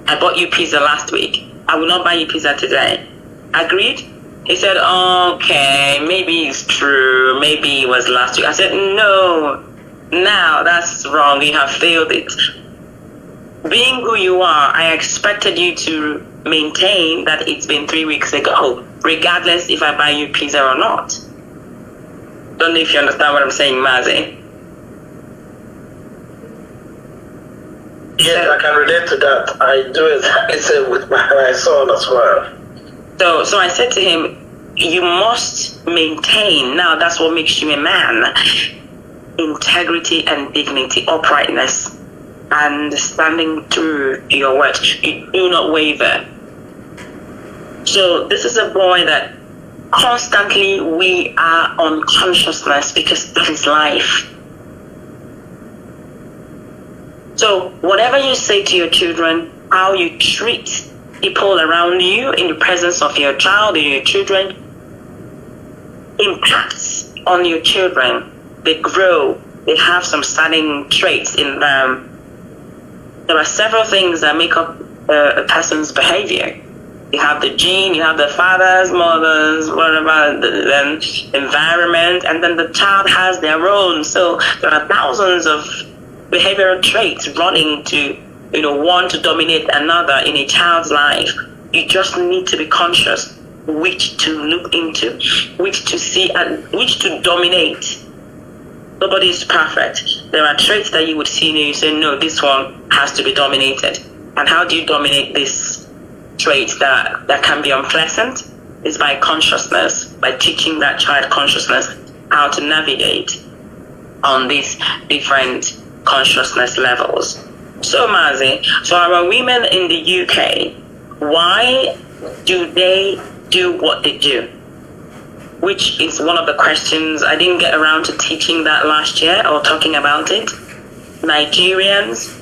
I bought you pizza last week, I will not buy you pizza today. Agreed? He said, okay, maybe it's true, maybe it was last week. I said, no, now that's wrong, you have failed it. Being who you are, I expected you to maintain that it's been 3 weeks ago, regardless if I buy you pizza or not. Don't know if you understand what I'm saying, Mazi. Yes, I can relate to that. I do exactly the same with my son as well. So I said to him, you must maintain, now that's what makes you a man, integrity and dignity, uprightness, and standing true to your word. You do not waver. So this is a boy that constantly we are on consciousness because that is life. So whatever you say to your children, how you treat people around you in the presence of your child or your children impacts on your children. They grow, they have some certain traits in them. There are several things that make up a person's behavior. You have the gene, you have the fathers, mothers, whatever, then environment, and then the child has their own. So there are thousands of behavioral traits running to, one to dominate another in a child's life. You just need to be conscious which to look into, which to see, and which to dominate. Nobody is perfect. There are traits that you would see and you say, no, this one has to be dominated. And how do you dominate this trait that can be unpleasant? Is by consciousness, by teaching that child consciousness, how to navigate on these different consciousness levels. So Mazi, so our women in the UK, why do they do what they do? Which is one of the questions. I didn't get around to teaching that last year or talking about it. Nigerians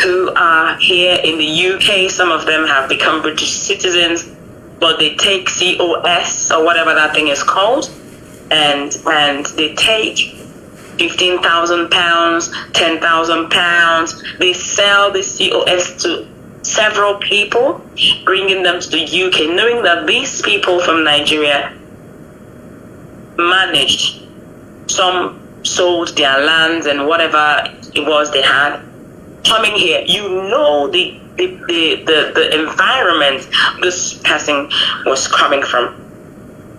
who are here in the UK, some of them have become British citizens, but they take COS or whatever that thing is called, and they take £15,000, £10,000. They sell the COS to several people, bringing them to the UK, knowing that these people from Nigeria managed, some sold their lands and whatever it was they had, coming here. The environment this person was coming from.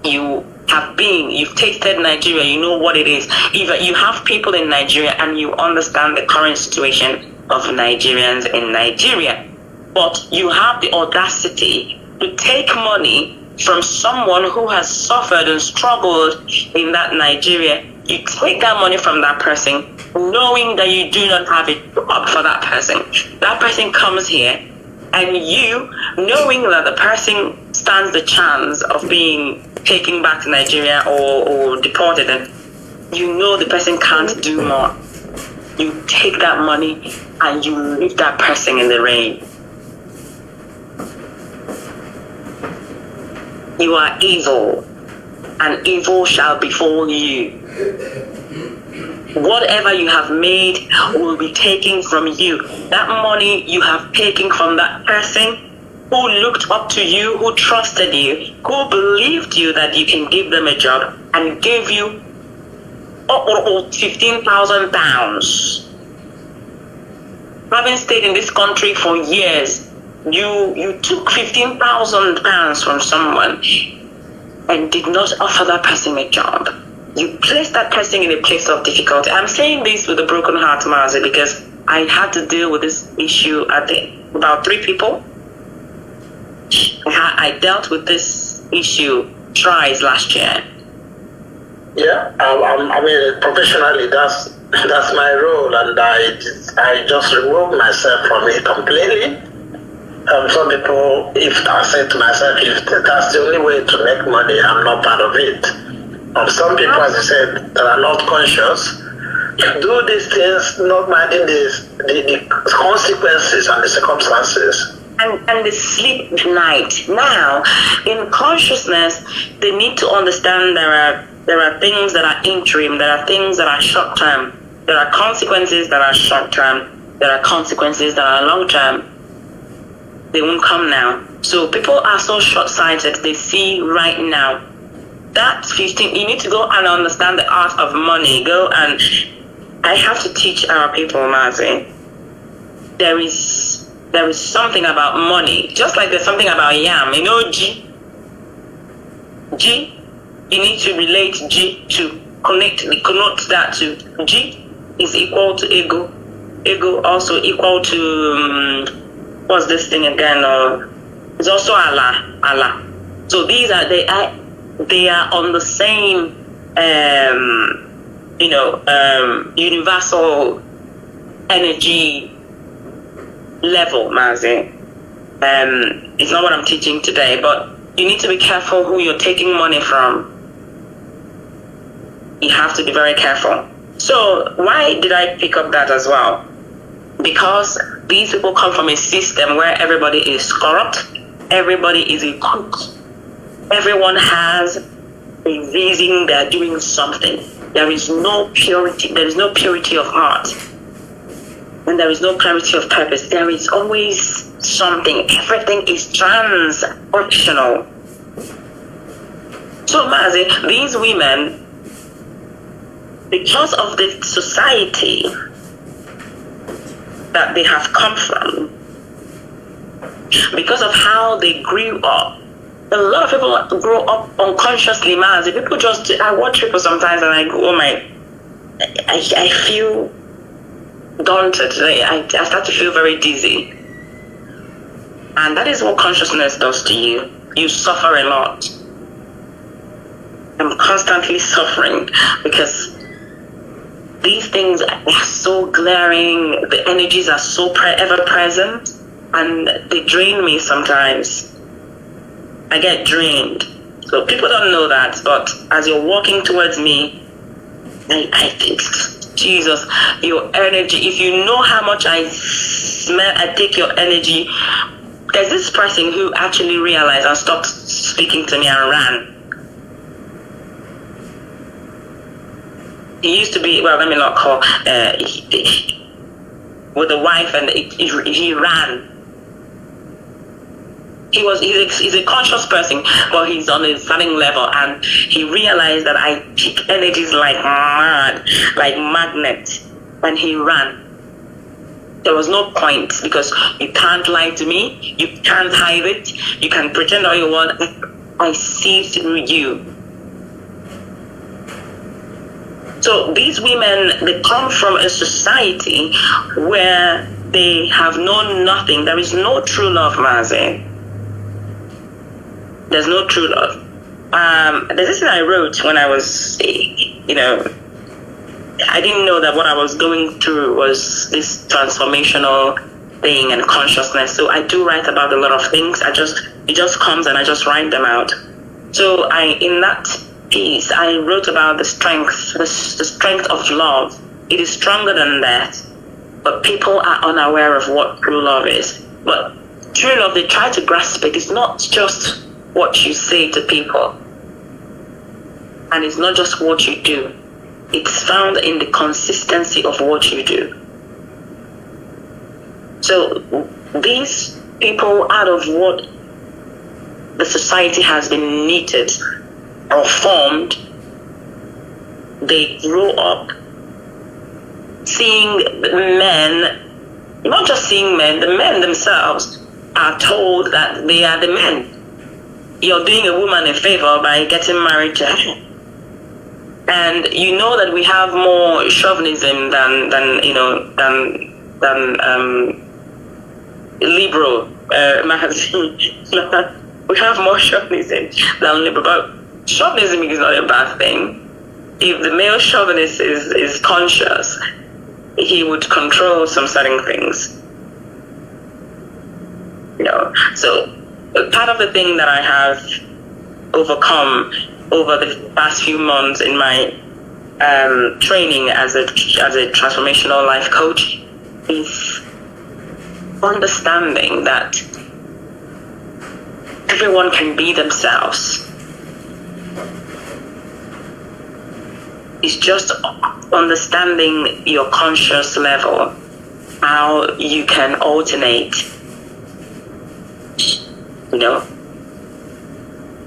You've tasted Nigeria, you know what it is. If you have people in Nigeria and you understand the current situation of Nigerians in Nigeria, but you have the audacity to take money from someone who has suffered and struggled in that Nigeria. You take that money from that person knowing that you do not have a job for that person. That person comes here, and you, knowing that the person stands the chance of being taken back to Nigeria or deported, and you know the person can't do more, you take that money and you leave that person in the rain. You are evil, and evil shall befall you. Whatever you have made will be taken from you. That money you have taken from that person who looked up to you, who trusted you, who believed you that you can give them a job, and gave you £15,000. Having stayed in this country for years, you took £15,000 from someone and did not offer that person a job. You placed that person in a place of difficulty. I'm saying this with a broken heart, Mazi, because I had to deal with this issue about 3 people. I dealt with this issue twice last year. Yeah, I mean, professionally, that's my role, and I just removed myself from it completely. Some people, if I say to myself, if that's the only way to make money, I'm not part of it. Some people, as I said, that are not conscious, do these things not minding the consequences and the circumstances. And they sleep at night. Now, in consciousness, they need to understand there are things that are interim, there are things that are short term, there are consequences that are short term, there are consequences that are long term. They won't come now. So people are so short-sighted, they see right now. That 15, you need to go and understand the art of money. Go and, I have to teach our people, Mazi. There is something about money, just like there's something about yam. You know, G, you need to relate G to connote that to G is equal to ego. Ego also equal to, what's this thing again? It's also Allah. So these are, they are on the same, universal energy level, Mazi. It's not what I'm teaching today, but you need to be careful who you're taking money from. You have to be very careful. So why did I pick up that as well? Because these people come from a system where everybody is corrupt, everybody is a crook, everyone has a reason they're doing something. There is no purity of heart, and there is no clarity of purpose. There is always something. Everything is transactional. So Mazi, these women, because of the society that they have come from, because of how they grew up, a lot of people grow up unconsciously, Mazi. People just, I watch people sometimes and I go, oh my, I feel daunted. I start to feel very dizzy. And that is what consciousness does to you. You suffer a lot. I'm constantly suffering because these things are so glaring, the energies are so ever present, and they drain me sometimes. I get drained. So people don't know that, but as you're walking towards me, I think, Jesus, your energy, if you know how much I take your energy. There's this person who actually realized and stopped speaking to me and ran. He used to be, well, let me not call, with a wife, and he ran. He's a conscious person, but he's on a certain level, and he realized that I pick energies like mad, like magnet, and he ran. There was no point, because you can't lie to me, you can't hide it, you can pretend all you want. I see through you. So these women, they come from a society where they have known nothing. There is no true love, Mazi. There's no true love. There's this thing I wrote when I was, I didn't know that what I was going through was this transformational thing and consciousness. So I do write about a lot of things. It just comes and I just write them out. So in that piece, I wrote about the strength of love. It is stronger than that, but people are unaware of what true love is. But true love, they try to grasp it. It's not just what you say to people, and it's not just what you do. It's found in the consistency of what you do. So these people, out of what the society has been knitted or formed, they grow up seeing men, not just seeing men, the men themselves are told that they are the men. You're doing a woman a favor by getting married to her. And you know that we have more chauvinism than liberal. We have more chauvinism than liberal. But chauvinism is not a bad thing. If the male chauvinist is conscious, he would control some certain things. So part of the thing that I have overcome over the past few months in my training as a transformational life coach is understanding that everyone can be themselves. It's just understanding your conscious level, how you can alternate,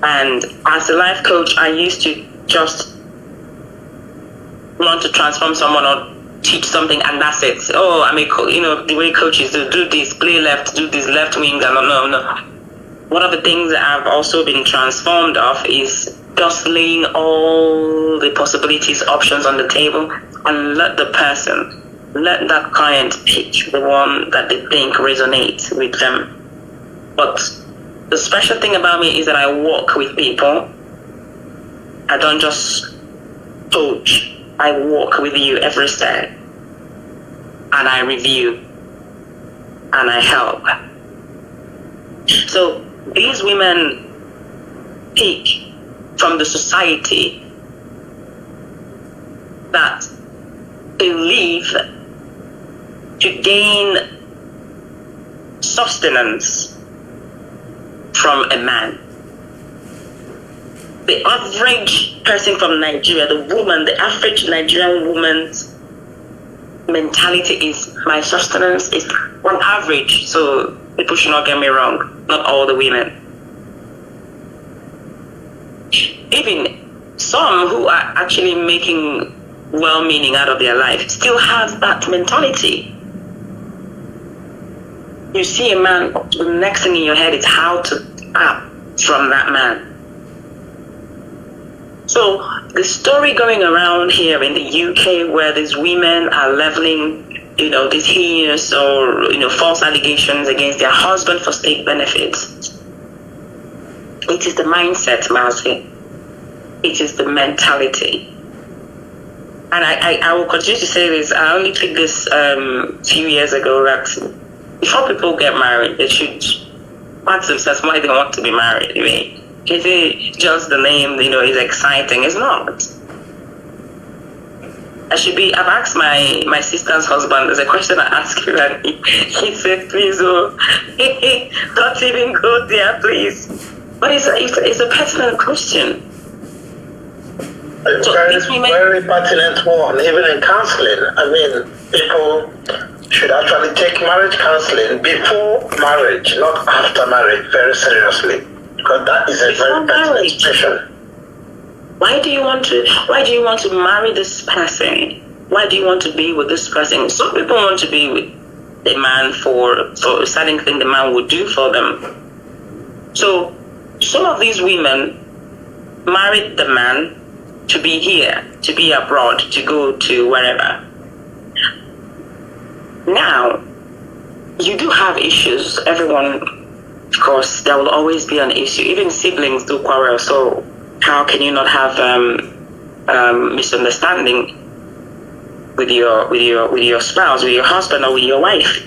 And as a life coach, I used to just want to transform someone or teach something, and that's it. Oh, I'm a the way coaches do this, play left, do this left wing, no. One of the things that I've also been transformed of is just laying all the possibilities, options on the table, and let that client pick the one that they think resonates with them. But the special thing about me is that I walk with people. I don't just coach. I walk with you every step. And I review. And I help. So these women pick from the society that believe to gain sustenance from a man. The average person from Nigeria, the average Nigerian woman's mentality is my sustenance is on average. So people should not get me wrong, not all the women. Even some who are actually making well-meaning out of their life still have that mentality. You see a man, the next thing in your head is how to up from that man. So the story going around here in the UK where these women are leveling, these heinous or, false allegations against their husband for state benefits. It is the mindset, Mazi. It is the mentality. And I will continue to say this. I only took this few years ago that before people get married, they should ask themselves why they want to be married. I mean, is it just the name, is exciting? It's not. I've asked my sister's husband, there's a question I asked him, and he said, please, don't even go there, please. But it's a personal question. So very pertinent one, even in counseling. I mean, people should actually take marriage counseling before marriage, not after marriage, very seriously, because that is a very pertinent question. Why do you want to marry this person? Why do you want to be with this person? Some people want to be with the man for a certain thing the man would do for them. So some of these women married the man to be here, to be abroad, to go to wherever. Now, you do have issues. Everyone, of course, there will always be an issue. Even siblings do quarrel, so how can you not have misunderstanding? your spouse, with your husband, or with your wife.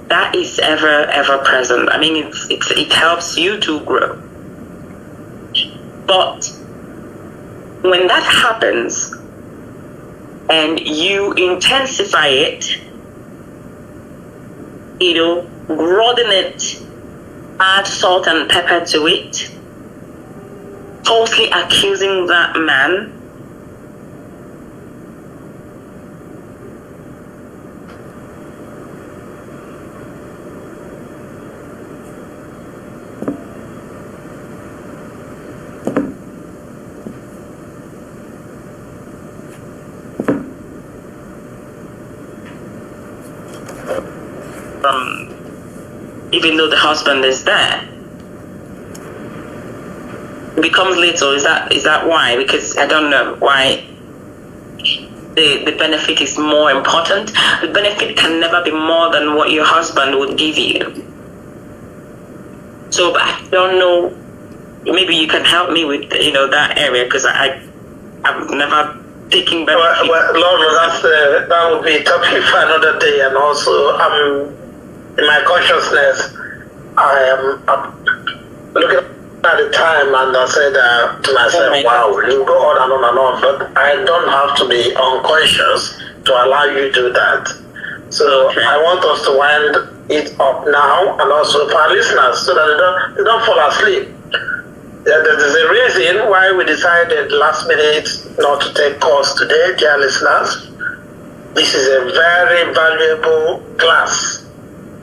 That is ever present. I mean, it helps you to grow. But when that happens and you intensify it, broaden it, add salt and pepper to it, falsely accusing that man, even though the husband is there, it becomes little. Is that why? Because I don't know why the benefit is more important. The benefit can never be more than what your husband would give you. So I don't know. Maybe you can help me with that area, because I've never taken benefit. Well, Lord, that would be a topic for another day, and also in my consciousness, I am looking at the time, and I said to myself, wow, you go on and on, but I don't have to be unconscious to allow you to do that. So okay. I want us to wind it up now, and also for our listeners, so that they don't fall asleep. There's a reason why we decided last minute not to take calls today, dear listeners. This is a very valuable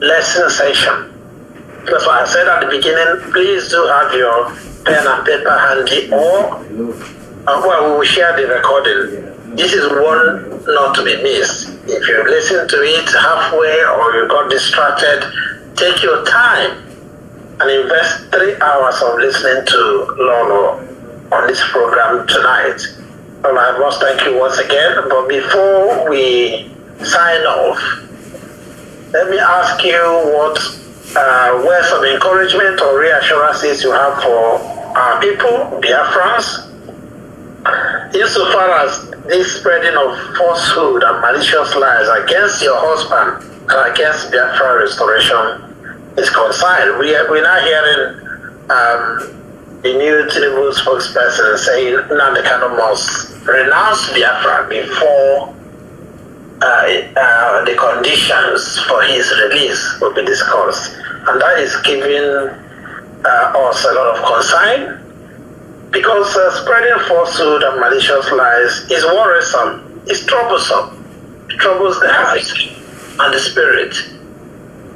lesson session. That's why I said at the beginning, please do have your pen and paper handy, or we will share the recording. This is one not to be missed. If you listen to it halfway or you got distracted, take your time and invest 3 hours of listening to Lolo on this program tonight. And I must thank you once again. But before we sign off, let me ask you what words of encouragement or reassurances you have for our people, Biafrans, insofar as this spreading of falsehood and malicious lies against your husband and against Biafra restoration is concerned. We're now hearing the new Tinubu spokesperson saying Nnamdi Kanu must renounce Biafra before the conditions for his release will be discussed. And that is giving us a lot of concern, because spreading falsehood and malicious lies is worrisome, it's troublesome, it troubles the heart and the spirit.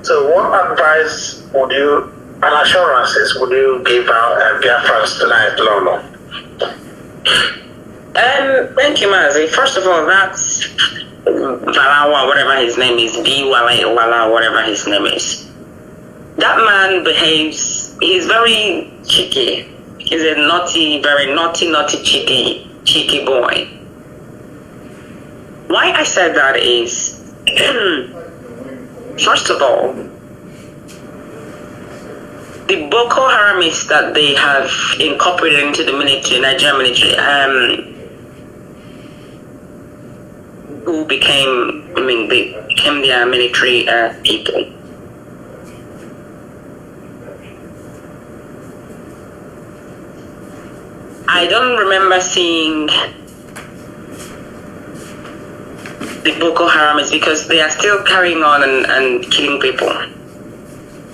So what advice would you, and assurances would you give our Biafrans tonight, Lolo? Thank you, Mazi. First of all, that's Valawa, whatever his name is, Wala, whatever his name is. That man behaves, he's very cheeky. He's a naughty, very naughty, cheeky boy. Why I said that is, first of all, the Boko Haramists that they have incorporated into the military, Nigerian military, who became their military people. I don't remember seeing the Boko Haramists, because they are still carrying on and killing people.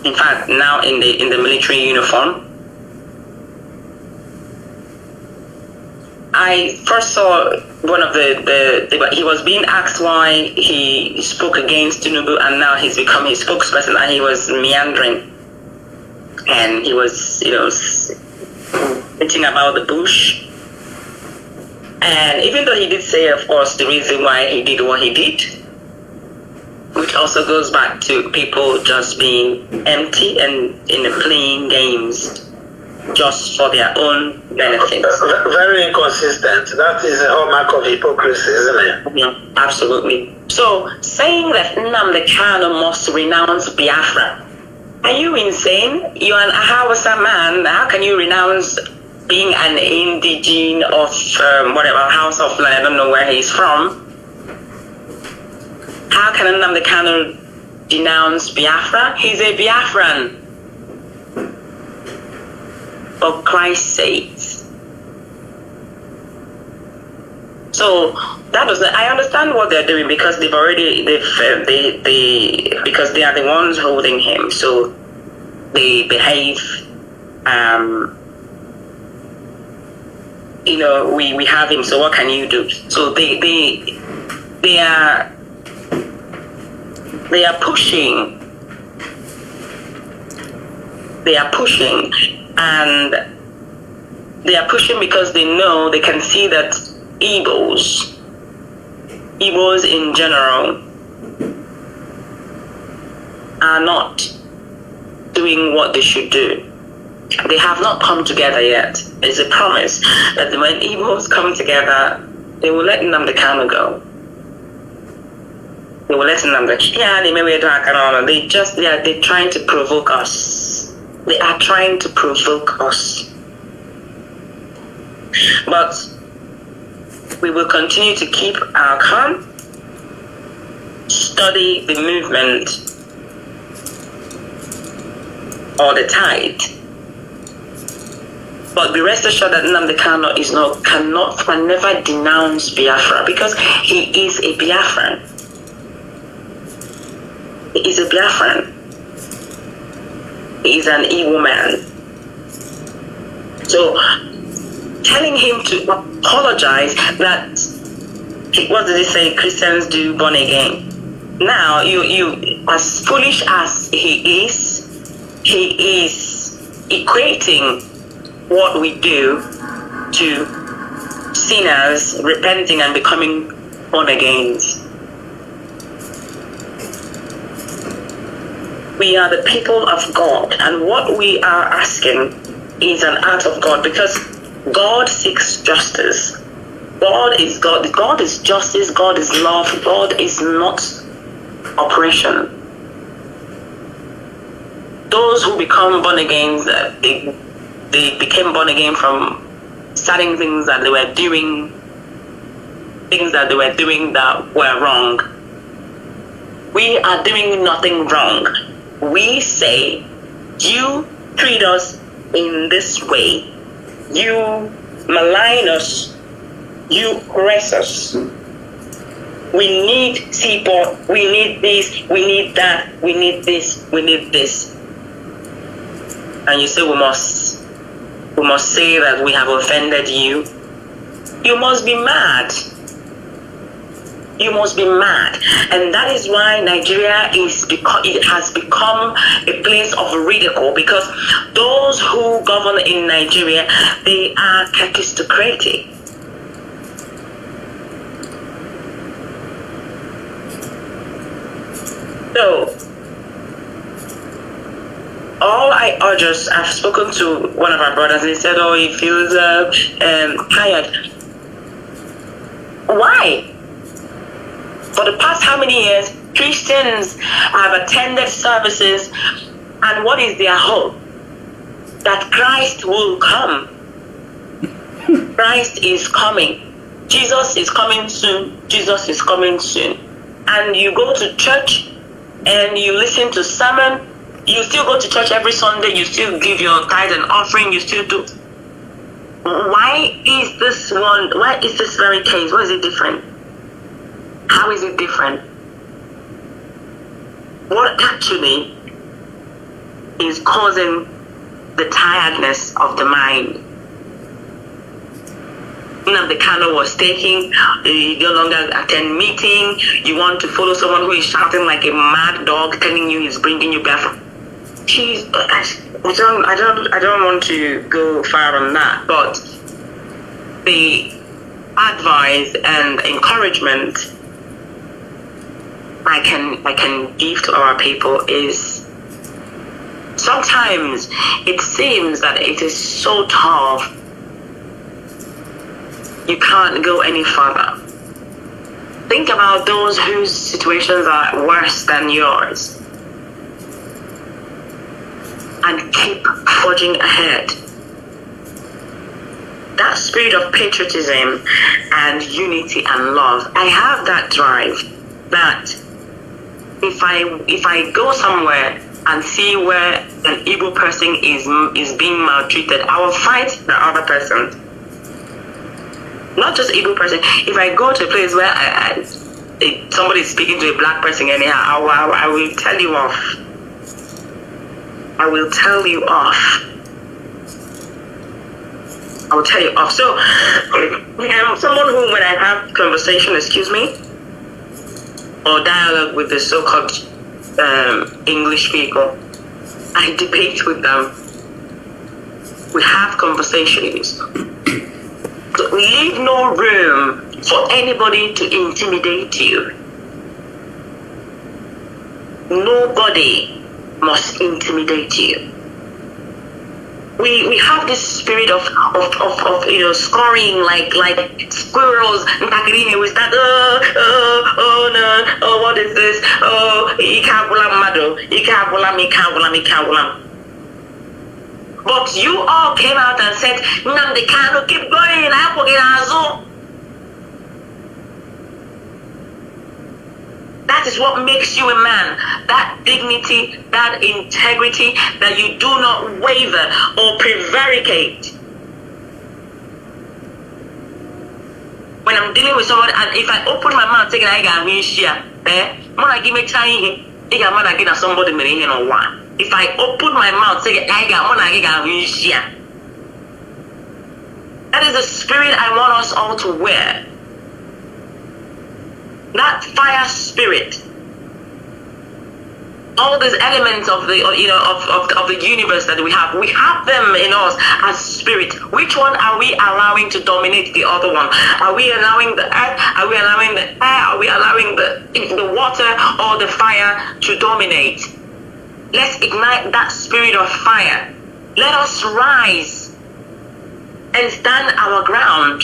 In fact, now in the military uniform. I first saw one of he was being asked why he spoke against Tinubu, and now he's become his spokesperson, and he was meandering. And he was, thinking about the bush. And even though he did say, of course, the reason why he did what he did, which also goes back to people just being empty and playing games just for their own benefits. Very inconsistent. That is a hallmark of hypocrisy, isn't it? Yeah, absolutely. So, saying that Nnamdi Kanu must renounce Biafra, are you insane? You're an Hausa man. How can you renounce being an indigene of whatever house of land? I don't know where he's from. How can Nnamdi Kanu denounce Biafra? He's a Biafran. For Christ's sake. So that was I understand what they're doing because because they are the ones holding him. So they behave. We have him. So what can you do? So they are pushing. They are pushing, and they are pushing because they know they can see that Igbos in general are not doing what they should do. They have not come together yet. It's a promise that when Igbos come together, they will let Nnamdi Kanu go. They will let Nnamdi. They're trying to provoke us. They are trying to provoke us. But we will continue to keep our calm, study the movement or the tide. But be rest assured that Nnamdi Kanu can never denounce Biafra because he is a Biafran. He is a Biafran. He is an Igbo man. So telling him to apologize that, what did they say, Christians do born again. Now, you as foolish as he is equating what we do to sinners repenting and becoming born again. We are the people of God, and what we are asking is an act of God because God seeks justice. God is God. God is justice. God is love. God is not oppression. Those who become born again, they became born again from starting things that they were doing that were wrong. We are doing nothing wrong. We say, you treat us in this way. You malign us, you harass us. We need seaport, we need this, we need that, we need this, we need this. And you say we must say that we have offended you. You must be mad. You must be mad. And that is why Nigeria has become a place of ridicule, because those who govern in Nigeria, they are aristocratic. So, all I urge us, I've spoken to one of our brothers, and he said, oh, he feels tired. Why? For the past how many years, Christians have attended services, and what is their hope? That Christ will come. Christ is coming. Jesus is coming soon. Jesus is coming soon. And you go to church and you listen to sermon. You still go to church every Sunday. You still give your tithe and offering. You still do. Why is this very case? What is it different? How is it different? What actually is causing the tiredness of the mind? Nnamdi Kanu was taking, you no longer attend meeting, you want to follow someone who is shouting like a mad dog, telling you he's bringing you back. I don't want to go far on that, but the advice and encouragement I can give to our people is, sometimes it seems that it is so tough, you can't go any further. Think about those whose situations are worse than yours and keep forging ahead. That spirit of patriotism and unity and love, I have that drive that if I go somewhere and see where an Igbo person is being maltreated, I will fight the other person. Not just Igbo person. If I go to a place where somebody is speaking to a black person anyhow, I will tell you off. I will tell you off. I will tell you off. So, I'm someone who, when I have conversation, or dialogue with the so-called English people, I debate with them. We have conversations. So we leave no room for anybody to intimidate you. Nobody must intimidate you. We have this spirit of scoring like squirrels. We start no, what is this? But you all came out and said, Nnamdi Kanu, keep going. That is what makes you a man. That dignity, that integrity, that you do not waver or prevaricate. When I'm dealing with someone, and if I open my mouth, taking I got me share, give me time, somebody may know one. If I open my mouth, say I got me share. That is the spirit I want us all to wear. That fire spirit, all these elements of the of the universe that we have them in us as spirit. Which one are we allowing to dominate the other one? Are we allowing the earth? Are we allowing the air? Are we allowing the water or the fire to dominate? Let's ignite that spirit of fire. Let us rise and stand our ground,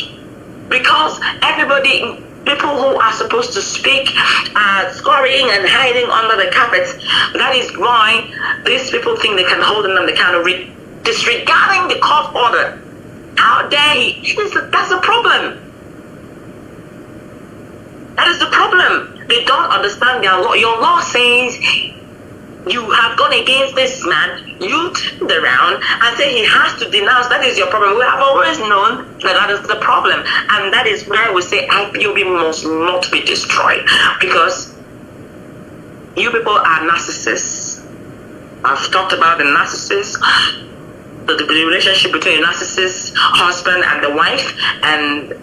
because everybody. People who are supposed to speak are scoring and hiding under the carpet. That is why these people think they can hold them and they can disregarding the court order. How dare he? That's the problem. That is the problem. They don't understand their law. Your law says you have gone against this man. You turned around and say he has to denounce. That is your problem. We have always known that is the problem. And that is why we say IPOB must not be destroyed. Because you people are narcissists. I've talked about the narcissist, the relationship between the narcissist husband and the wife, and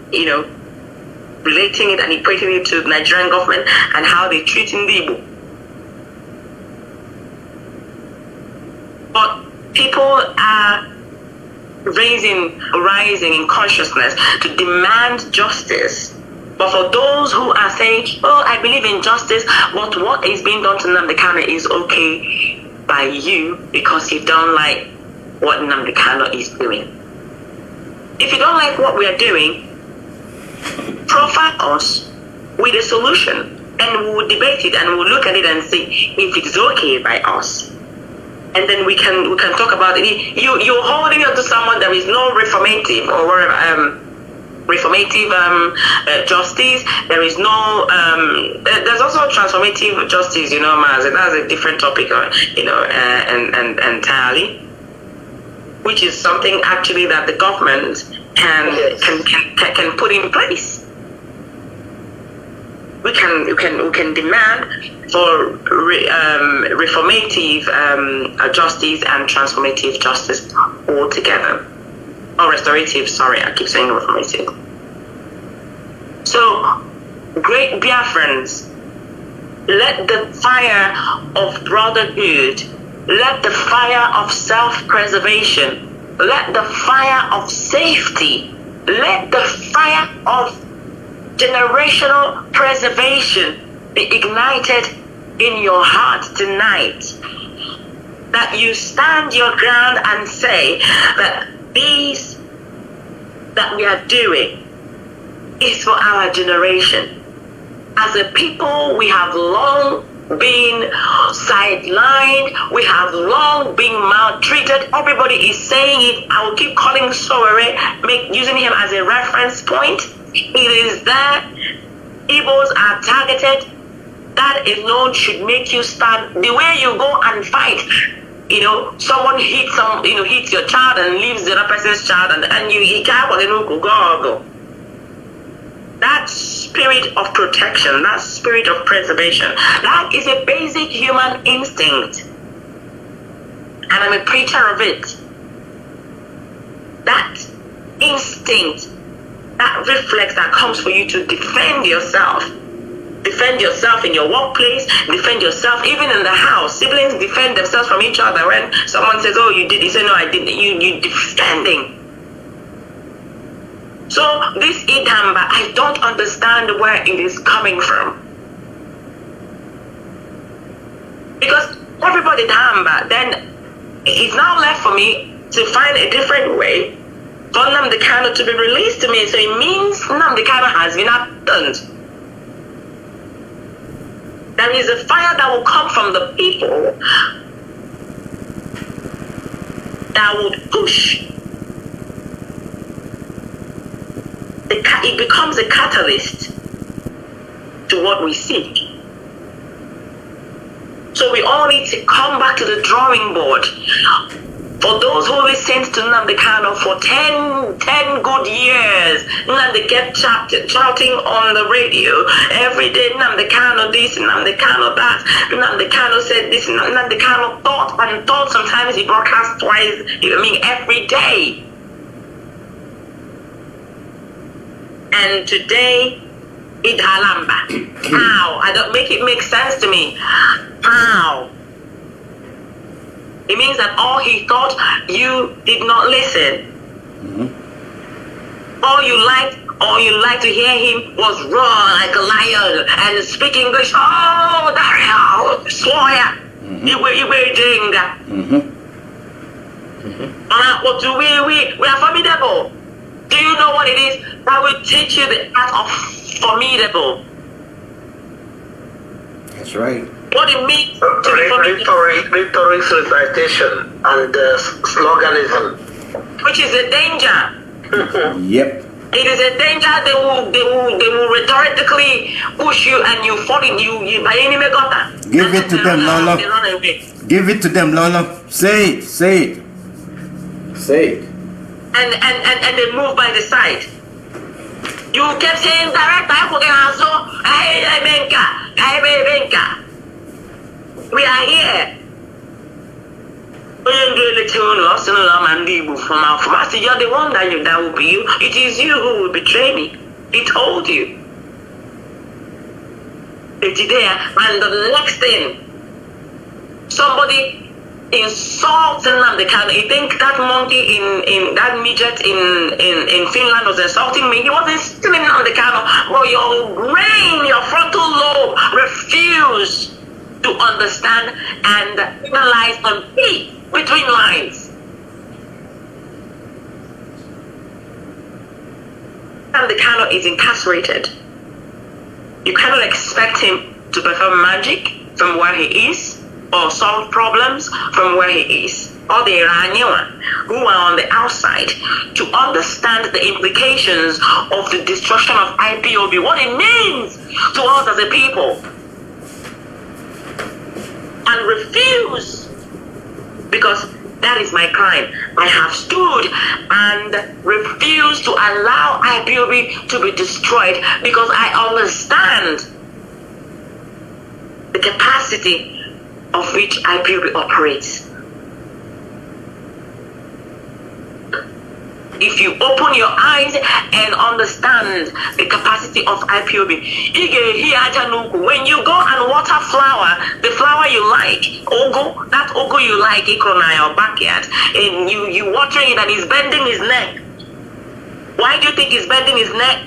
relating it and equating it to the Nigerian government and how they treat Igbo. But people are rising in consciousness to demand justice. But for those who are saying, oh, I believe in justice, but what is being done to Nnamdi Kanu is okay by you because you don't like what Nnamdi Kanu is doing. If you don't like what we are doing, profile us with a solution and we will debate it and we will look at it and see if it is okay by us. And then we can talk about it. You're holding on to someone. There is no reformative or whatever justice. There is no there's also transformative justice. Mazi, that's a different topic. And entirely, which is something actually that the government can put in place. We can demand for reformative justice and transformative justice all together. Or restorative, sorry, I keep saying reformative. So, great Biafrans, let the fire of brotherhood, let the fire of self-preservation, let the fire of safety, let the fire of generational preservation be ignited in your heart tonight. That you stand your ground and say that these that we are doing is for our generation. As a people, we have long been sidelined, we have long been maltreated. Everybody is saying it. I will keep calling Sowore, using him as a reference point. It is that Igbos are targeted, that alone should make you start the way you go and fight. You know, someone hits hits your child and leaves the other person's child, and you can't go. That spirit of protection, that spirit of preservation, that is a basic human instinct. And I'm a preacher of it. That instinct, that reflex that comes for you to defend yourself. Defend yourself in your workplace, defend yourself even in the house. Siblings defend themselves from each other. When someone says, oh, you did, you say, no, I didn't. You defending. So this idamba, I don't understand where it is coming from. Because everybody damba, then it's now left for me to find a different way for Nnamdi Kanu to be released to me. So it means Nnamdi Kanu has been abandoned. There is a fire that will come from the people that would push. It becomes a catalyst to what we seek. So we all need to come back to the drawing board. For those who listened to Nnamdi Kanu for 10 good years, Nnamdi kept shouting on the radio every day, Nnamdi Kanu this, Nnamdi Kanu that, Nnamdi Kanu said this, Nnamdi Kanu thought and thought. Sometimes he broadcast twice, every day. And today, Idhalamba. How? I don't make it make sense to me. How? It means that all he thought, you did not listen. Mm-hmm. All you liked to hear him was roar like a lion and speak English. Oh, Dario, Sawyer, you were doing that. What do we are formidable. Do you know what it is? That will teach you the art of formidable. That's right. What it means to be formidable. Rhetoric, recitation, and sloganism. Which is a danger. Yep. It is a danger. They will rhetorically push you and you fall in you by any megota. Give it to them, Lola. Give it to them, Lola. Say it. And they move by the side. You kept saying direct, we are here. You're the one that will be you. It is you who will betray me. He told you. It's there. And the next thing, somebody insults Nnamdi Kanu. You think that monkey in that midget in Finland was insulting me? He wasn't stealing Nnamdi Kanu. But your brain, your frontal lobe refused to understand and analyze and see between lines. Nnamdi Kanu is incarcerated. You cannot expect him to perform magic from where he is, or solve problems from where he is, or the Iranian who are on the outside to understand the implications of the destruction of IPOB, what it means to us as a people, and refuse, because that is my crime. I have stood and refused to allow IPOB to be destroyed because I understand the capacity of which IPOB operates. If you open your eyes and understand the capacity of IPOB, when you go and water flower, the flower you like, ogo, that ogo you like, in your backyard, and you watering it and he's bending his neck. Why do you think he's bending his neck?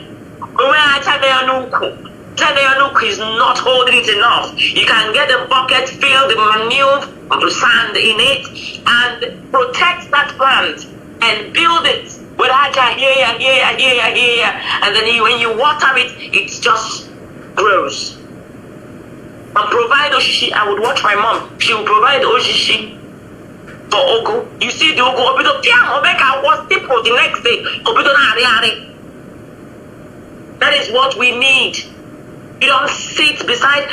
Tadeyanuku is not holding it enough. You can get a bucket, fill the manure, sand in it, and protect that plant and build it with aja here, and then when you water it, it just grows. And provide oshishi. I would watch my mom. She will provide oshishi for ogo. You see the ogo, obido piam, obeka was people the next day. Obido na hari. That is what we need. You don't sit beside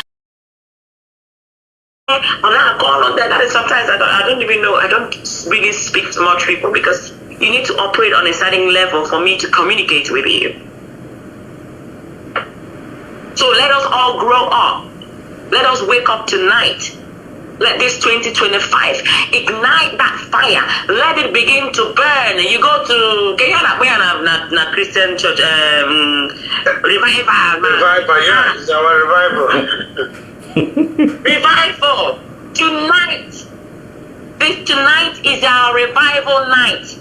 That is sometimes I don't even know. I don't really speak to much people because you need to operate on a certain level for me to communicate with you. So let us all grow up. Let us wake up tonight. Let this 2025 ignite that fire. Let it begin to burn. You go to Christian church revival. Revival, yeah, it's our revival. Revival tonight. Tonight is our revival night.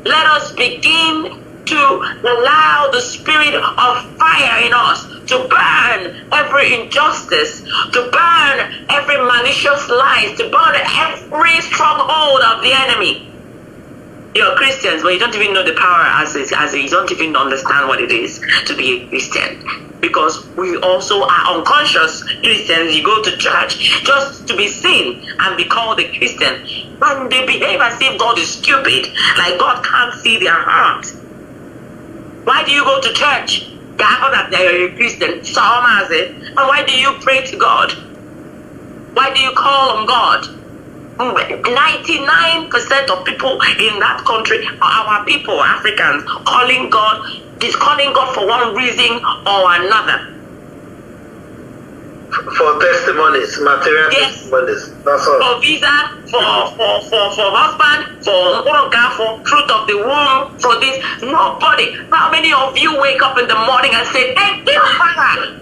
Let us begin to allow the spirit of fire in us to burn every injustice, to burn every malicious lies, to burn every stronghold of the enemy. You're Christians, but you don't even know the power as you don't even understand what it is to be a Christian. Because we also are unconscious Christians. You go to church just to be seen and be called a Christian. And they behave as if God is stupid, like God can't see their heart. Why do you go to church? That they're a Christian. And why do you pray to God? Why do you call on God? 99% of people in that country are our people, Africans, calling God for one reason or another. For testimonies, material testimonies. That's all. For visa, for husband, for fruit of the womb, for this. Nobody. How many of you wake up in the morning and say, "Thank you, Father,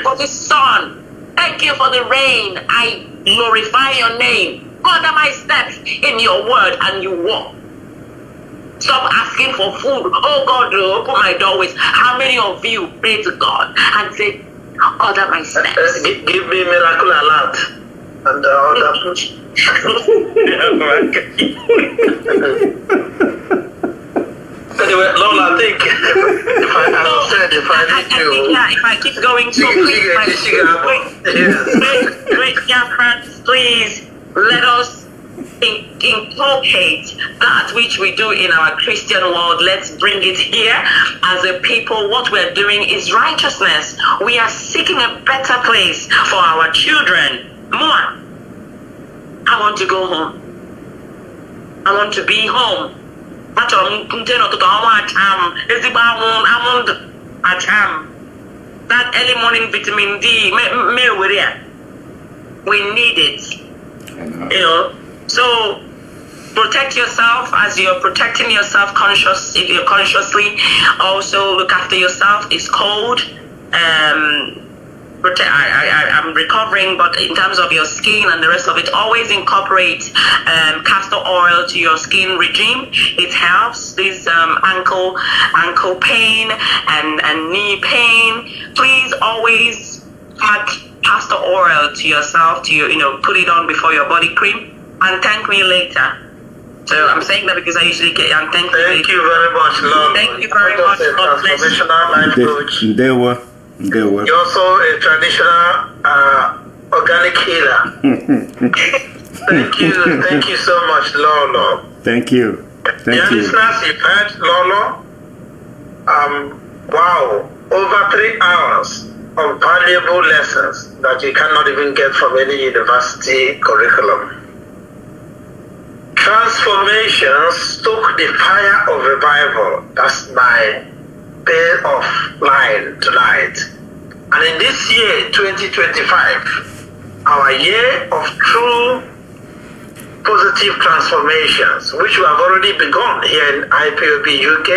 for the sun. Thank you for the rain. I glorify your name. Order my steps in your word," and you walk. Stop asking for food. Oh God, open my doorways. How many of you pray to God and say, "Order my steps"? Give me miracle alert. And order. Anyway, Lola, I think if I keep going so great friends, please let us inculcate that which we do in our Christian world. Let's bring it here as a people. What we're doing is righteousness. We are seeking a better place for our children. More. I want to go home. I want to be home. That early morning vitamin D, we need it. You know, so protect yourself as you're protecting yourself consciously. Also look after yourself. It's cold. I'm recovering, but in terms of your skin and the rest of it, always incorporate castor oil to your skin regime. It helps this ankle pain and knee pain. Please always add castor oil to yourself, put it on before your body cream, and thank me later. So I'm saying that because I usually get and thank you very much, Lord. Thank you very much. God bless you. Transformational life coach. You're also a traditional organic healer. Thank you so much, Lolo. Thank you. Listeners, you've heard Lolo. Wow, over 3 hours of valuable lessons that you cannot even get from any university curriculum. Transformation stoke the fire of revival. That's my payoff line tonight. And in this year, 2025, our year of true positive transformations, which we have already begun here in IPOB UK,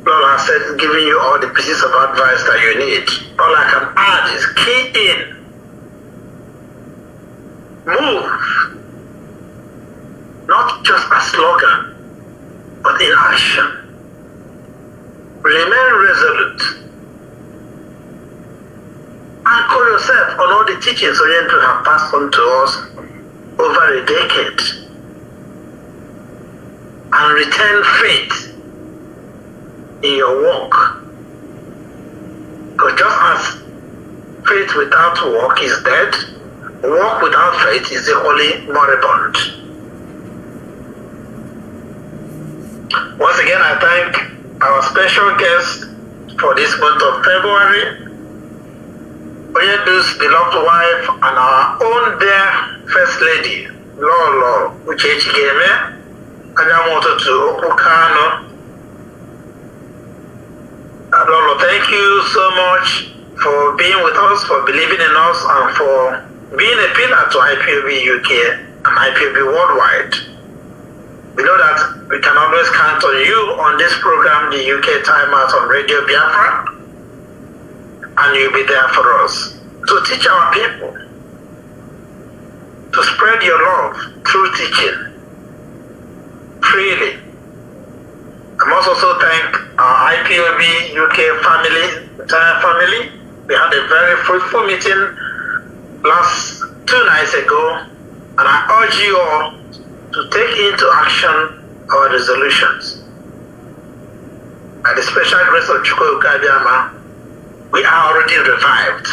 Lord has said, giving you all the pieces of advice that you need. All I can add is key in. Move. Not just a slogan, but in action. Remain resolute. Anchor yourself on all the teachings Oriental have passed on to us over a decade. And retain faith in your walk. Because just as faith without work is dead, work without faith is equally moribund. Once again, I thank our special guest for this month of February. Oyedu's beloved wife and our own dear First Lady, Lolo Uchechigeme Anyanwụụtụtụ Okwu-Kanu. Lolo, thank you so much for being with us, for believing in us, and for being a pillar to IPOB UK and IPOB worldwide. We know that we can always count on you on this program, the UK Time Out on Radio Biafra, and you'll be there for us to teach our people, to spread your love through teaching freely. I must also thank our IPOB UK entire family. We had a very fruitful meeting last 2 nights ago, and I urge you all to take into action our resolutions. By the special grace of Chukwuka, we are already revived.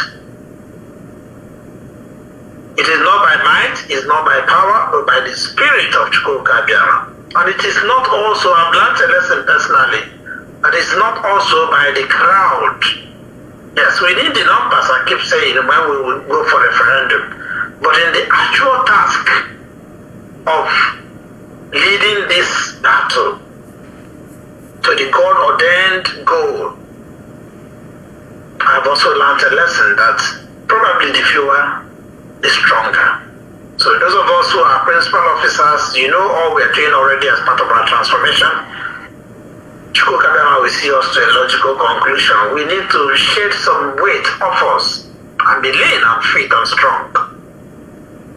It is not by might, it is not by power, but by the spirit of Chukwuka. And it is not also, I've learned a lesson personally, and it's not also by the crowd. Yes, we need the numbers, I keep saying, when we will go for referendum. But in the actual task of leading this battle to the God-ordained goal, I've also learned a lesson that probably the fewer, the stronger. So those of us who are principal officers, you know all we are doing already as part of our transformation. Chukwuka will see us to a logical conclusion. We need to shed some weight off us and be lean and fit and strong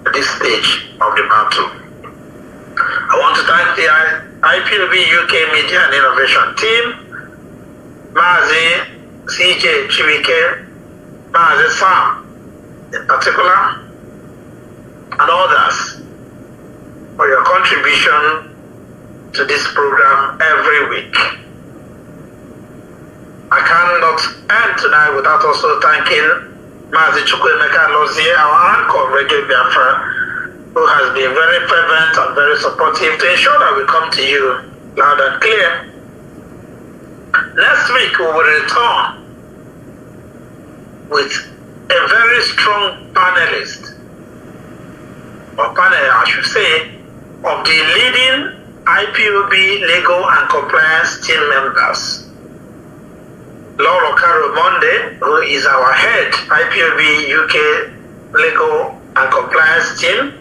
at this stage of the battle. I want to thank the IPOB UK Media and Innovation team, Mazi CJ Chiwike, Mazi Sam in particular, and others for your contribution to this program every week. I cannot end tonight without also thanking Mazi Chukwuemeka Lozie, our anchor of Radio Biafra, who has been very fervent and very supportive to ensure that we come to you loud and clear. Next week we will return with a very strong panelist, or panel I should say, of the leading IPOB legal and compliance team members. Laura Caro Monde, who is our head IPOB UK legal and compliance team,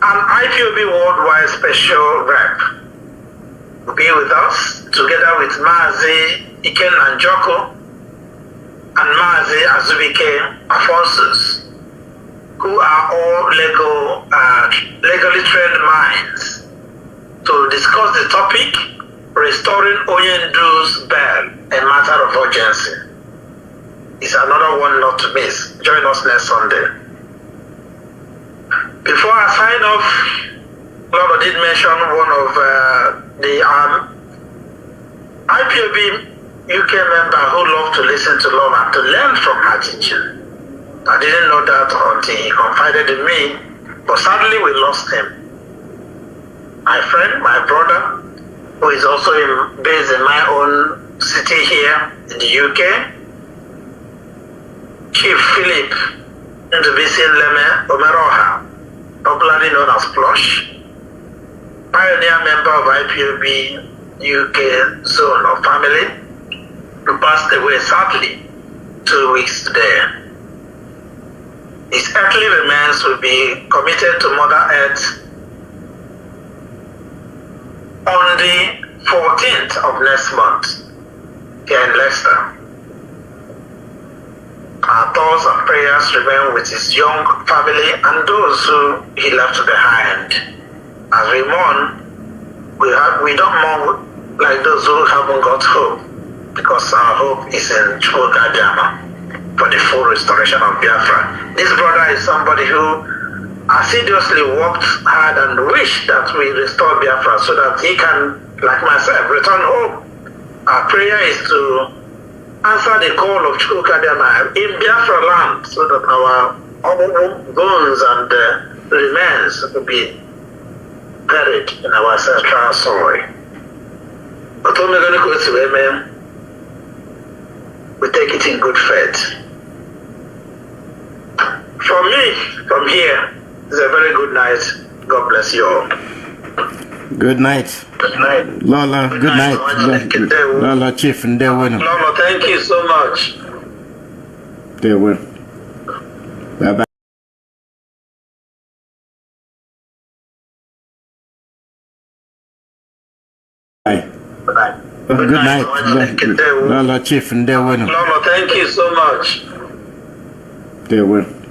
and IPOB Worldwide Special Rep will be with us, together with Mazi Nnamdi and Mazi Azubike Afonsus, who are all legally trained minds, to discuss the topic, restoring Oyendu's bell, a matter of urgency. It's another one not to miss. Join us next Sunday. Before I sign off, Lolo did mention one of the IPOB UK member who loved to listen to Lola and to learn from her teaching. I didn't know that until he confided in me, but sadly we lost him. My friend, my brother, who is also based in my own city here in the UK, Chief Philip Ndubisi Leme Omeroha, popularly known as Plush, pioneer member of IPOB UK zone of family, who passed away sadly 2 weeks today. His earthly remains will be committed to Mother Earth on the 14th of next month here in Leicester. Our thoughts and prayers remain with his young family and those who he left behind. As we mourn, we don't mourn like those who haven't got hope, because our hope is in Chukwuka for the full restoration of Biafra. This brother is somebody who assiduously worked hard and wished that we restore Biafra so that he can, like myself, return home. Our prayer is to answer the call of Chukwuka in Biafra land so that our bones and remains will be buried in our ancestral soil. But we take it in good faith. From me, from here, it's a very good night. God bless you all. Good night. Good night. Lola, good night. Lola, Chief, and there win. Lola, thank you so much. There win. Bye bye. Bye. Bye. Good night. Lola, Chief, and there win. Lola, thank you so much. There win.